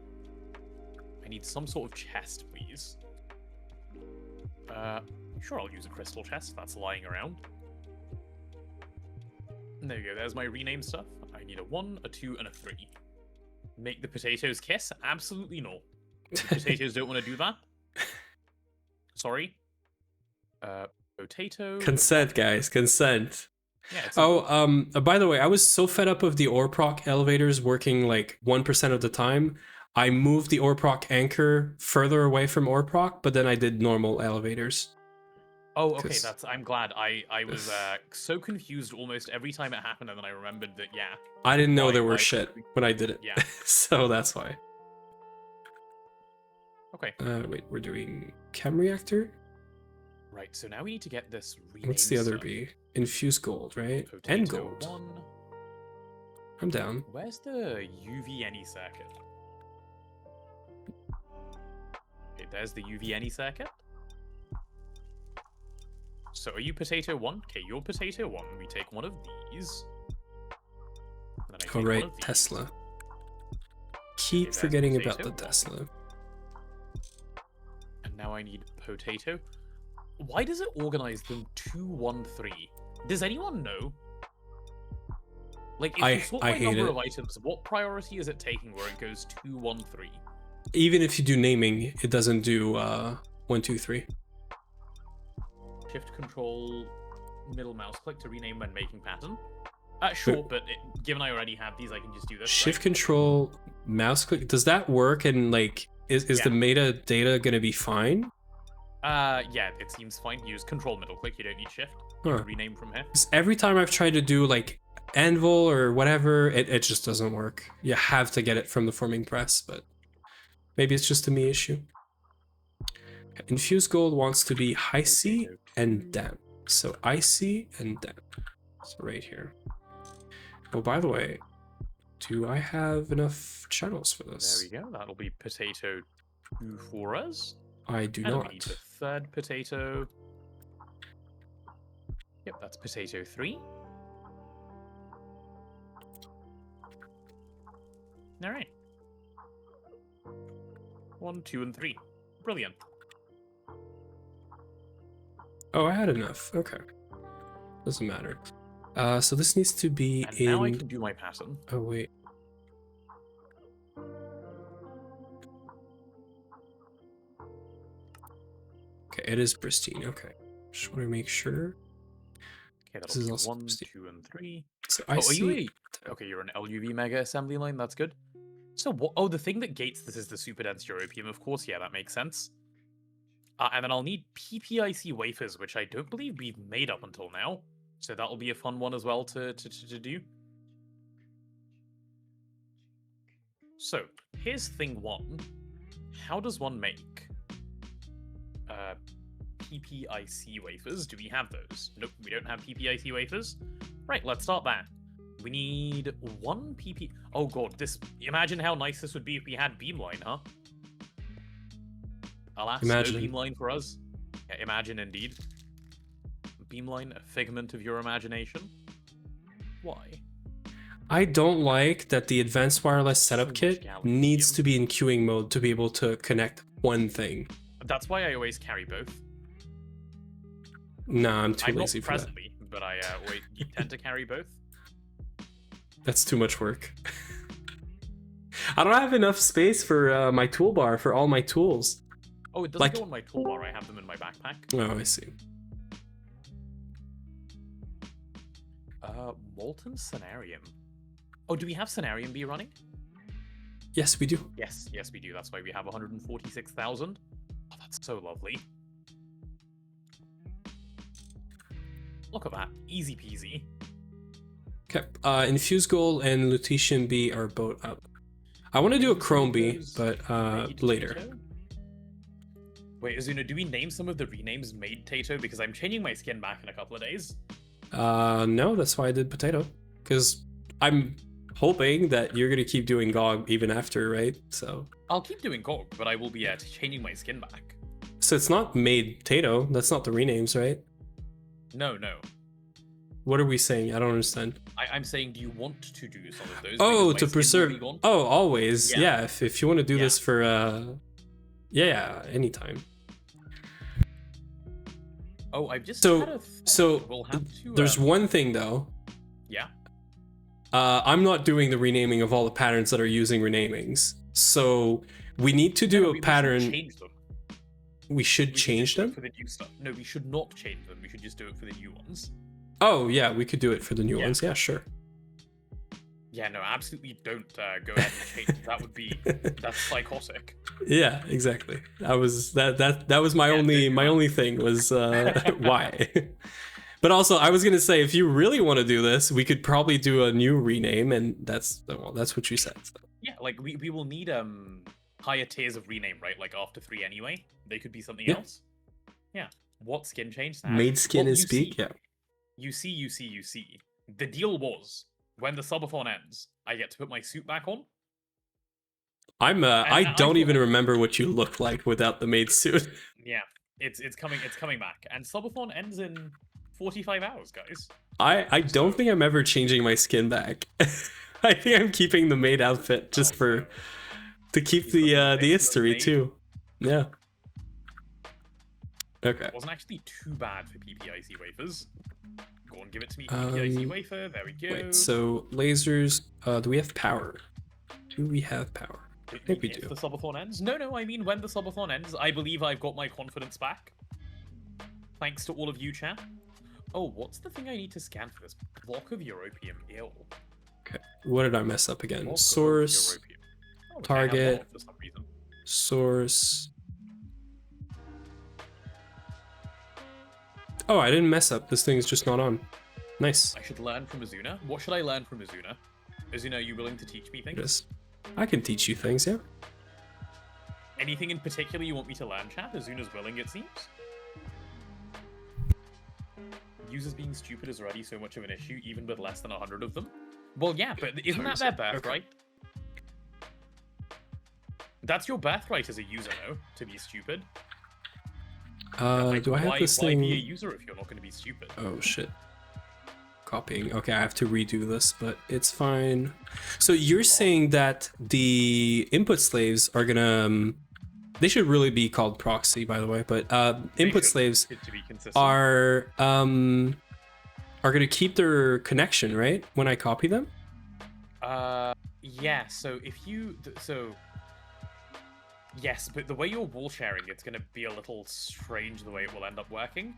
I need some sort of chest, please. Sure, I'll use a crystal chest that's lying around. There you go, there's my rename stuff. I need a 1, a 2, and a 3. Make the potatoes kiss? Absolutely no. The potatoes don't want to do that. Sorry. Potato. Consent, guys, consent. Yeah, it's Oh, by the way, I was so fed up of the Orproc elevators working like 1% of the time. I moved the Orproc anchor further away from Orproc, but then I did normal elevators. Oh, okay. 'Cause- I'm glad. I was so confused almost every time it happened, and then I remembered that. Yeah. I didn't know Why- there were why- shit when I did it. Yeah. So that's why. Okay. Wait, we're doing chem reactor? Right, so now we need to get this renamed What's the other stuff. B? Infused gold, right? Potato And gold. 1. I'm down. Where's the UVNE circuit? Okay, there's the UVNE circuit. So are you potato 1? Okay, you're potato 1. We take one of these. And then I take Oh, one right, of these. Tesla. Keep there's forgetting about potato. the Tesla. And now I need potato. Why does it organize them 2, 1, 3? Does anyone know? Like, if you sort by hate number it. of items, what priority is it taking where it goes 2, 1, 3? Even if you do naming, it doesn't do 1, 2, 3. Shift control middle mouse click to rename when making pattern. Sure, but given I already have these, I can just do this. Shift right? control mouse click. Does that work? And like, is the metadata gonna be fine? Yeah, it seems fine. Use control middle click. You don't need shift. You Huh. can rename from here. 'Cause every time I've tried to do like Anvil or whatever, it just doesn't work. You have to get it from the forming press, but maybe it's just a me issue. Infused gold wants to be icy and damp. So icy and damp. So right here. Oh, by the way, do I have enough channels for this? There we go. That'll be potato 2 for us. I do And not. we need the third potato. Yep, that's potato 3. All right. 1, 2, and 3. Brilliant. Oh, I had enough. Okay. Doesn't matter. So this needs to be And in. now I can do my pattern. Oh wait. Okay, it is pristine. Okay, just want to make sure. Okay, This that'll is be also 1, pristine. 2, and 3. So Oh, I are see. you a... Okay, you're an LUV mega assembly line. That's good. So what? Oh, the thing that gates this is the super dense europium. Of course, yeah, that makes sense. And then I'll need PPIC wafers, which I don't believe we've made up until now. So that'll be a fun one as well to do. So here's thing 1. How does one make PPIC wafers? Do we have those? Nope, we don't have PPIC wafers. Right, let's start there. We need 1 PP. Oh god, this. Imagine how nice this would be if we had beamline, huh? Alas, Imagine. no beamline for us. Yeah, imagine indeed. Beamline, a figment of your imagination. Why? I don't like that the advanced wireless setup much kit gallium. needs to be in queuing mode to be able to connect one thing. That's why I always carry both. Nah, I'm too I'm not lazy for that. presently, but I always tend to carry both. That's too much work. I don't have enough space for my toolbar for all my tools. Oh, it doesn't Like- go on my toolbar. I have them in my backpack. Oh, I see. Molten Cenarium. Oh, do we have Cenarium B running? Yes, we do. Yes, yes, we do. That's why we have 146,000. Oh, that's so lovely. Look at that. Easy peasy. Okay. Infused gold and lutetium B are both up. I want to do a chrome B, but later. Tato? Wait, Azuna, do we name some of the renames made Tato? Because I'm changing my skin back in a couple of days. No, that's why I did potato. Because I'm hoping that you're gonna keep doing GoG even after, right? So. I'll keep doing GoG, but I will be changing my skin back. So it's not made Tato. That's not the renames, right? No, no. What are we saying? I don't understand. I'm saying, do you want to do some of those? Oh, Because my to skin will preserve. be gone? Oh, always. Yeah. Yeah. If you want to do Yeah. this for yeah, anytime. Oh, I've just So- had a thought. so we'll have to. There's one thing though. Yeah. I'm not doing the renaming of all the patterns that are using renamings. So we need to do No, a we should pattern. change them. We should We should change just do it them. for the new stuff. No, we should not change them. We should just do it for the new ones. Oh yeah, we could do it for the new Yeah. ones. Yeah, sure. Yeah, no, absolutely don't go ahead and change it. That would be that's psychotic. Yeah, exactly. That was my Yeah, only thing was why. But also, I was gonna say, if you really want to do this, we could probably do a new rename, and that's what you said. So. Yeah, like we will need higher tiers of rename, right? Like after 3 anyway, they could be something Yeah. else. Yeah. What skin change? That? Made skin Well, is speak. Yeah. You see. The deal was when the subathon ends, I get to put my suit back on. I I don't even thought- remember what you look like without the maid suit. Yeah, it's coming back, and subathon ends in 45 hours, guys. I don't think I'm ever changing my skin back. I think I'm keeping the maid outfit just to keep He's the got the history maid. too. Yeah. Okay. It wasn't actually too bad for PPIC wafers. Go on, give it to me, PPIC wafer. There we go. Wait, so lasers, do we have power? Do we have power? I think we If do. the subathon ends? No, I mean when the subathon ends, I believe I've got my confidence back. Thanks to all of you, chat. Oh, what's the thing I need to scan for this? Block of europium. Ew. Okay. What did I mess up again? Block of Source, europium. Oh, okay, I have target. block for some reason. source. Oh, I didn't mess up. This thing's just not on. Nice. I should learn from Azuna. What should I learn from Azuna? Azuna, are you willing to teach me It things? is. I can teach you things, yeah. Anything in particular you want me to learn, chat? Azuna's willing, it seems. Users being stupid is already so much of an issue, even with less than 100 of them. Well, yeah, but isn't that their birthright? That's your birthright as a user, no? To be stupid. Do I have this thing? Why be a user if you're not going to be stupid? Oh shit. Copying. Okay, I have to redo this, but it's fine. So you're saying that the input slaves are gonna they should really be called proxy, by the way, but input slaves To be consistent. are gonna keep their connection, right? When I copy them? Yeah, so if you yes, but the way you're wall sharing, it's going to be a little strange the way it will end up working.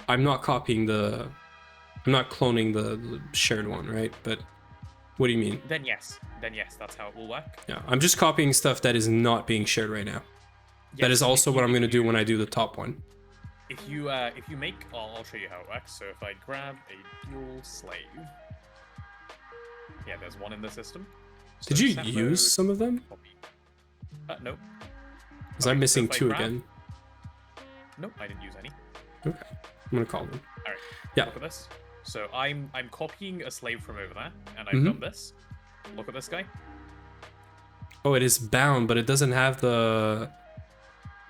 I'm not copying I'm not cloning the shared one, right? But what do you mean? Then yes, that's how it will work. Yeah, I'm just copying stuff that is not being shared right now. That Yes, is also if what you- I'm gonna do when I do the top one. If you make, I'll show you how it works. So if I grab a dual slave, yeah, there's one in the system. Did So you set use mode, some of them? copy. No, Because I'm Okay, so missing if I 2 grab- again. no, I didn't use any. Okay, I'm gonna call them. All right. Yeah. Look at this. So I'm copying a slave from over there, and I've Mhm. done this. Look at this guy. Oh, it is bound, but it doesn't have the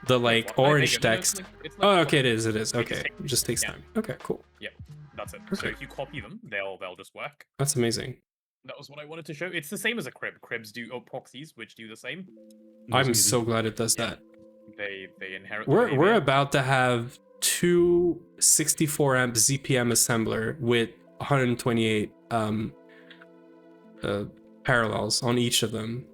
like Well, orange no, text. it's Oh, like- okay, it is. It Okay, just it just takes yeah. time. Okay, cool. That's it. So Okay. if you copy them, they'll just work. That's amazing. That was what I wanted to show. It's the same as a crib. Cribs do proxies, which do the same. I'm Easy. so glad it does Yeah. that. They inherit. the We're behavior. about to have 2 64 amp ZPM assembler with 128 parallels on each of them.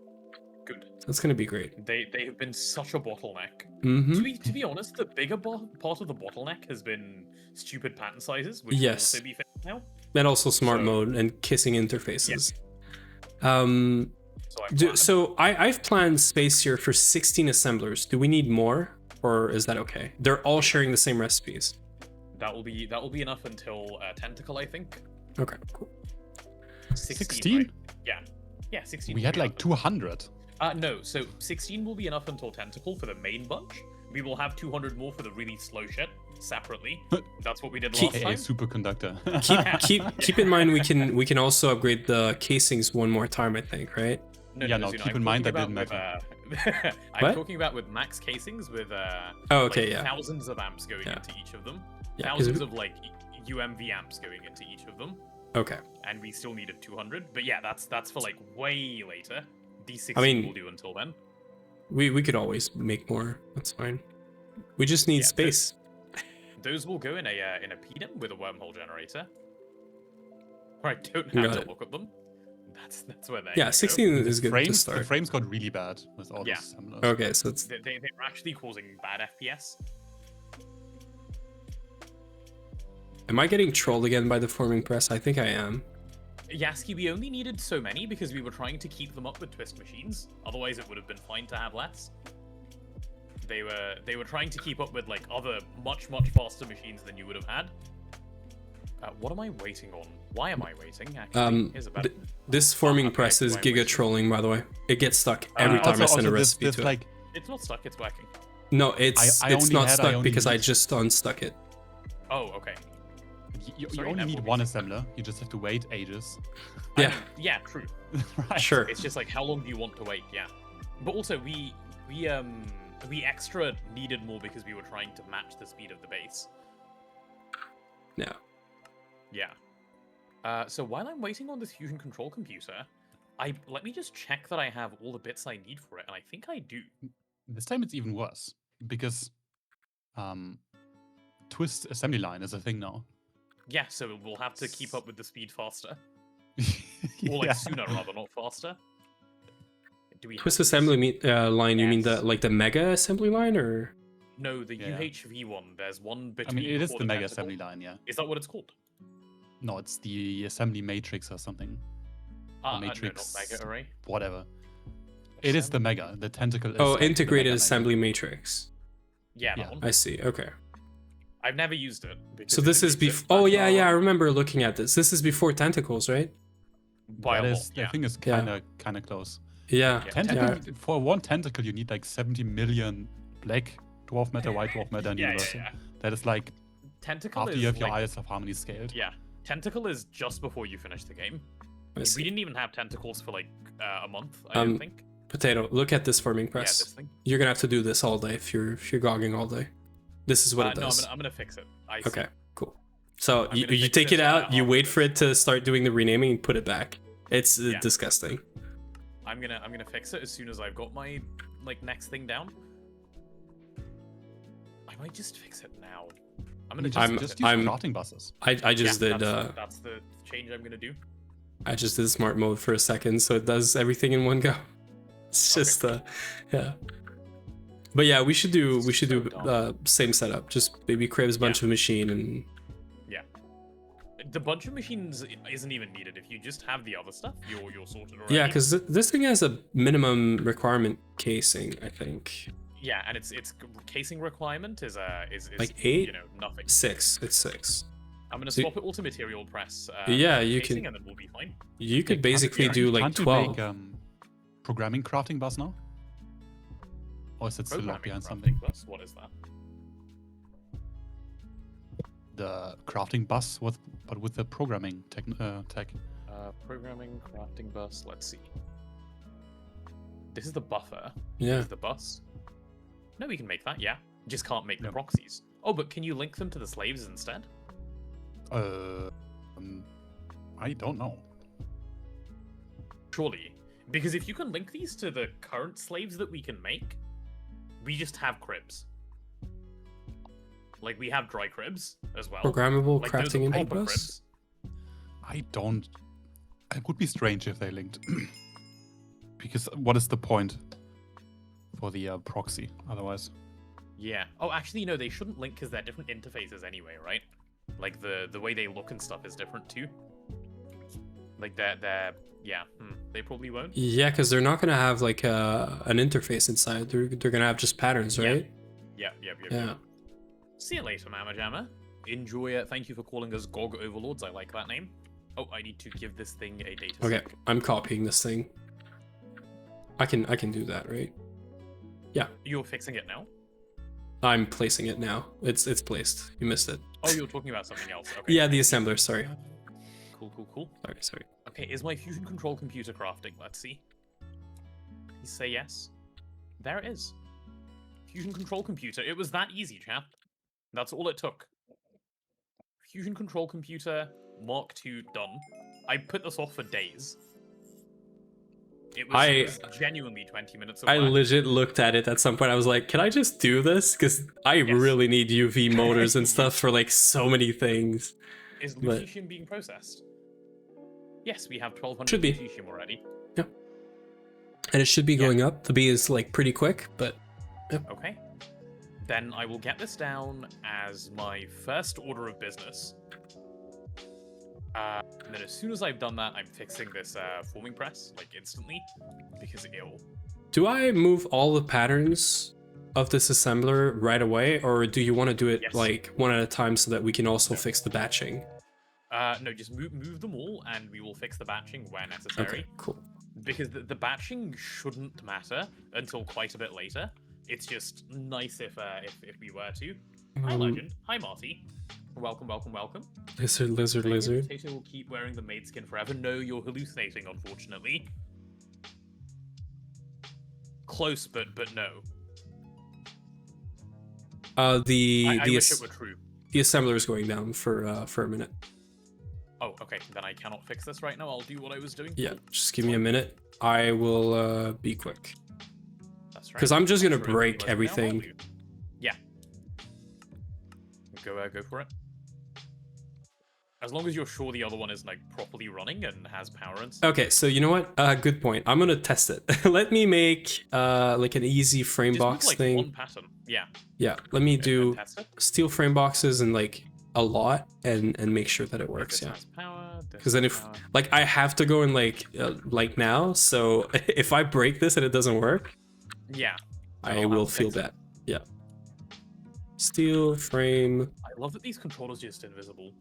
good. That's gonna be great. They have been such a bottleneck. Mm-hmm. To be honest, the bigger part of the bottleneck has been stupid pattern sizes, which Yes. will also be fixed now. And also smart So- mode and kissing interfaces. So I'm glad. So I've planned space here for 16 assemblers. Do we need more, or is that okay? They're all sharing the same recipes. That will be enough until Tentacle, I think. Okay, cool. 16? right? Yeah, 16. We will had be like enough. 200. No, so 16 will be enough until Tentacle for the main bunch. We will have 200 more for the really slow shit separately. That's what we did last AA time. superconductor. Keep in mind we can also upgrade the casings one more time, I think, right? Yeah, no, Zuna, keep I'm in mind talking that about didn't with, I'm What? talking about with max casings with Oh, okay, like, yeah. thousands of amps going Yeah. into each of them. Yeah, 'cause Thousands of like UMV amps going into each of them. Okay. And we still needed 200. But yeah, that's for like way later. These 16 mean, will do until then. We could always make more. That's fine. We just need Yeah, space. Those will go in a PDIM with a wormhole generator. Where I don't Got have to it. look at them. That's where they Yeah, 16 is good to The start. frames got really bad with all Yeah. these assemblers. Okay, so it's They were actually causing bad FPS. am I getting trolled again by the forming press? I think I am. Yaski, we only needed so many because we were trying to keep them up with twist machines. Otherwise, it would have been fine to have less. They were trying to keep up with like other much faster machines than you would have had. What am I waiting on? Why am I waiting? Actually, here's a better. This forming okay, press is why am I giga waiting? trolling, by the way. It gets stuck every time I send a recipe to it. like, It's not stuck. It's working. No, it's not stuck because I need- just unstuck it. Oh, okay. you Sorry, only that need will be one something. assembler. You just have to wait ages. Yeah. I mean, yeah, true. Right. Sure. It's just like how long do you want to wait? Yeah. But also we extra needed more because we were trying to match the speed of the base. Yeah. Yeah. So while I'm waiting on this fusion control computer, let me just check that I have all the bits I need for it, and I think I do. This time it's even worse because twist assembly line is a thing now. Yeah, so we'll have to keep up with the speed faster. Or like Yeah. sooner rather, not faster. Do we Twist have this? assembly line, you mean Yes. the mega assembly line, or? No, the Yeah. UHV one. There's one I between. mean, it is before the mega tentacle. assembly line, yeah. Is that what it's called? No, it's the assembly matrix or something. No, matrix, not mega array. Whatever. It is the mega. The tentacle is Oh, like the integrated mega assembly matrix. Yeah, that Yeah. one. I see. Okay. I've never used it. because So it this didn't is exist before. Oh back yeah, when yeah. I I- remember looking at this. This is before tentacles, right? By That a is, lot, yeah. I think it's Yeah. kind of close. Yeah. Yeah. Tentacle for one tentacle, you need like 70 million black dwarf matter, white dwarf matter, and Yeah, universal. yeah. That is like Tentacle after is you have your like, Eyes of Harmony scaled. Yeah, Tentacle is just before you finish the game. I We see. didn't even have tentacles for like a month, I Um, don't think. Potato. Look at this forming Yeah, press. this thing. You're gonna have to do this all day if you're gogging all day. This is what it No, does. I'm gonna fix it. I see. Okay, cool. So I'm you, gonna you fix take this it out, you after wait this. for it to start doing the renaming, and put it back. It's Yeah. disgusting. I'm gonna fix it as soon as I've got my next thing down. I might just fix it now. I'm gonna Just, I'm- just use I'm- crafting buses. I just yeah, did that's the change I'm gonna do. I just did smart mode for a second, so it does everything in one go. It's just yeah. But yeah, we should do So dumb. same setup. Just baby cribs, bunch of machine, and The bunch of machines isn't even needed. If you just have the other stuff, you're sorted already. yeah, because this thing has a minimum requirement casing, I think. Yeah, and its casing requirement is Like 8? You know, nothing. 6. It's 6. I'm gonna So- swap it all to material press. Yeah, you casing, can- and then we'll be fine. You could Can't- basically can't- do like can't you 12. make programming crafting bus now? Or is it still locked Programming behind crafting something? bus. What is that? The crafting bus but with the programming tech. Programming crafting bus. Let's see. This is the buffer. Yeah. This is the bus. No, we can make that. Yeah, just can't make the Yep. proxies. Oh, but can you link them to the slaves instead? I don't know. Surely, because if you can link these to the current slaves that we can make, we just have cribs. Like we have dry cribs as well. Programmable Like, those are crafting input proper bus. cribs. I don't. It would be strange if they linked. Because what is the point for the proxy otherwise? Yeah. Oh, actually, no, they shouldn't link because they're different interfaces anyway, right? Like the way they look and stuff is different too. Like they're yeah. They probably won't. Yeah, because they're not gonna have like an interface inside. They're gonna have just patterns, Yeah. right? Yeah. Yeah. See you later, Mama Jamma. Enjoy it. Thank you for calling us GoG Overlords. I like that name. Oh, I need to give this thing a data Okay, sync. I'm copying this thing. I can do that, right? You're fixing it now? I'm placing it now. It's placed. You missed it. Oh, you're talking about something else. Okay. Yeah, the assembler. Sorry. Cool. Sorry. Okay, is my fusion control computer crafting? Let's see. Please say yes. There it is. Fusion control computer. It was that easy, chap. That's all it took. Fusion control computer Mark II done. I put this off for days. It was genuinely 20 minutes of I work. legit looked at it at some point. I was like, can I just do this? Because I Yes. really need UV motors and stuff for like so many things. Is but- lutetium being processed? Yes, we have 1200 Should be. lutetium already. And it should be Yeah. going up. The B is like pretty quick, but Okay. Then I will get this down as my first order of business. And then as soon as I've done that, I'm fixing this forming press, like instantly, because it'll... do I move all the patterns of this assembler right away, or do you want to do it Yes. like one at a time so that we can also fix the batching? No, just move them all, and we will fix the batching where necessary. Okay, cool. Because the batching shouldn't matter until quite a bit later. It's just nice if we were to. Hi, Legend. Hi, Marty. Welcome, welcome, welcome. Lizard. Potato will keep wearing the maid skin forever. No, you're hallucinating, unfortunately. Close, but no. I wish it were true. The assembler is going down for a minute. Oh, okay. Then I cannot fix this right now. I'll do what I was doing. Yeah, just give me a minute. I will be quick. That's right. Because I'm just gonna break everything. Yeah. Go for it. As long as you're sure the other one is like properly running and has power and stuff. Okay, so you know what? Good point. I'm gonna test it. Let me make like an easy frame box like thing. One pattern. Yeah. Yeah. Let me do test it. steel frame boxes and like a lot and make sure that it works. This Yeah. has power, this Because then has if power. like I have to go in like now, so if I break this and it doesn't work, Yeah. I will feel fix it. that. Yeah. Steel frame. I love that these controllers are just invisible.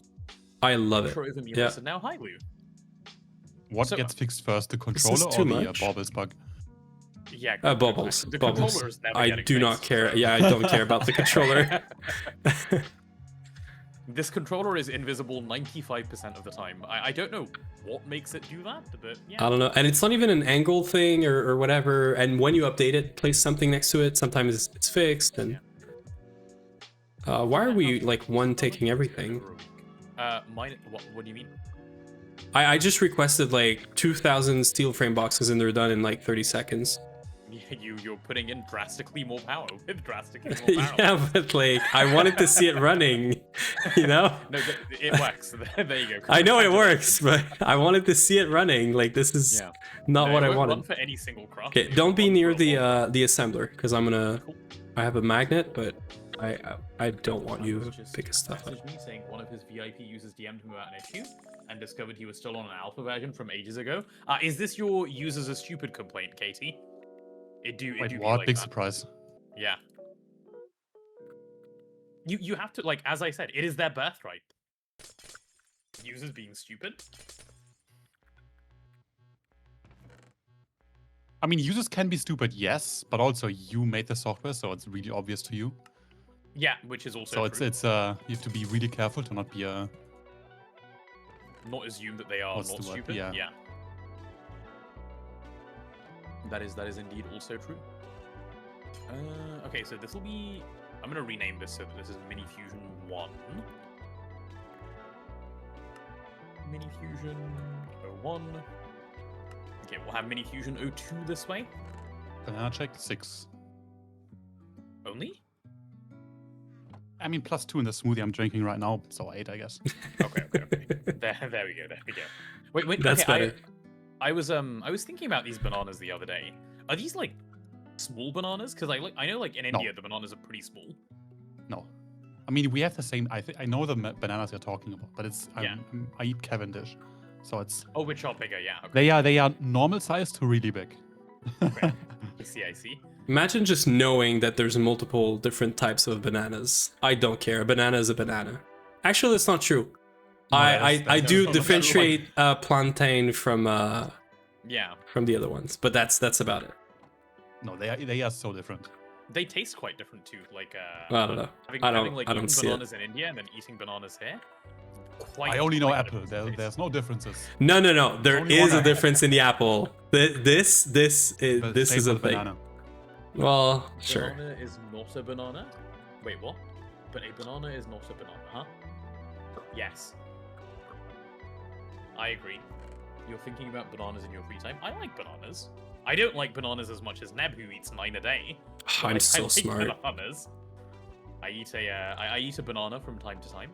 I love it. Over me, Yeah. listen now, hi Lou. What So- gets fixed first, the controller too or the much. bobbles bug? Yeah. Bubbles. The Bubbles. controller is never I getting do not fixed, care. so- Yeah, I don't care about the controller. This controller is invisible 95% of the time. I don't know what makes it do that, but yeah. I don't know. And it's not even an angle thing or whatever. And when you update it, place something next to it. Sometimes it's fixed. And why are we like one taking everything? Mine. What do you mean? I just requested like 2,000 steel frame boxes and they're done in like 30 seconds. You're putting in drastically more power with drastically more power. Yeah, but like I wanted to see it running, you know? No, it works. There you go. I know it works, but I wanted to see it running. Like this is not No, what it I won't wanted. run for any single craft. Okay, It don't won't be run near for a lot. the assembler because I'm gonna. Cool. I have a magnet, but I don't want you Just to pick his stuff up. messaged me saying one of his VIP users DM'd him about an issue and discovered he was still on an alpha version from ages ago. Is this your users are stupid complaint, Katie? It do Wait, be what? like Big that. surprise. Yeah. You have to, like, as I said, it is their birthright. Users being stupid. I mean, users can be stupid, yes, but also you made the software, so it's really obvious to you. Yeah, which is also So true. it's you have to be really careful to not be a. Not assume that they are What's not the word? stupid. Yeah. That is indeed also true. Okay, so this will be. I'm gonna rename this so that this is Mini Fusion 1. Mini Fusion 01. Okay, we'll have Mini Fusion 02 this way. Banana check 6. Only? I mean, +2 in the smoothie I'm drinking right now, so 8, I guess. Okay. There we go. Wait. That's okay, better. I was thinking about these bananas the other day. Are these like small bananas? Because I know like in India the bananas are pretty small. No. I mean, we have the same. I know the bananas you're talking about, but it's I eat Cavendish, so it's. Oh, which are bigger? Yeah. Okay. They are normal size to really big. Okay. I see. Imagine just knowing that there's multiple different types of bananas. I don't care. A banana is a banana. Actually, that's not true. No, I do not differentiate plantain from Yeah. from the other ones, but that's about it. No, they are so different. They taste quite different too. Like I don't know. having like I don't eaten see it. bananas in India and then eating bananas here. I only know quite apple. different taste. There's no differences. No. There Only is one a difference in the apple. This The is shape a of thing. banana. Well, sure. Banana is not a banana. Wait, what? But a banana is not a banana, huh? Yes. I agree. You're thinking about bananas in your free time. I like bananas. I don't like bananas as much as Neb, who eats 9 a day. but I'm I so like smart. Bananas. I eat a banana from time to time.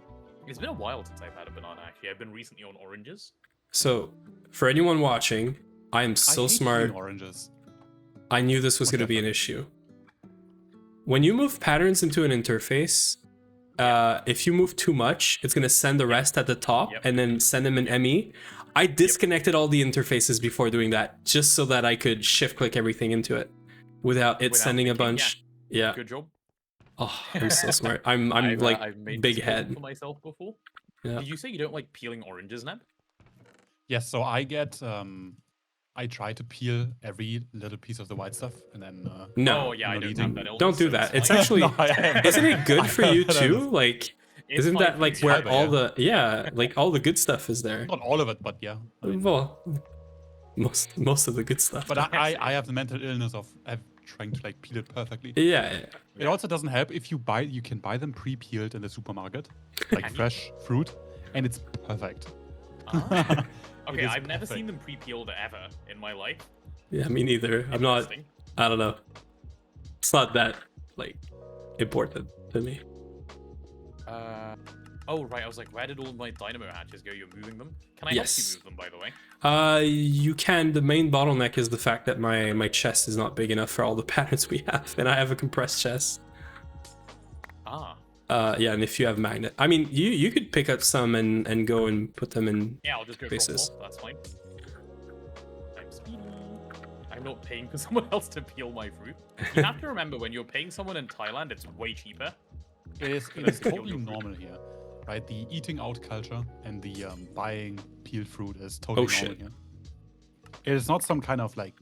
It's been a while since I've had a banana. Actually, I've been recently on oranges. So, for anyone watching, I am so I hate smart. eating oranges. I knew this was going to be an issue. When you move patterns into an interface, if you move too much, it's going to send the rest at the top and then send them an ME. I disconnected all the interfaces before doing that, just so that I could shift click everything into it without sending a thinking, bunch. Yeah. Good job. Oh, I'm so smart. I'm I've like made big this head. for myself before. Yeah. Did you say you don't like peeling oranges, Neb? Yes, so I get I try to peel every little piece of the white stuff and then No, Oh yeah, I not don't eating. have that illness. don't do so that. It's fine. actually, No, I have- isn't it good I for have you that too? Like, It's isn't fine that for like you, where fiber, all yeah. the like all the good stuff is there? Not all of it, but yeah. I mean, Well, most of the good stuff. but I have the mental illness of trying to like peel it perfectly. Yeah. It also doesn't help if you can buy them pre-peeled in the supermarket, like Can you? fresh fruit, and it's perfect. Ah. It Okay, is I've never perfect. seen them pre-peeled ever in my life. Yeah, me neither. I'm not. Interesting. I don't know. It's not that like important to me. Oh right, I was like, where did all my dynamo hatches go? You're moving them? Can I Yes. help you move them, by the way? You can. The main bottleneck is the fact that my chest is not big enough for all the patterns we have, and I have a compressed chest. Ah. Yeah, and if you have magnet, I mean, you could pick up some and go and put them in. Yeah, I'll just go Faces. drop them off. That's fine. I'm speedy. I'm not paying for someone else to peel my fruit. You have to remember, when you're paying someone in Thailand, it's way cheaper. It is Let's peel totally your fruit. normal here, right? The eating out culture and the buying peeled fruit is totally Oh, normal shit. here. It is not some kind of like.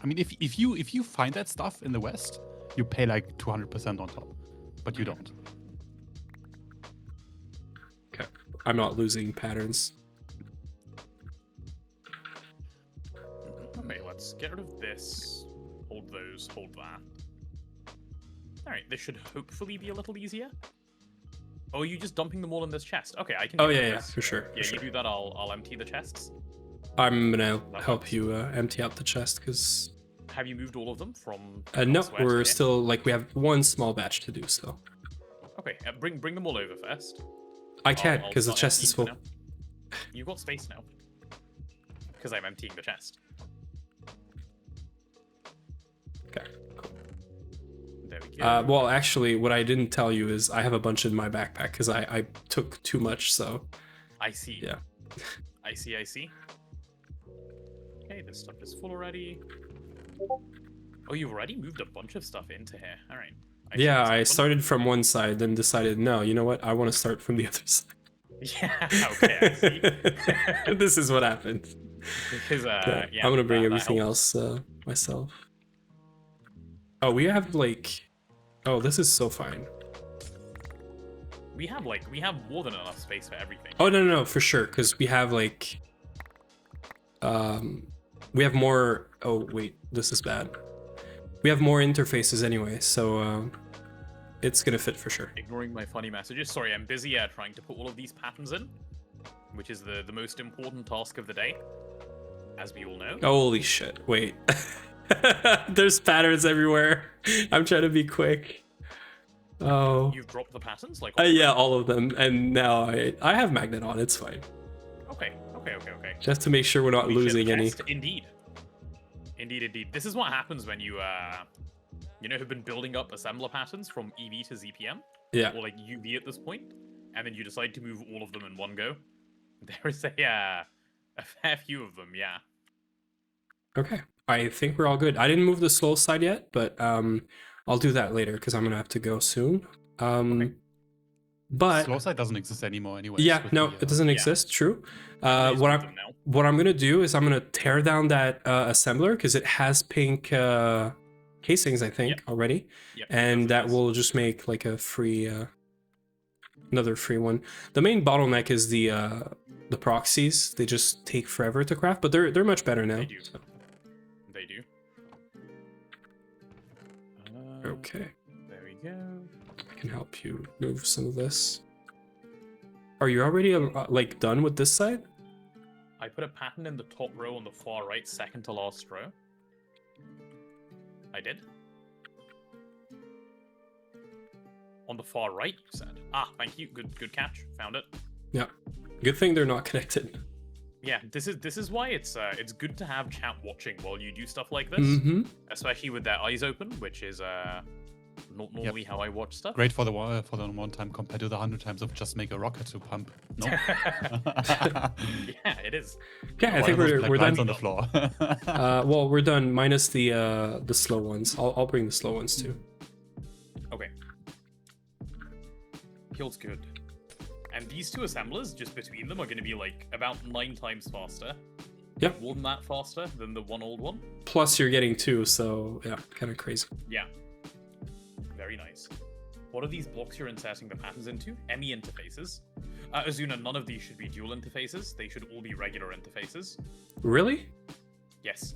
I mean, if you find that stuff in the West, you pay like 200% on top, but you don't. Okay, I'm not losing patterns. Okay, let's get rid of this. Hold those, hold that. Alright, this should hopefully be a little easier. Oh, are you just dumping them all in this chest? Okay, I can Oh do yeah, this. for sure. Yeah, For sure. you do that, I'll empty the chests. I'm gonna That help works. you empty out the chest because Have you moved all of them from no, elsewhere to we're here? still like we have one small batch to do still. Okay, bring them all over first. I can't I'll because the start chest is emptying full. for now. You've got space now. Because I'm emptying the chest. Okay, cool. There we go. Well, actually, what I didn't tell you is I have a bunch in my backpack because I took too much. So I see. yeah. I see. Okay, this stuff is full already. Oh, you've already moved a bunch of stuff into here. Alright. Yeah, I started from one side, then decided, no, you know what? I want to start from the other side. Yeah, okay, I see. This is what happened. Because, Yeah, yeah, I'm gonna bring that everything helps. else myself. Oh, we have like, oh, this is so fine. We have more than enough space for everything. Oh no, for sure, because we have like, we have more. Oh wait, this is bad. We have more interfaces anyway, so it's gonna fit for sure. Ignoring my funny messages. Sorry, I'm busy trying to put all of these patterns in, which is the most important task of the day, as we all know. Holy shit! Wait, there's patterns everywhere. I'm trying to be quick. Oh. You've dropped the patterns? Like, Yeah, all of them, and now I have magnet on. It's fine. Okay. Just to make sure we're not We share the losing any. chest? Indeed. This is what happens when you, have been building up assembler patterns from EV to ZPM, Yeah. or like UV at this point, and then you decide to move all of them in one go. There is a fair few of them, yeah. Okay. I think we're all good. I didn't move the soul side yet, but I'll do that later because I'm gonna have to go soon. But Slow side doesn't exist anymore anyway. yeah, no, it doesn't exist. True. Please What move I'm them now. what I'm gonna do is I'm gonna tear down that assembler because it has pink casings, I think, Yep. already, Yep, and that does. will just make like a free another free one. The main bottleneck is the proxies. They just take forever to craft, but they're much better now. They do. so. They do. Okay, There we go. I can help you move some of this. Are you already like done with this side? I put a pattern in the top row on the far right, second to last row. I did. On the far right, you said. Ah, thank you. Good catch. Found it. Yeah. Good thing they're not connected. Yeah, this is why it's good to have chat watching while you do stuff like this, Mm-hmm. especially with their eyes open, which is not normally how I watch stuff. Great for the one time compared to the 100 times of just make a rocket to pump. No. Yeah, it is. Yeah, I think we're done. lines on the floor. Well, we're done minus the slow ones. I'll bring the slow ones too. Okay. Feels good. And these two assemblers, just between them, are going to be like about 9 times faster. Yep. More than that faster than the one old one. Plus you're getting 2, so yeah, kind of crazy. Yeah. Very nice. What are these blocks you're inserting the patterns into? ME interfaces. Azuna, none of these should be dual interfaces. They should all be regular interfaces. Really? Yes.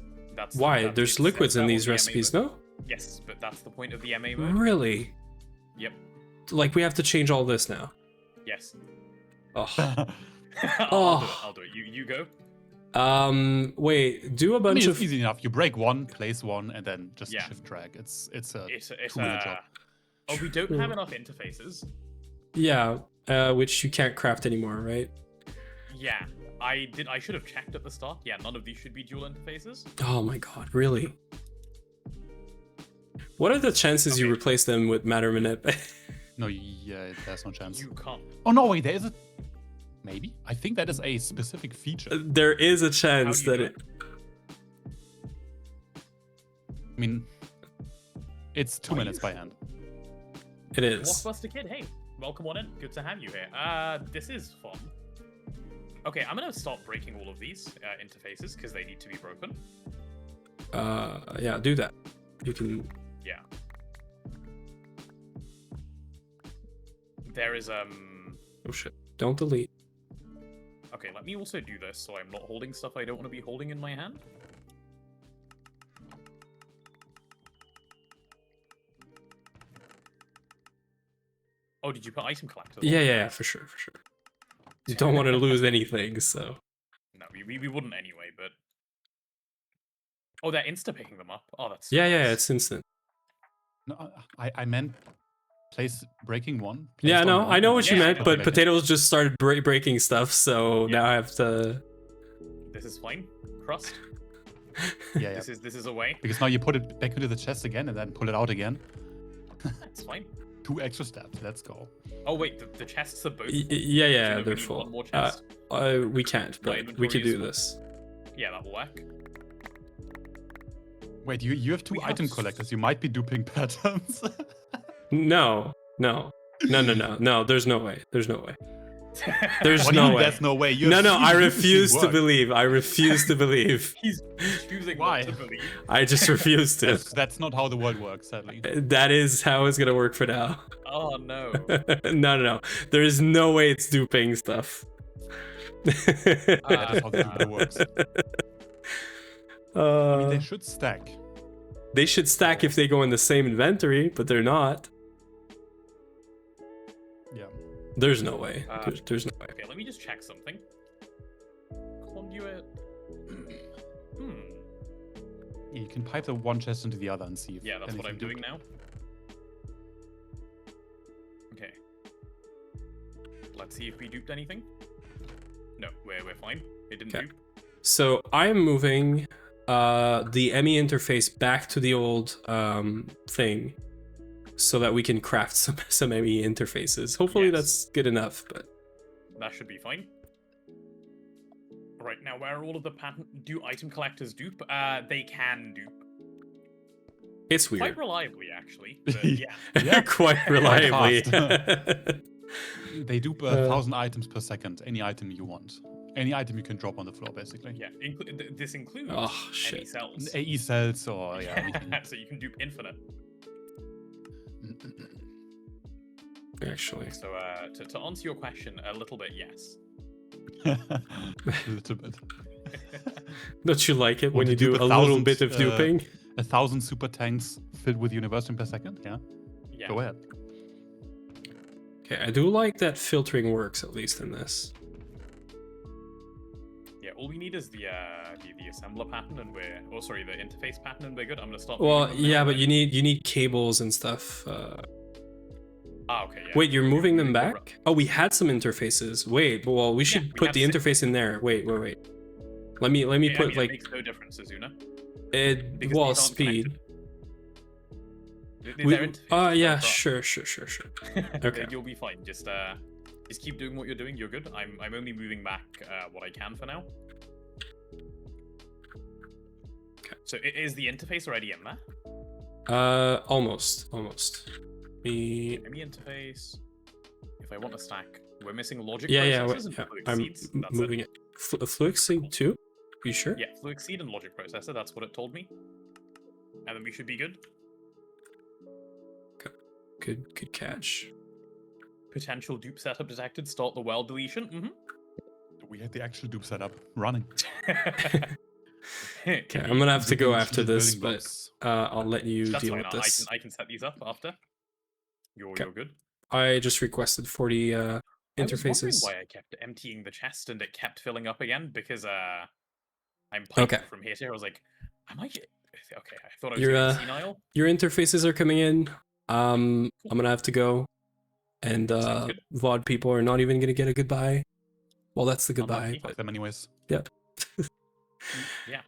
Why? There's liquids in these recipes, no? Yes, but that's the point of the MA mode. Really? Yep. Like we have to change all this now. Yes. Oh. I'll do it. You go. Wait, do a I mean, bunch it's of easy enough. You break one, place one, and then just Yeah. shift drag. It's a It's 2-minute job. Oh, we don't have enough interfaces. yeah, which you can't craft anymore, right? Yeah. I should have checked at the start. Yeah, none of these should be dual interfaces. Oh my god, really? What are the chances you Okay. replace them with matter manip? No, yeah, there's no chance. You can't. Oh no, wait, there is a. Maybe? I think that is a specific feature. There is a chance How do that you it. I mean, it's 2 Are minutes you by hand. It is. Blockbuster Kid, hey, welcome on in. Good to have you here. This is fun. Okay, I'm gonna start breaking all of these interfaces because they need to be broken. Yeah, do that. You can. Yeah. There is Oh shit! Don't delete. Okay, let me also do this so I'm not holding stuff I don't want to be holding in my hand. Oh, did you put item collector? Yeah, for sure. You don't want to lose anything, so. No, we wouldn't anyway, but... Oh, they're insta-picking them up? Oh, that's so Yeah, nice. it's instant. No, I meant place breaking one. Yeah, placed on no, one, I know and what then you Yeah, meant, I know. but make it. Potatoes just started breaking stuff, so Yeah. now I have to. This is fine. Crust. Yeah, yeah. This is a way. Because now you put it back into the chest again and then pull it out again. It's fine. 2 extra steps. Let's go. Oh wait, the chests are both. Yeah, So we they're need full. One more chest. We can't, My but we inventory can is do full. this. Yeah, that will work. Wait, you have 2 We have item s- collectors. You might be duping patterns. No. There's no way. There's no way. There's What do you no mean way. there's no way? You No, have no, seen I this refuse machine to work. believe. I refuse to believe. He's choosing Why? not to believe. I just refuse to. That's not how the world works, sadly. That is how it's gonna work for now. Oh no. No. There is no way it's duping stuff. That is how the Uber works. I mean, they should stack. They should stack if they go in the same inventory, but they're not. Yeah. There's no way. Uh, There's no way. Okay, let me just check something. Conduit. You can pipe the one chest into the other and see if Yeah, that's what I'm anything doing now. Okay. Let's see if we duped anything. No, we're fine. It didn't Okay. dupe. So I am moving the ME interface back to the old thing, so that we can craft some ME interfaces. Hopefully Yes. that's good enough. But That should be fine. Right now, where are all of the do item collectors dupe? They can dupe. it's Quite weird. reliably, actually. But yeah. Yeah. Quite reliably. They dupe 1,000 items per second. Any item you want. Any item you can drop on the floor, basically. Yeah. This includes Oh, any shit. cells. AE cells or yeah. anything. So you can dupe infinite. Actually, So to answer your question a little bit, yes. A little bit. don't you like it when Well, you to do dupe a a little thousand, bit of duping? 1,000 super tanks filled with university per second. Yeah. Yeah. Go ahead. Okay, I do like that filtering works at least in this. Yeah, all we need is the assembler pattern, and the interface pattern, and we're good. I'm gonna start. Well, moving them yeah, now, but then. you need cables and stuff. Okay. Yeah. Wait, you're moving them moving the back? Oh, we had some interfaces. Wait, well, we should we put have the 6. interface in there. Wait. Let me Yeah, I put mean, it like makes no difference, Azuna. it. Because Well, these aren't speed. connected. They're interfaces, Yeah, but- sure. Okay. You'll be fine. Just keep doing what you're doing. You're good. I'm only moving back what I can for now. Okay. So is the interface already in there? Almost. ME interface. If I want to stack We're missing logic Yeah, processors wait, and yeah. fluid I'm seeds. That's moving it. Fluid seed too? You sure? Yeah, fluid seed and logic processor. That's what it told me. And then we should be good. Good catch. Potential dupe setup detected. Start the well deletion. Mm-hmm. We had the actual dupe setup running. Okay, I'm gonna have to go Building after building this, but blocks. I'll let you That's deal fine. with this. I can set these up after. You're good. I just requested 40 I was wondering interfaces. why I kept emptying the chest and it kept filling up again because I'm piped Okay. from here to here. I was like, am I? Okay, I thought I was Your getting senile. your interfaces are coming in. I'm gonna have to go, and Sounds good. VOD people are not even gonna get a goodbye. Well, that's the goodbye. Unlucky. But Fuck them anyways. yeah. Yeah.